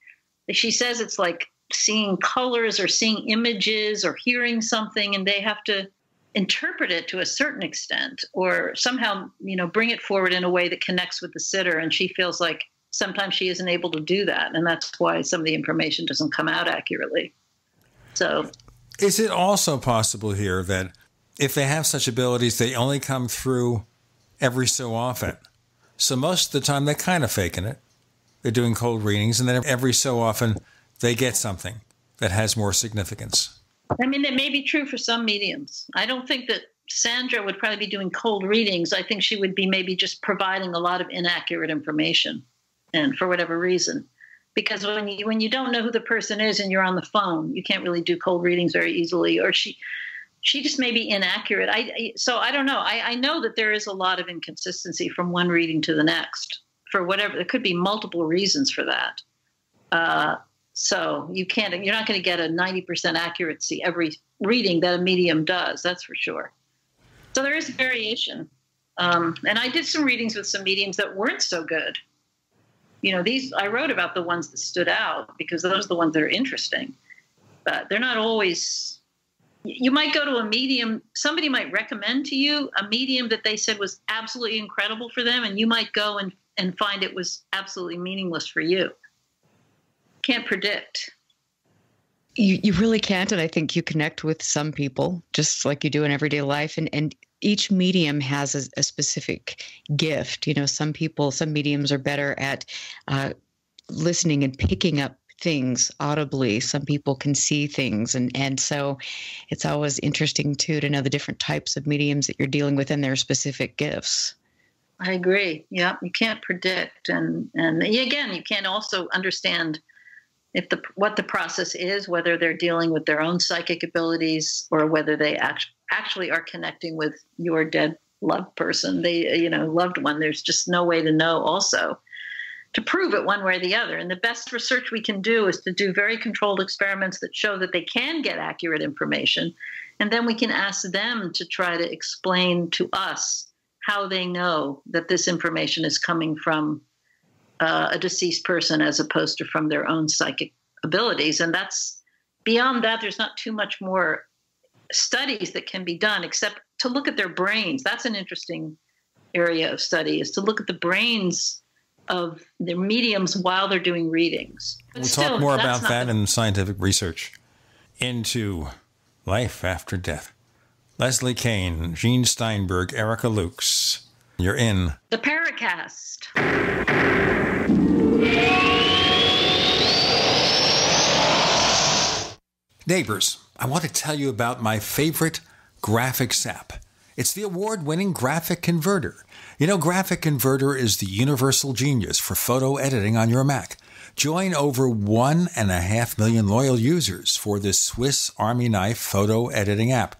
she says it's like seeing colors or seeing images or hearing something, and they have to interpret it to a certain extent, or somehow, bring it forward in a way that connects with the sitter. And she feels like sometimes she isn't able to do that. And that's why some of the information doesn't come out accurately. So is it also possible here that if they have such abilities, they only come through every so often? So most of the time they're kind of faking it. They're doing cold readings, and then every so often they get something that has more significance. I mean, that may be true for some mediums. I don't think that Sandra would probably be doing cold readings. I think she would be maybe just providing a lot of inaccurate information, and for whatever reason. Because when you don't know who the person is and you're on the phone, you can't really do cold readings very easily. Or she just may be inaccurate. So I don't know. I know that there is a lot of inconsistency from one reading to the next for whatever. There could be multiple reasons for that. So you're not going to get a 90% accuracy every reading that a medium does. That's for sure. So there is variation. And I did some readings with some mediums that weren't so good. I wrote about the ones that stood out because those are the ones that are interesting, but they're not always. You might go to a medium, somebody might recommend to you a medium that they said was absolutely incredible for them, and you might go and find it was absolutely meaningless for you. Can't predict. You really can't, and I think you connect with some people just like you do in everyday life, and each medium has a specific gift. Some mediums are better at listening and picking up things audibly. Some people can see things, and so it's always interesting too to know the different types of mediums that you're dealing with and their specific gifts. I agree. Yeah, you can't predict, and again, you can't also understand what the process is, whether they're dealing with their own psychic abilities or whether they actually are connecting with your dead loved person, loved one. There's just no way to know also to prove it one way or the other. And the best research we can do is to do very controlled experiments that show that they can get accurate information. And then we can ask them to try to explain to us how they know that this information is coming from a deceased person as opposed to from their own psychic abilities. And that's beyond that, there's not too much more studies that can be done except to look at their brains. That's an interesting area of study, is to look at the brains of their mediums while they're doing readings. But we'll talk more about that in scientific research into life after death. Leslie Kean, Gene Steinberg, Erica Lukes. You're in the Paracast. Neighbors, I want to tell you about my favorite graphics app. It's the award-winning Graphic Converter. Graphic Converter is the universal genius for photo editing on your Mac. Join over 1.5 million loyal users for this Swiss Army knife photo editing app.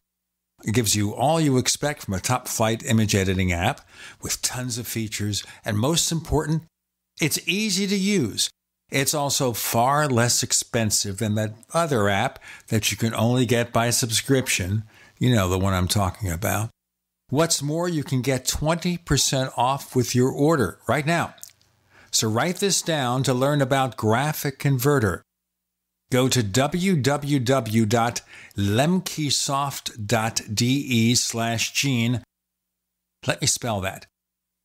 It gives you all you expect from a top-flight image editing app with tons of features, and most important, it's easy to use. It's also far less expensive than that other app that you can only get by subscription. You know, the one I'm talking about. What's more, you can get 20% off with your order right now. So write this down to learn about Graphic Converter. Go to www.lemkesoft.de/Gene. Let me spell that.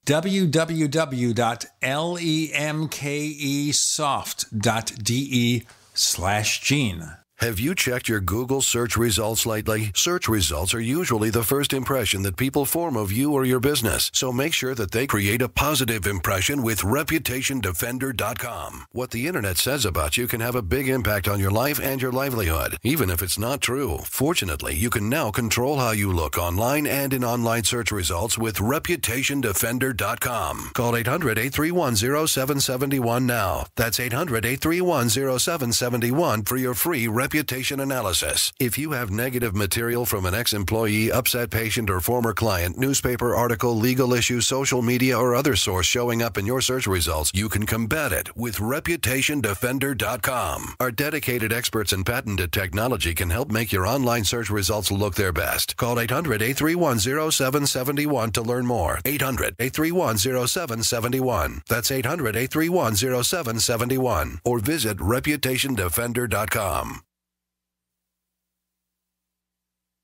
www.lemkesoft.de/Gene. Have you checked your Google search results lately? Search results are usually the first impression that people form of you or your business. So make sure that they create a positive impression with ReputationDefender.com. What the internet says about you can have a big impact on your life and your livelihood, even if it's not true. Fortunately, you can now control how you look online and in online search results with ReputationDefender.com. Call 800-831-0771 now. That's 800-831-0771 for your free reputation analysis. If you have negative material from an ex-employee, upset patient, or former client, newspaper article, legal issue, social media, or other source showing up in your search results, you can combat it with ReputationDefender.com. Our dedicated experts in patented technology can help make your online search results look their best. Call 800-831-0771 to learn more. 800-831-0771. That's 800-831-0771. Or visit ReputationDefender.com.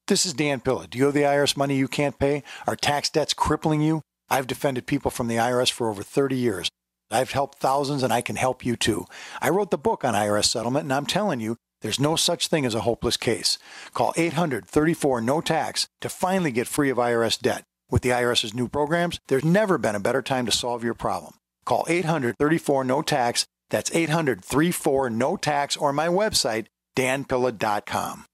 This is Dan Pilla. Do you owe the IRS money you can't pay? Are tax debts crippling you? I've defended people from the IRS for over 30 years. I've helped thousands, and I can help you too. I wrote the book on IRS settlement, and I'm telling you, there's no such thing as a hopeless case. Call 800-34-NO-TAX to finally get free of IRS debt. With the IRS's new programs, there's never been a better time to solve your problem. Call 800-34-NO-TAX. That's 800-34-NO-TAX, or my website, danpilla.com.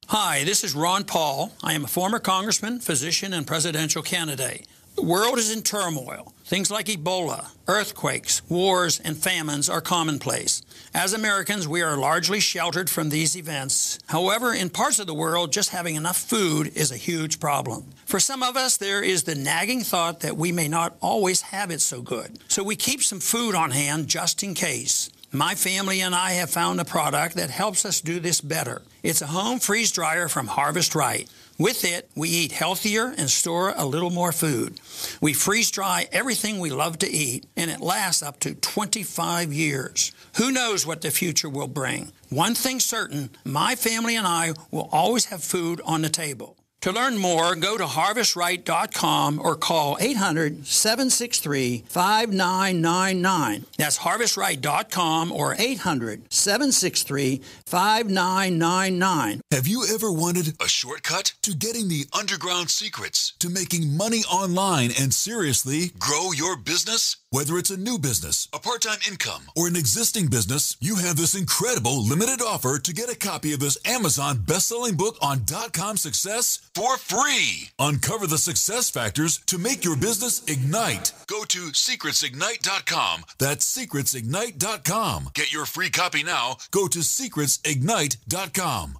Hi, this is Ron Paul. I am a former congressman, physician, and presidential candidate. The world is in turmoil. Things like Ebola, earthquakes, wars, and famines are commonplace. As Americans, we are largely sheltered from these events. However, in parts of the world, just having enough food is a huge problem. For some of us, there is the nagging thought that we may not always have it so good. So we keep some food on hand just in case. My family and I have found a product that helps us do this better. It's a home freeze dryer from Harvest Right. With it, we eat healthier and store a little more food. We freeze dry everything we love to eat, and it lasts up to 25 years. Who knows what the future will bring? One thing's certain, my family and I will always have food on the table. To learn more, go to harvestright.com or call 800-763-5999. That's harvestright.com or 800-763-5999. Have you ever wanted a shortcut to getting the underground secrets to making money online and seriously grow your business? Whether it's a new business, a part-time income, or an existing business, you have this incredible limited offer to get a copy of this Amazon best-selling book on .com success for free. Uncover the success factors to make your business ignite. Go to secretsignite.com. That's secretsignite.com. Get your free copy now. Go to secretsignite.com.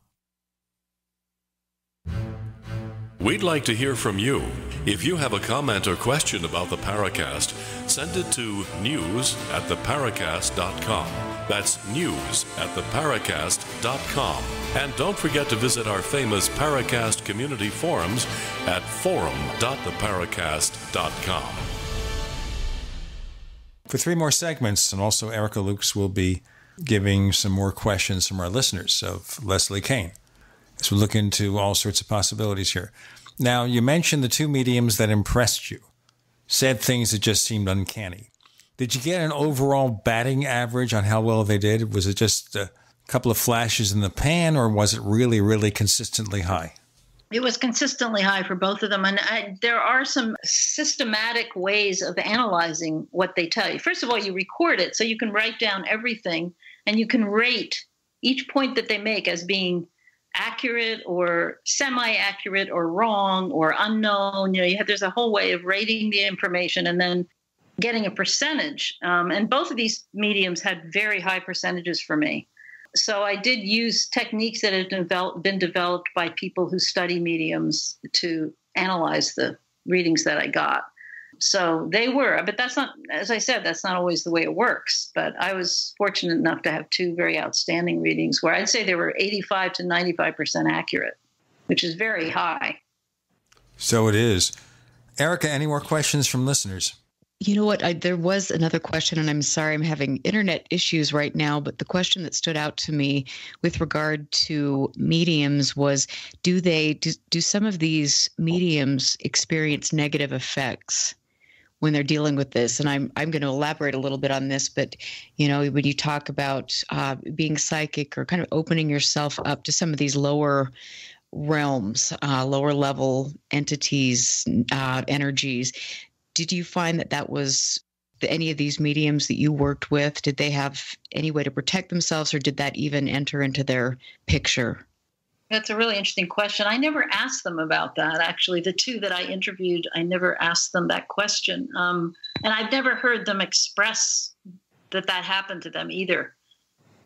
We'd like to hear from you. If you have a comment or question about the Paracast, send it to news@theparacast.com. That's news@theparacast.com. And don't forget to visit our famous Paracast community forums at forum.theparacast.com. For 3 more segments, and also Erica Lukes will be giving some more questions from our listeners of Leslie Kean, as we look into all sorts of possibilities here. Now, you mentioned the 2 mediums that impressed you, said things that just seemed uncanny. Did you get an overall batting average on how well they did? Was it just a couple of flashes in the pan, or was it really, really consistently high? It was consistently high for both of them. And there are some systematic ways of analyzing what they tell you. First of all, you record it so you can write down everything, and you can rate each point that they make as being accurate or semi-accurate or wrong or unknown. There's a whole way of rating the information and then getting a percentage. And both of these mediums had very high percentages for me. So I did use techniques that had been developed by people who study mediums to analyze the readings that I got. So they were, but that's not, as I said, that's not always the way it works. But I was fortunate enough to have 2 very outstanding readings where I'd say they were 85 to 95% accurate, which is very high. So it is. Erica, any more questions from listeners? You know what? There was another question, and I'm sorry I'm having internet issues right now, but the question that stood out to me with regard to mediums was, do some of these mediums experience negative effects when they're dealing with this? And I'm going to elaborate a little bit on this, but, when you talk about being psychic or kind of opening yourself up to some of these lower realms, lower level entities, energies, did you find that was any of these mediums that you worked with, did they have any way to protect themselves, or did that even enter into their picture? That's a really interesting question. I never asked them about that. Actually, the 2 that I interviewed, I never asked them that question. And I've never heard them express that happened to them either.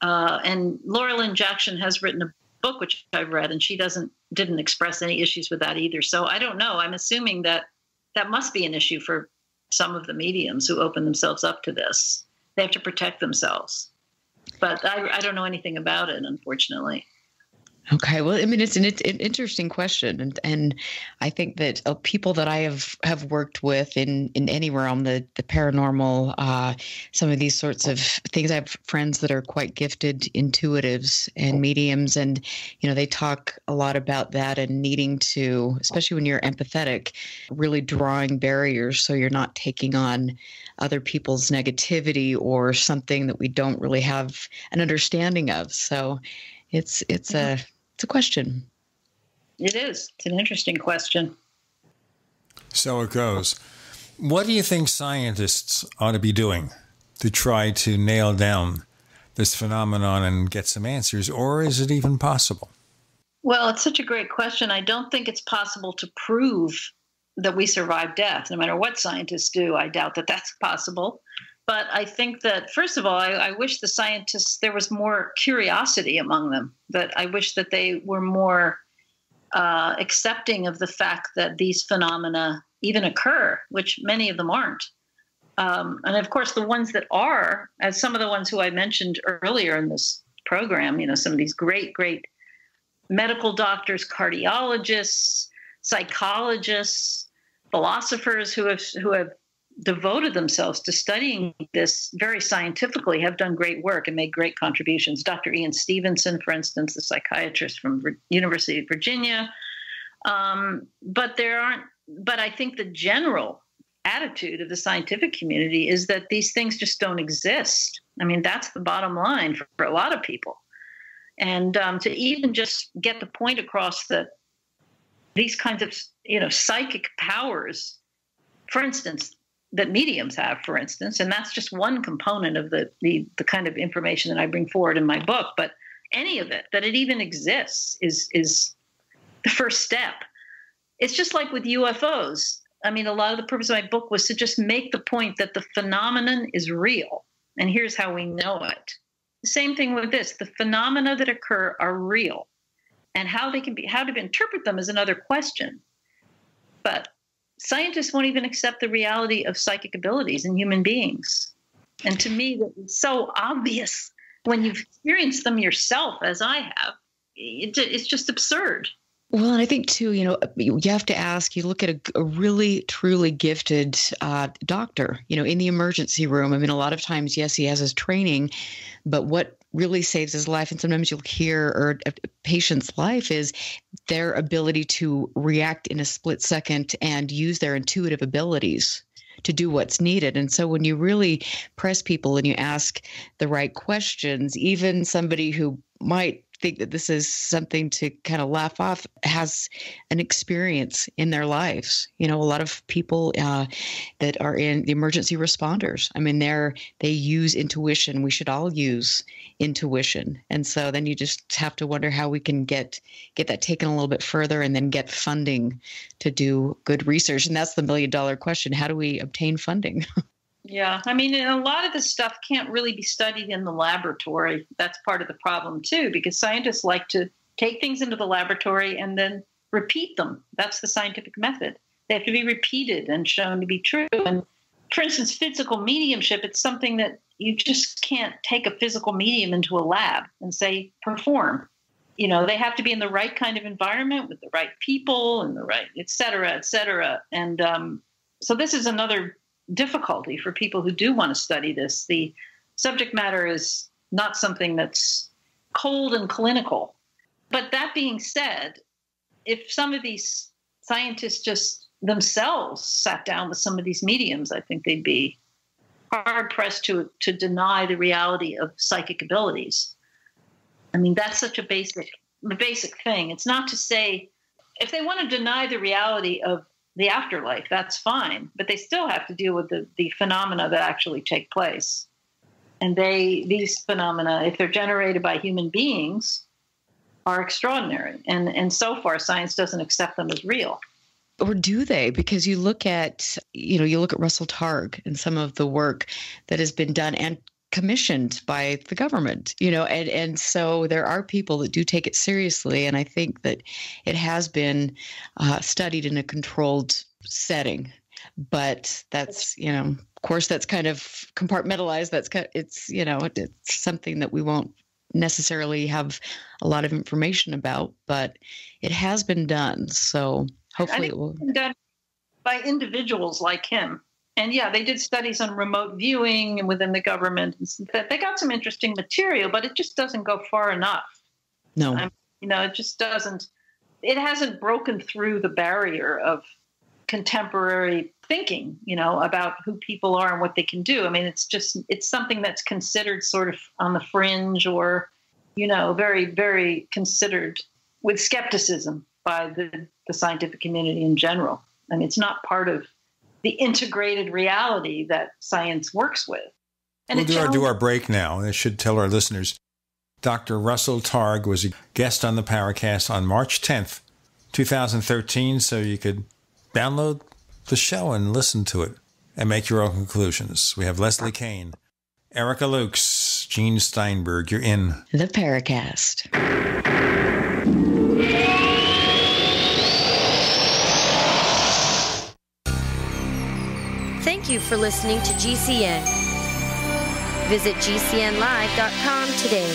And Laura Lynn Jackson has written a book, which I've read, and she didn't express any issues with that either. So I don't know. I'm assuming that must be an issue for some of the mediums who open themselves up to this. They have to protect themselves. But I don't know anything about it, unfortunately. Okay. Well, I mean, it's an interesting question. And I think that people that I have worked with in any realm, the paranormal, some of these sorts of things, I have friends that are quite gifted intuitives and mediums. And, they talk a lot about that and needing to, especially when you're empathetic, really drawing barriers so you're not taking on other people's negativity or something that we don't really have an understanding of. So it's a question. It is. It's an interesting question. So it goes. What do you think scientists ought to be doing to try to nail down this phenomenon and get some answers, or is it even possible? Well, it's such a great question. I don't think it's possible to prove that we survive death. No matter what scientists do, I doubt that that's possible. But I think that, first of all, I wish the scientists, there was more curiosity among them, that I wish that they were more accepting of the fact that these phenomena even occur, which many of them aren't. And of course, the ones that are, as some of the ones who I mentioned earlier in this program, some of these great, great medical doctors, cardiologists, psychologists, philosophers who have devoted themselves to studying this very scientifically, have done great work and made great contributions. Dr. Ian Stevenson, for instance, the psychiatrist from University of Virginia. But I think the general attitude of the scientific community is that these things just don't exist. I mean, that's the bottom line for a lot of people. And to even just get the point across that these kinds of, psychic powers, for instance, that mediums have, for instance, and that's just one component of the kind of information that I bring forward in my book. But any of it, that it even exists, is the first step. It's just like with UFOs. I mean, a lot of the purpose of my book was to just make the point that the phenomenon is real, and here's how we know it. The same thing with this: the phenomena that occur are real, and how to interpret them is another question. But scientists won't even accept the reality of psychic abilities in human beings. And to me, it's so obvious when you've experienced them yourself, as I have. It's just absurd. Well, and I think, too, you have to ask, you look at a really, truly gifted doctor, in the emergency room. I mean, a lot of times, yes, he has his training, but what really saves his life, and sometimes you'll hear a patient's life, is their ability to react in a split second and use their intuitive abilities to do what's needed. And so when you really press people and you ask the right questions, even somebody who might think that this is something to kind of laugh off has an experience in their lives. A lot of people that are in the emergency responders, I mean, they use intuition. We should all use intuition. And so then you just have to wonder how we can get that taken a little bit further and then get funding to do good research. And that's the $1 million question. How do we obtain funding? Yeah. I mean, and a lot of this stuff can't really be studied in the laboratory. That's part of the problem, too, because scientists like to take things into the laboratory and then repeat them. That's the scientific method. They have to be repeated and shown to be true. And for instance, physical mediumship, it's something that you just can't take a physical medium into a lab and say, perform. You know, they have to be in the right kind of environment with the right people and the right, et cetera, et cetera. And so this is another difficulty for people who do want to study this. The subject matter is not something that's cold and clinical. But that being said, if some of these scientists just themselves sat down with some of these mediums, I think they'd be hard-pressed to deny the reality of psychic abilities. I mean, that's such a basic thing. It's not to say, if they want to deny the reality of the afterlife, that's fine, but they still have to deal with the phenomena that actually take place. And these phenomena, if they're generated by human beings, are extraordinary. And so far, science doesn't accept them as real. Or do they? Because you look at Russell Targ and some of the work that has been done and commissioned by the government, and so there are people that do take it seriously. And I think that it has been studied in a controlled setting, but that's, of course, that's kind of compartmentalized. It's something that we won't necessarily have a lot of information about, but it has been done. So hopefully it will. It's been done by individuals like him. And yeah, they did studies on remote viewing and within the government. And they got some interesting material, but it just doesn't go far enough. No. It just doesn't. It hasn't broken through the barrier of contemporary thinking, about who people are and what they can do. I mean, it's something that's considered sort of on the fringe or, very, very considered with skepticism by the scientific community in general. I mean, it's not part of the integrated reality that science works with. And we'll do our break now. I should tell our listeners, Dr. Russell Targ was a guest on the Paracast on March 10th, 2013, so you could download the show and listen to it and make your own conclusions. We have Leslie Kean, Erica Lukes, Gene Steinberg. You're in the Paracast. Thank you for listening to GCN. Visit GCNlive.com today.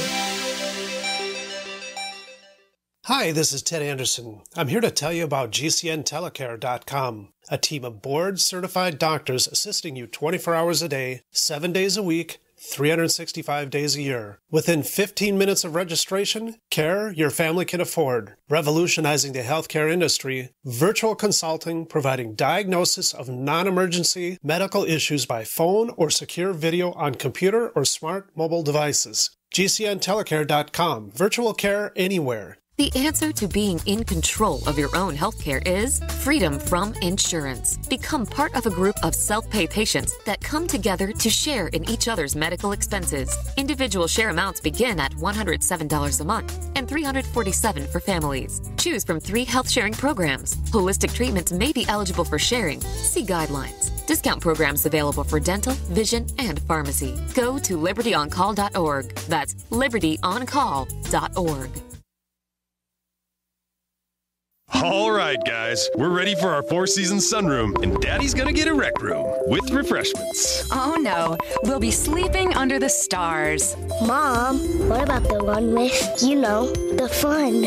Hi, this is Ted Anderson. I'm here to tell you about GCNtelecare.com, a team of board-certified doctors assisting you 24 hours a day, 7 days a week, 365 days a year. Within 15 minutes of registration, care your family can afford. Revolutionizing the healthcare industry, virtual consulting providing diagnosis of non-emergency medical issues by phone or secure video on computer or smart mobile devices. GCNtelecare.com. Virtual care anywhere. The answer to being in control of your own healthcare is freedom from insurance. Become part of a group of self-pay patients that come together to share in each other's medical expenses. Individual share amounts begin at $107 a month and $347 for families. Choose from 3 health-sharing programs. Holistic treatments may be eligible for sharing. See guidelines. Discount programs available for dental, vision, and pharmacy. Go to libertyoncall.org. That's libertyoncall.org. All right, guys, we're ready for our 4-season sunroom, and Daddy's gonna get a rec room with refreshments. Oh no, we'll be sleeping under the stars. Mom, what about the one with, the fun?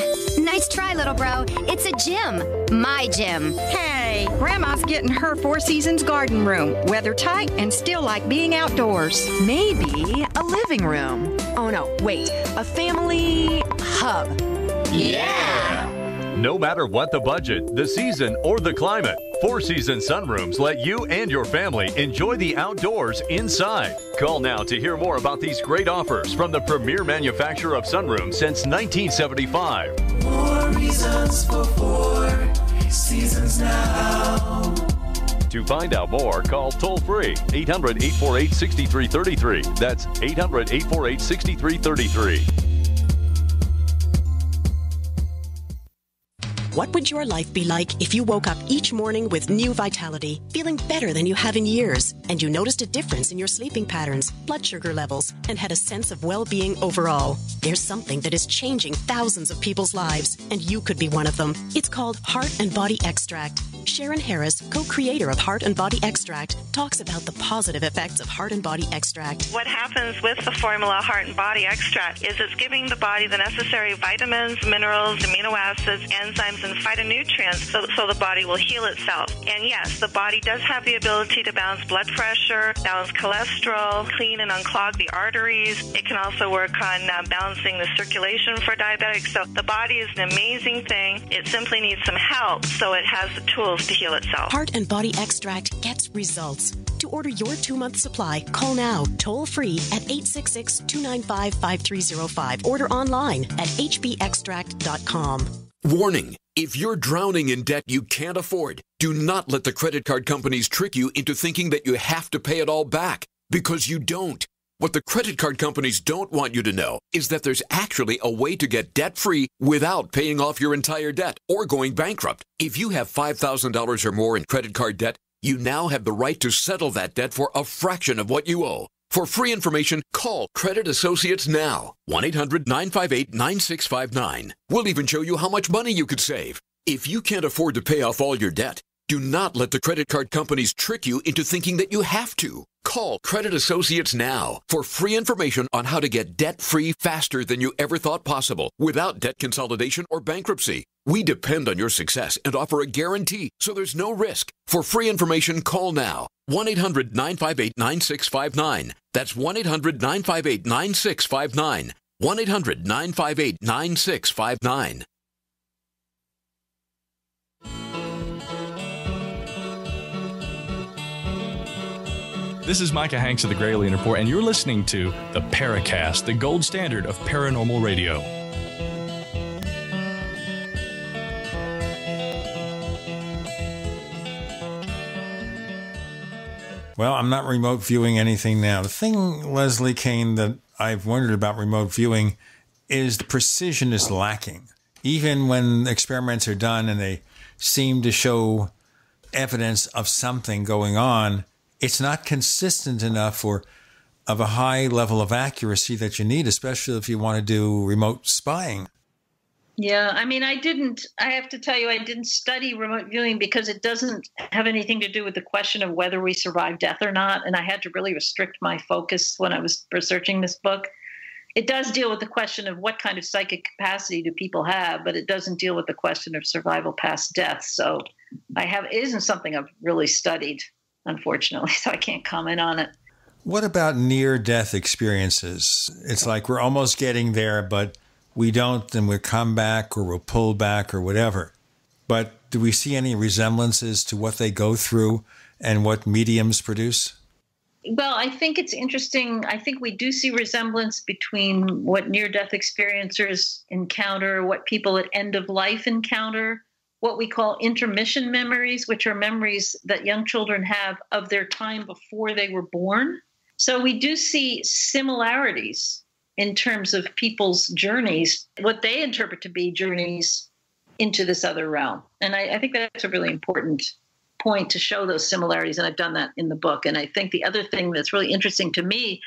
Nice try, little bro. It's a gym. My gym. Hey, Grandma's getting her 4 Seasons garden room. Weather tight and still like being outdoors. Maybe a living room. Oh no, wait, a family hub. Yeah! No matter what the budget, the season, or the climate, 4-season sunrooms let you and your family enjoy the outdoors inside. Call now to hear more about these great offers from the premier manufacturer of sunrooms since 1975. More reasons for 4 seasons now. To find out more, call toll-free 800-848-6333. That's 800-848-6333. What would your life be like if you woke up each morning with new vitality, feeling better than you have in years, and you noticed a difference in your sleeping patterns, blood sugar levels, and had a sense of well-being overall. There's something that is changing thousands of people's lives, and you could be one of them. It's called Heart and Body Extract. Sharon Harris, co-creator of Heart and Body Extract, talks about the positive effects of Heart and Body Extract. What happens with the formula Heart and Body Extract is it's giving the body the necessary vitamins, minerals, amino acids, enzymes, and phytonutrients so the body will heal itself. And yes, the body does have the ability to balance blood pressure, balance cholesterol, clean and unclog the arteries. It can also work on balancing the circulation for diabetics. So the body is an amazing thing. It simply needs some help so it has the tools to heal itself. Heart and Body Extract gets results. To order your 2-month supply, call now, toll free at 866-295-5305. Order online at hbextract.com. Warning. If you're drowning in debt you can't afford, do not let the credit card companies trick you into thinking that you have to pay it all back, because you don't. What the credit card companies don't want you to know is that there's actually a way to get debt-free without paying off your entire debt or going bankrupt. If you have $5,000 or more in credit card debt, you now have the right to settle that debt for a fraction of what you owe. For free information, call Credit Associates now. 1-800-958-9659. We'll even show you how much money you could save. If you can't afford to pay off all your debt, do not let the credit card companies trick you into thinking that you have to. Call Credit Associates now for free information on how to get debt-free faster than you ever thought possible without debt consolidation or bankruptcy. We depend on your success and offer a guarantee, so there's no risk. For free information, call now. 1-800-958-9659. That's 1-800-958-9659. 1-800-958-9659. This is Micah Hanks of the Gralien Report, and you're listening to the Paracast, the gold standard of paranormal radio. Well, I'm not remote viewing anything now. The thing, Leslie Kean, that I've wondered about remote viewing is the precision is lacking. Even when experiments are done and they seem to show evidence of something going on, it's not consistent enough or of a high level of accuracy that you need, especially if you want to do remote spying. Yeah, I mean, I have to tell you, I didn't study remote viewing because it doesn't have anything to do with the question of whether we survive death or not. And I had to really restrict my focus when I was researching this book. It does deal with the question of what kind of psychic capacity do people have, but it doesn't deal with the question of survival past death. So it isn't something I've really studied, unfortunately, so I can't comment on it. What about near-death experiences? It's like we're almost getting there, but we don't, and we'll come back or we'll pull back or whatever. But do we see any resemblances to what they go through and what mediums produce? Well, I think it's interesting. I think we do see resemblance between what near-death experiencers encounter, what people at end of life encounter, what we call intermission memories, which are memories that young children have of their time before they were born. So we do see similarities in terms of people's journeys, what they interpret to be journeys into this other realm. And I think that's a really important point to show those similarities, and I've done that in the book. And I think the other thing that's really interesting to me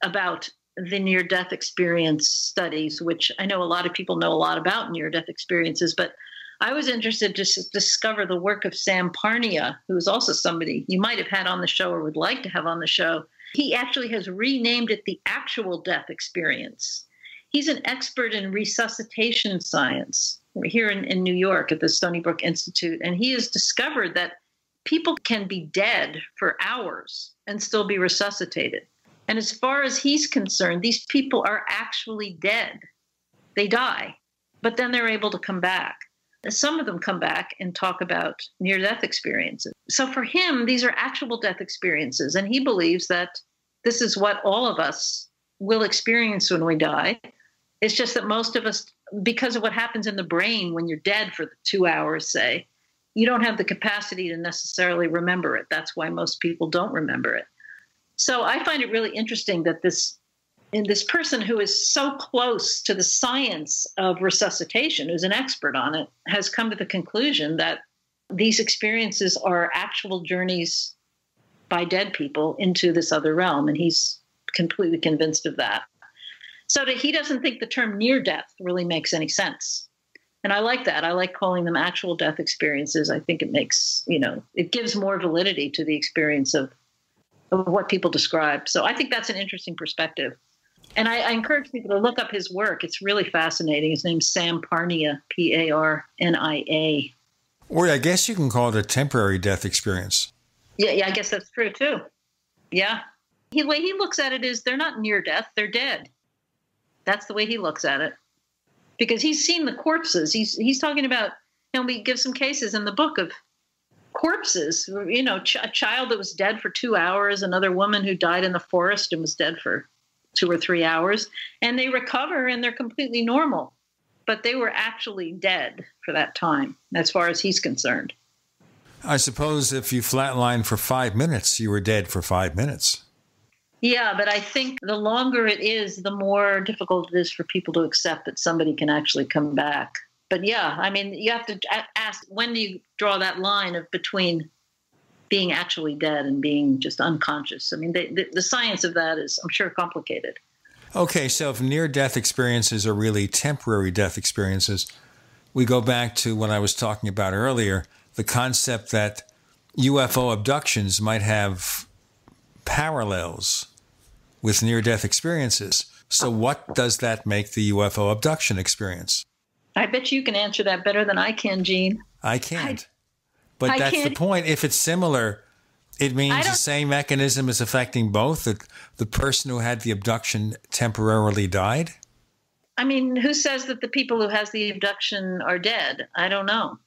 about the near-death experience studies, which I know a lot of people know a lot about near-death experiences, but I was interested to discover the work of Sam Parnia, who is also somebody you might have had on the show or would like to have on the show. He actually has renamed it the actual death experience. He's an expert in resuscitation science here in New York at the Stony Brook Institute, and he has discovered that people can be dead for hours and still be resuscitated. And as far as he's concerned, these people are actually dead. They die, but then they're able to come back. Some of them come back and talk about near-death experiences. So for him, these are actual death experiences, and he believes that this is what all of us will experience when we die. It's just that most of us, because of what happens in the brain when you're dead for 2 hours, say, you don't have the capacity to necessarily remember it. That's why most people don't remember it. So I find it really interesting that this person who is so close to the science of resuscitation, who's an expert on it, has come to the conclusion that these experiences are actual journeys by dead people into this other realm. And he's completely convinced of that. So that he doesn't think the term near death really makes any sense. And I like that. I like calling them actual death experiences. I think it makes, it gives more validity to the experience of what people describe. So I think that's an interesting perspective. And I encourage people to look up his work. It's really fascinating. His name's Sam Parnia, Parnia. Or I guess you can call it a temporary death experience. Yeah, I guess that's true too. Yeah. The way he looks at it is they're not near death, they're dead. That's the way he looks at it. Because he's seen the corpses. He's talking about, we give some cases in the book of corpses, a child that was dead for 2 hours, another woman who died in the forest and was dead for 2 or 3 hours, and they recover and they're completely normal. But they were actually dead for that time, as far as he's concerned. I suppose if you flatline for 5 minutes, you were dead for 5 minutes. Yeah, but I think the longer it is, the more difficult it is for people to accept that somebody can actually come back. But yeah, I mean, you have to ask, when do you draw that line of between being actually dead and being just unconscious? I mean, the science of that is, I'm sure, complicated. Okay, so if near-death experiences are really temporary death experiences, we go back to what I was talking about earlier, the concept that UFO abductions might have parallels with near-death experiences. So what does that make the UFO abduction experience? I bet you can answer that better than I can, Gene. I can't. But that's the point. If it's similar, it means the same mechanism is affecting both. The person who had the abduction temporarily died? I mean, who says that the people who has the abduction are dead? I don't know.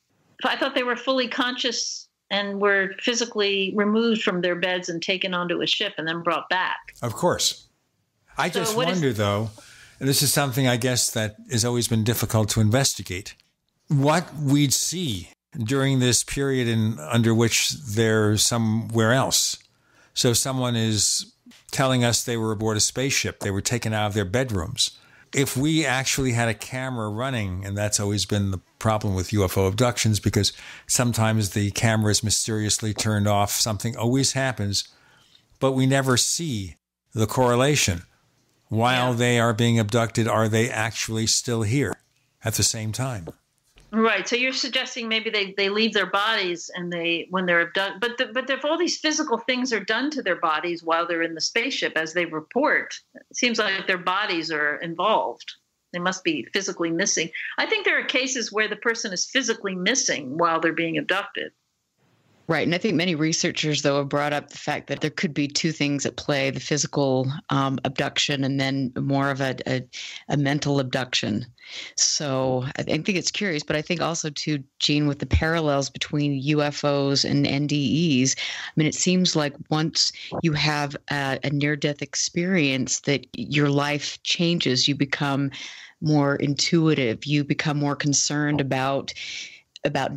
I thought they were fully conscious and were physically removed from their beds and taken onto a ship and then brought back. Of course. I just wonder, though, and this is something I guess that has always been difficult to investigate, what we'd see during this period under which they're somewhere else. So someone is telling us they were aboard a spaceship, they were taken out of their bedrooms. If we actually had a camera running, and that's always been the problem with UFO abductions, because sometimes the camera is mysteriously turned off, something always happens, but we never see the correlation. While they are being abducted, are they actually still here at the same time? Right. So you're suggesting maybe they leave their bodies and when they're abducted, but if all these physical things are done to their bodies while they're in the spaceship, as they report, it seems like their bodies are involved. They must be physically missing. I think there are cases where the person is physically missing while they're being abducted. Right. And I think many researchers, though, have brought up the fact that there could be two things at play, the physical abduction and then more of a mental abduction. So I think it's curious, but I think also, too, Gene, with the parallels between UFOs and NDEs, I mean, it seems like once you have a near-death experience that your life changes. You become more intuitive. You become more concerned about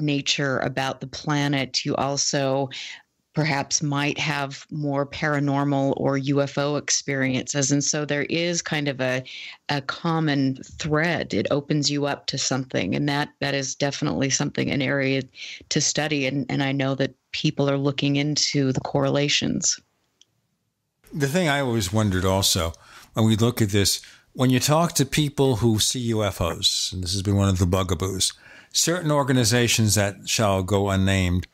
nature, about the planet. You also perhaps might have more paranormal or UFO experiences. And so there is kind of a common thread. It opens you up to something. And that is definitely an area to study. And I know that people are looking into the correlations. The thing I always wondered also, when we look at this, when you talk to people who see UFOs, and this has been one of the bugaboos, certain organizations that shall go unnamed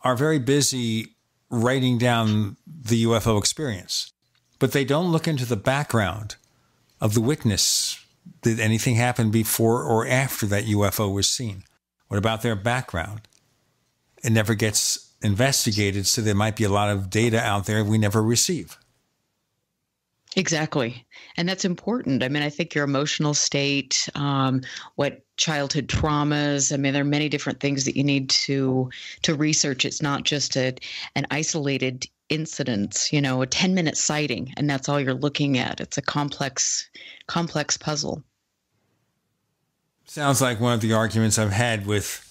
are very busy writing down the UFO experience, but they don't look into the background of the witness. Did anything happen before or after that UFO was seen? What about their background? It never gets investigated, so there might be a lot of data out there we never receive. Exactly. And that's important. I mean, I think your emotional state, what childhood traumas, I mean, there are many different things that you need to research. It's not just an isolated incident, a 10-minute sighting, and that's all you're looking at. It's a complex puzzle. Sounds like one of the arguments I've had with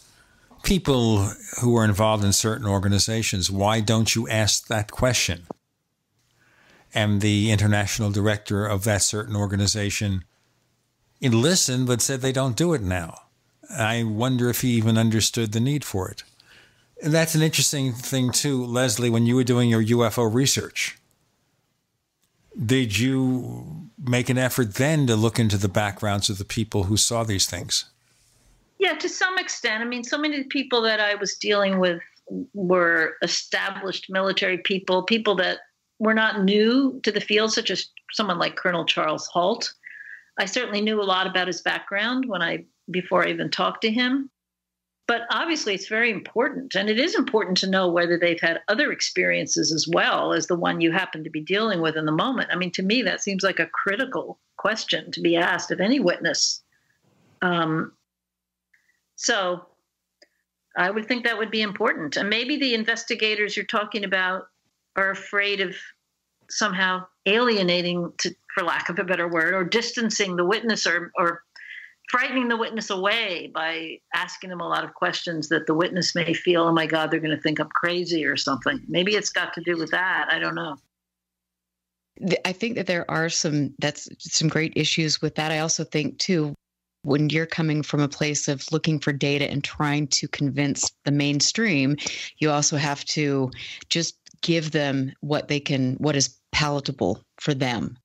people who are involved in certain organizations. Why don't you ask that question? And the international director of that certain organization listened, but said they don't do it now. I wonder if he even understood the need for it. And that's an interesting thing, too, Leslie, when you were doing your UFO research. Did you make an effort then to look into the backgrounds of the people who saw these things? Yeah, to some extent. I mean, so many of the people that I was dealing with were established military people, people that were not new to the field, such as someone like Colonel Charles Halt. I certainly knew a lot about his background before I even talked to him. But obviously, it's very important. And it is important to know whether they've had other experiences as well as the one you happen to be dealing with in the moment. I mean, to me, that seems like a critical question to be asked of any witness. So I would think that would be important. And maybe the investigators you're talking about are afraid of somehow alienating, for lack of a better word, or distancing the witness or frightening the witness away by asking them a lot of questions that the witness may feel, oh my God, they're going to think I'm crazy or something. Maybe it's got to do with that. I don't know. I think that there are some great issues with that. I also think too, when you're coming from a place of looking for data and trying to convince the mainstream, you also have to just give them what is palatable for them.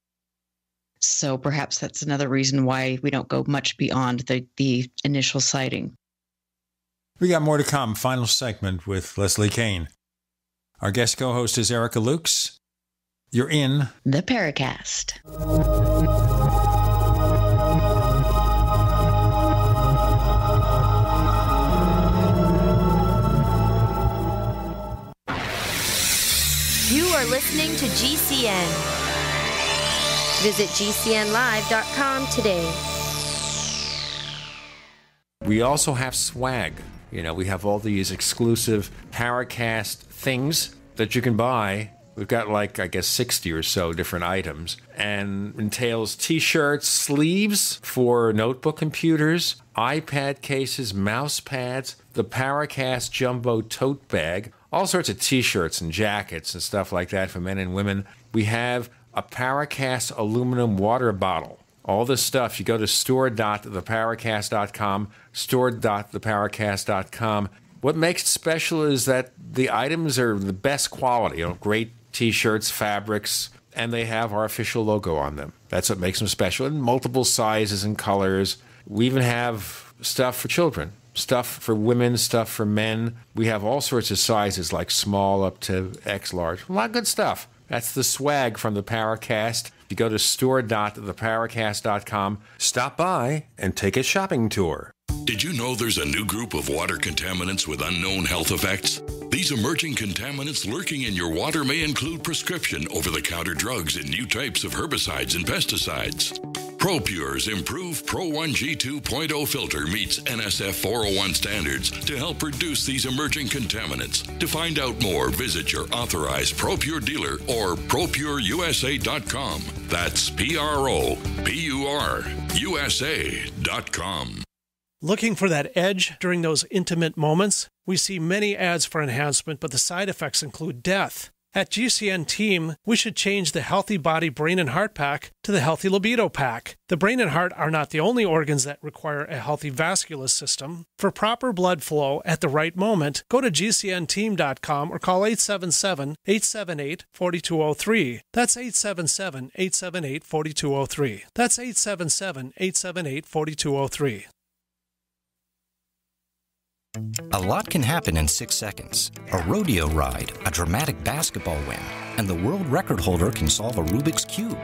So perhaps that's another reason why we don't go much beyond the initial sighting. We got more to come. Final segment with Leslie Kean. Our guest co-host is Erica Lukes. You're in the Paracast. You are listening to GCN. Visit GCNlive.com today. We also have swag. We have all these exclusive Paracast things that you can buy. We've got 60 or so different items, and entails T-shirts, sleeves for notebook computers, iPad cases, mouse pads, the Paracast Jumbo tote bag, all sorts of T-shirts and jackets and stuff like that for men and women. We have a Paracast aluminum water bottle. All this stuff, you go to store.theparacast.com, store.theparacast.com. What makes it special is that the items are the best quality, great T-shirts, fabrics, and they have our official logo on them. That's what makes them special, in multiple sizes and colors. We even have stuff for children, stuff for women, stuff for men. We have all sorts of sizes, like small up to X large. A lot of good stuff. That's the swag from the Paracast. You go to store.theparacast.com, stop by, and take a shopping tour. Did you know there's a new group of water contaminants with unknown health effects? These emerging contaminants lurking in your water may include prescription over-the-counter drugs and new types of herbicides and pesticides. ProPure's improved Pro 1G 2.0 filter meets NSF 401 standards to help reduce these emerging contaminants. To find out more, visit your authorized ProPure dealer or ProPureUSA.com. That's ProPureUSA.com. Looking for that edge during those intimate moments? We see many ads for enhancement, but the side effects include death. At GCN Team, we should change the Healthy Body, Brain, and Heart Pack to the Healthy Libido Pack. The brain and heart are not the only organs that require a healthy vascular system. For proper blood flow at the right moment, go to GCNteam.com or call 877-878-4203. That's 877-878-4203. That's 877-878-4203. A lot can happen in 6 seconds. A rodeo ride, a dramatic basketball win, and the world record holder can solve a Rubik's Cube.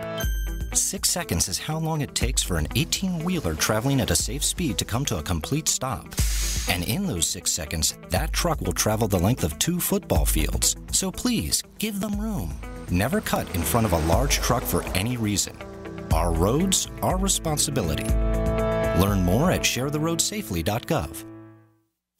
6 seconds is how long it takes for an 18-wheeler traveling at a safe speed to come to a complete stop. And in those 6 seconds, that truck will travel the length of 2 football fields. So please, give them room. Never cut in front of a large truck for any reason. Our roads, our responsibility. Learn more at sharetheroadsafely.gov.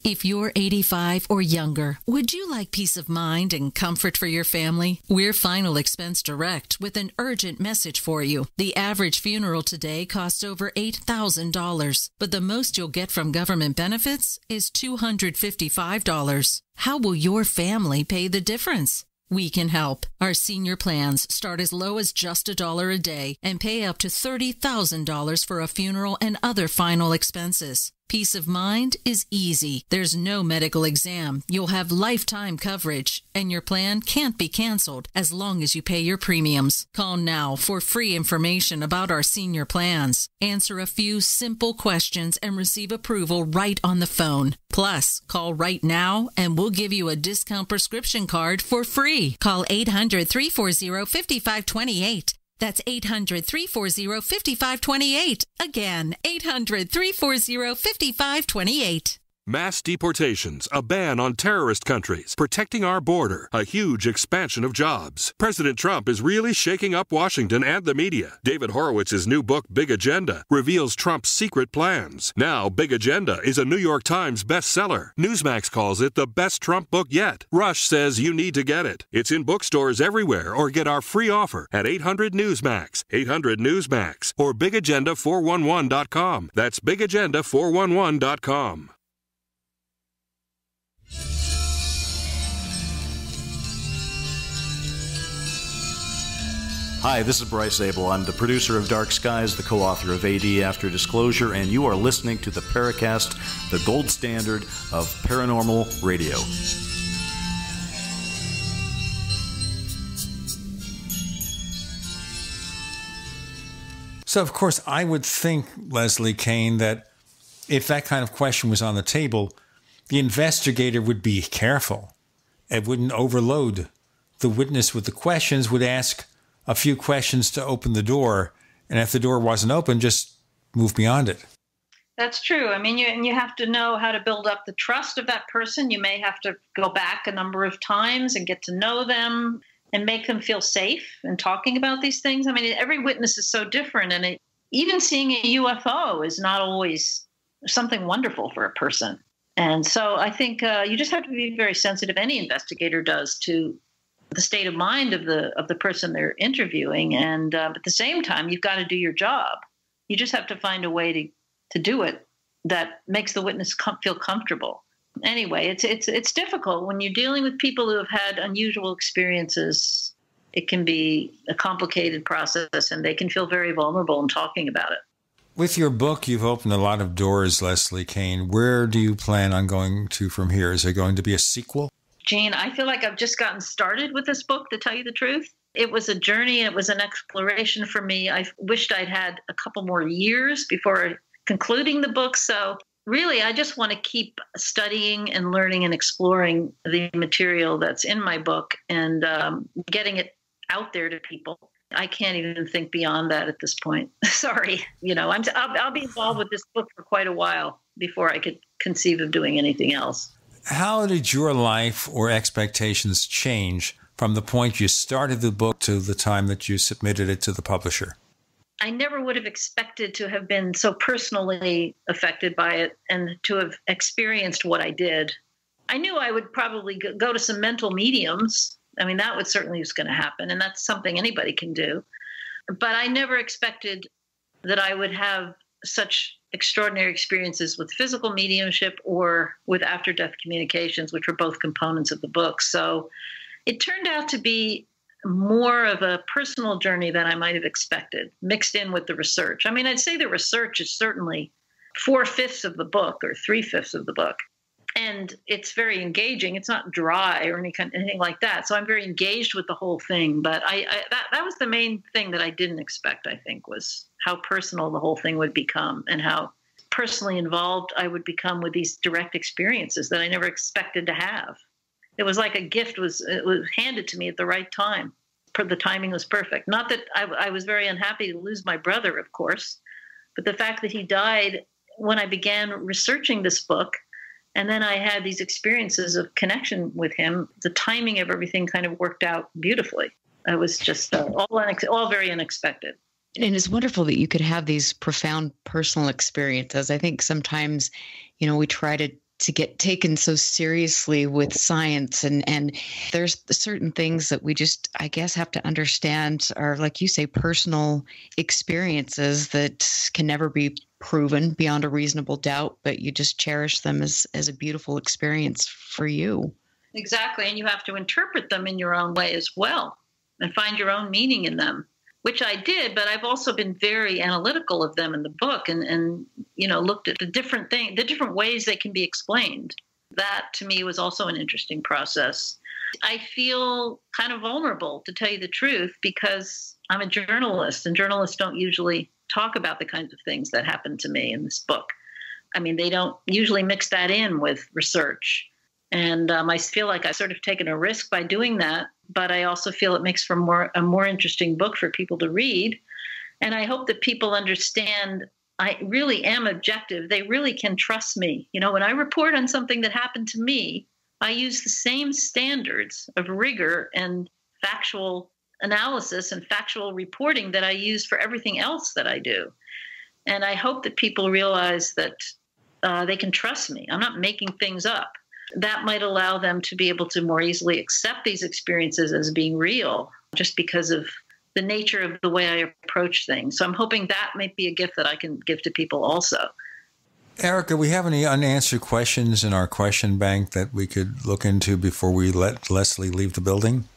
If you're 85 or younger, would you like peace of mind and comfort for your family? We're Final Expense Direct with an urgent message for you. The average funeral today costs over $8,000, but the most you'll get from government benefits is $255. How will your family pay the difference? We can help. Our senior plans start as low as just $1 a day and pay up to $30,000 for a funeral and other final expenses. Peace of mind is easy. There's no medical exam. You'll have lifetime coverage, and your plan can't be canceled as long as you pay your premiums. Call now for free information about our senior plans. Answer a few simple questions and receive approval right on the phone. Plus, call right now and we'll give you a discount prescription card for free. Call 800-340-5528. That's 800-340-5528. Again, 800-340-5528. Mass deportations, a ban on terrorist countries, protecting our border, a huge expansion of jobs. President Trump is really shaking up Washington and the media. David Horowitz's new book, Big Agenda, reveals Trump's secret plans. Now, Big Agenda is a New York Times bestseller. Newsmax calls it the best Trump book yet. Rush says you need to get it. It's in bookstores everywhere, or get our free offer at 800-Newsmax, 800-Newsmax, or bigagenda411.com. That's bigagenda411.com. Hi, this is Bryce Abel. I'm the producer of Dark Skies, the co-author of AD After Disclosure, and you are listening to the Paracast, the gold standard of paranormal radio. So, of course, I would think, Leslie Kean, that if that kind of question was on the table, the investigator would be careful and wouldn't overload the witness with the questions, would ask a few questions to open the door, and if the door wasn't open, just move beyond it. That's true. I mean, you have to know how to build up the trust of that person. You may have to go back a number of times and get to know them and make them feel safe in talking about these things. I mean, every witness is so different, and even seeing a UFO is not always something wonderful for a person. And so I think you just have to be very sensitive, any investigator does, to the state of mind of the person they're interviewing. And at the same time, you've got to do your job. You just have to find a way to do it that makes the witness feel comfortable. Anyway, it's difficult when you're dealing with people who have had unusual experiences. It can be a complicated process, and they can feel very vulnerable in talking about it. With your book, you've opened a lot of doors, Leslie Kean. Where do you plan on going to from here? Is there going to be a sequel? Gene, I feel like I've just gotten started with this book, to tell you the truth. It was a journey. It was an exploration for me. I wished I'd had a couple more years before concluding the book. So really, I just want to keep studying and learning and exploring the material that's in my book and getting it out there to people. I can't even think beyond that at this point. Sorry. I'll be involved with this book for quite a while before I could conceive of doing anything else. How did your life or expectations change from the point you started the book to the time that you submitted it to the publisher? I never would have expected to have been so personally affected by it and to have experienced what I did. I knew I would probably go to some mental mediums. I mean, that certainly was going to happen, and that's something anybody can do. But I never expected that I would have such extraordinary experiences with physical mediumship or with after-death communications, which were both components of the book. So it turned out to be more of a personal journey than I might have expected, mixed in with the research. I mean, I'd say the research is certainly 4/5 of the book or 3/5 of the book. And it's very engaging. It's not dry or anything like that. So I'm very engaged with the whole thing. But that was the main thing that I didn't expect, I think, was how personal the whole thing would become and how personally involved I would become with these direct experiences that I never expected to have. It was like a gift was handed to me at the right time. The timing was perfect. Not that I was very unhappy to lose my brother, of course, but the fact that he died when I began researching this book, and then I had these experiences of connection with him, the timing of everything kind of worked out beautifully. It was just all very unexpected. And it's wonderful that you could have these profound personal experiences. I think sometimes, we try to get taken so seriously with science, and there's certain things that we just, I guess, have to understand are, like you say, personal experiences that can never be proven beyond a reasonable doubt, but you just cherish them as a beautiful experience for you. Exactly. And you have to interpret them in your own way as well and find your own meaning in them. which I did, but I've also been very analytical of them in the book and looked at the different ways they can be explained. That to me was also an interesting process. I feel kind of vulnerable, to tell you the truth, because I'm a journalist, and journalists don't usually talk about the kinds of things that happened to me in this book. I mean, they don't usually mix that in with research. And I feel like I've sort of taken a risk by doing that, but I also feel it makes for a more interesting book for people to read. And I hope that people understand I really am objective. They really can trust me. When I report on something that happened to me, I use the same standards of rigor and factual analysis and factual reporting that I use for everything else that I do. And I hope that people realize that they can trust me. I'm not making things up. That might allow them to be able to more easily accept these experiences as being real, just because of the nature of the way I approach things. So I'm hoping that might be a gift that I can give to people also. Erica, we have any unanswered questions in our question bank that we could look into before we let Leslie leave the building?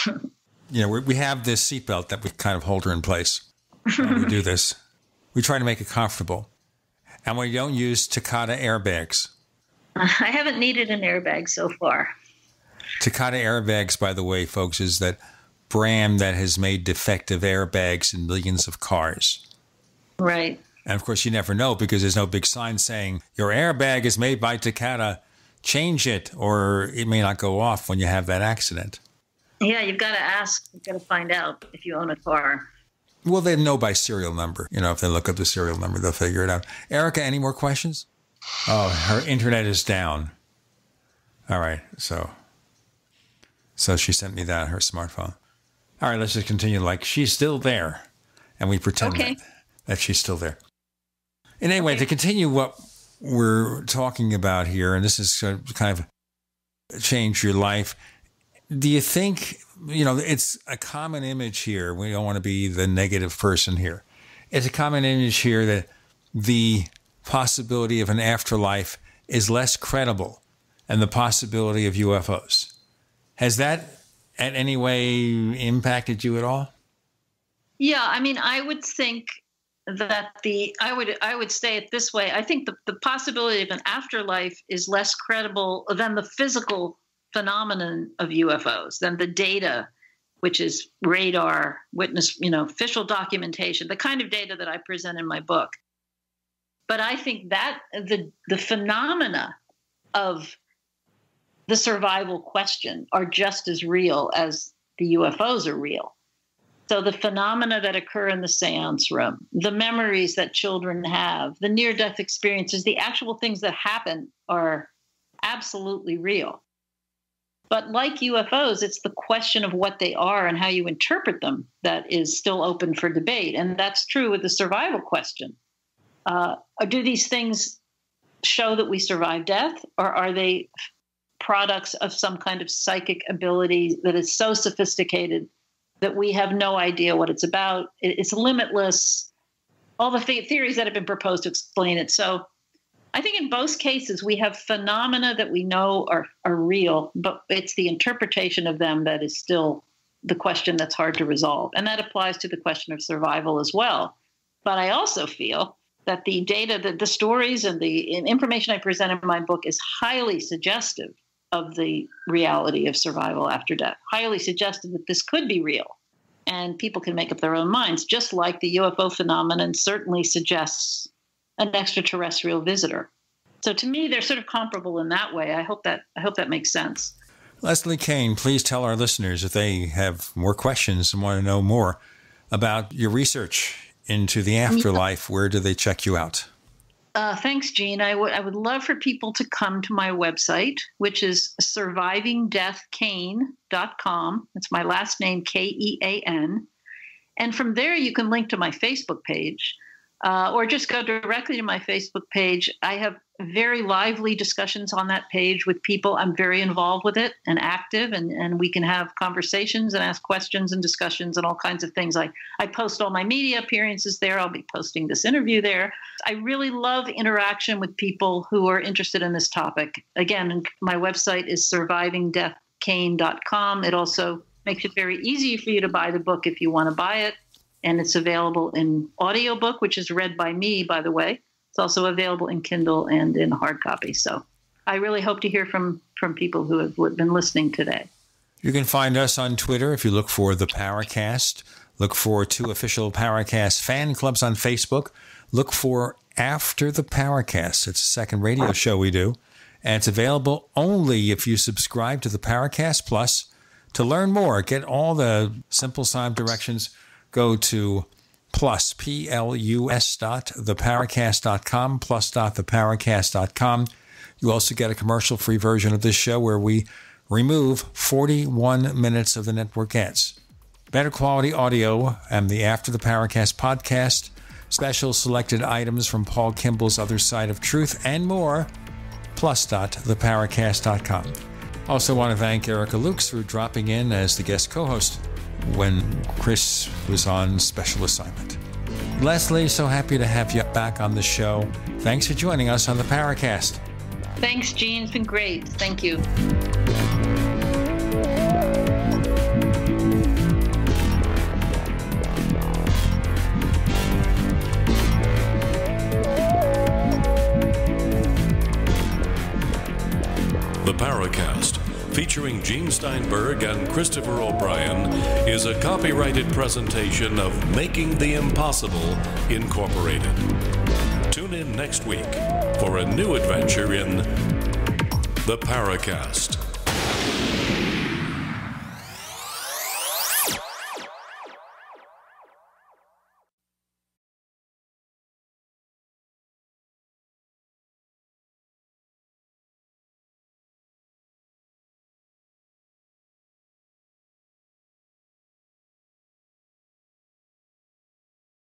We have this seatbelt that we kind of hold her in place when we do this. We try to make it comfortable. And we don't use Takata airbags. I haven't needed an airbag so far. Takata airbags, by the way, folks, is that brand that has made defective airbags in millions of cars. Right. And, of course, you never know because there's no big sign saying, your airbag is made by Takata, change it, or it may not go off when you have that accident. Yeah, you've got to ask. You've got to find out if you own a car. Well, they know by serial number. If they look up the serial number, they'll figure it out. Erica, any more questions? Oh, her internet is down. All right, so she sent me that, her smartphone. All right, let's just continue like she's still there. And we pretend that she's still there. And anyway, to continue what we're talking about here, and this is kind of change your life, do you think, it's a common image here. We don't want to be the negative person here. It's a common image here that the possibility of an afterlife is less credible than the possibility of UFOs. Has that in any way impacted you at all? Yeah, I mean, I would think that I would say it this way. I think the possibility of an afterlife is less credible than the physical phenomenon of UFOs, than the data, which is radar, witness, official documentation, the kind of data that I present in my book. But I think that the phenomena of the survival question are just as real as the UFOs are real. So the phenomena that occur in the seance room, the memories that children have, the near-death experiences, the actual things that happen are absolutely real. But like UFOs, it's the question of what they are and how you interpret them that is still open for debate. And that's true with the survival question. Do these things show that we survive death, or are they products of some kind of psychic ability that is so sophisticated that we have no idea what it's about? It's limitless. All the theories that have been proposed to explain it. So I think in both cases, we have phenomena that we know are real, but it's the interpretation of them that is still the question that's hard to resolve. And that applies to the question of survival as well. But I also feel that the data, the stories and the information I present in my book is highly suggestive of the reality of survival after death, highly suggestive that this could be real. And people can make up their own minds, just like the UFO phenomenon certainly suggests an extraterrestrial visitor. So to me, they're sort of comparable in that way. I hope that makes sense. Leslie Kean, please tell our listeners if they have more questions and want to know more about your research into the afterlife. Where do they check you out? Thanks, Gene. I would love for people to come to my website, which is survivingdeathkean.com. It's my last name, Kean. And from there, you can link to my Facebook page. Or just go directly to my Facebook page. I have very lively discussions on that page with people. I'm very involved with it and active, and we can have conversations and ask questions and discussions and all kinds of things. I post all my media appearances there. I'll be posting this interview there. I really love interaction with people who are interested in this topic. Again, my website is survivingdeathkean.com. It also makes it very easy for you to buy the book if you want to buy it. And it's available in audiobook, which is read by me, by the way. It's also available in Kindle and in hard copy. So I really hope to hear from people who have been listening today. You can find us on Twitter if you look for the Paracast. Look for 2 official Paracast fan clubs on Facebook. Look for After the Paracast. It's a second radio show we do. And it's available only if you subscribe to the Paracast Plus. To learn more, get all the simple sign directions, go to plus, plus.theparacast.com, plus.theparacast.com. You also get a commercial-free version of this show where we remove 41 minutes of the network ads. Better quality audio and the After the Paracast podcast, special selected items from Paul Kimball's Other Side of Truth, and more, plus.theparacast.com. Also want to thank Erica Lukes for dropping in as the guest co-host when Chris was on special assignment. Leslie, so happy to have you back on the show. Thanks for joining us on the Paracast. Thanks, Gene. It's been great. Thank you. The Paracast, featuring Gene Steinberg and Christopher O'Brien, is a copyrighted presentation of Making the Impossible, Incorporated. Tune in next week for a new adventure in The Paracast.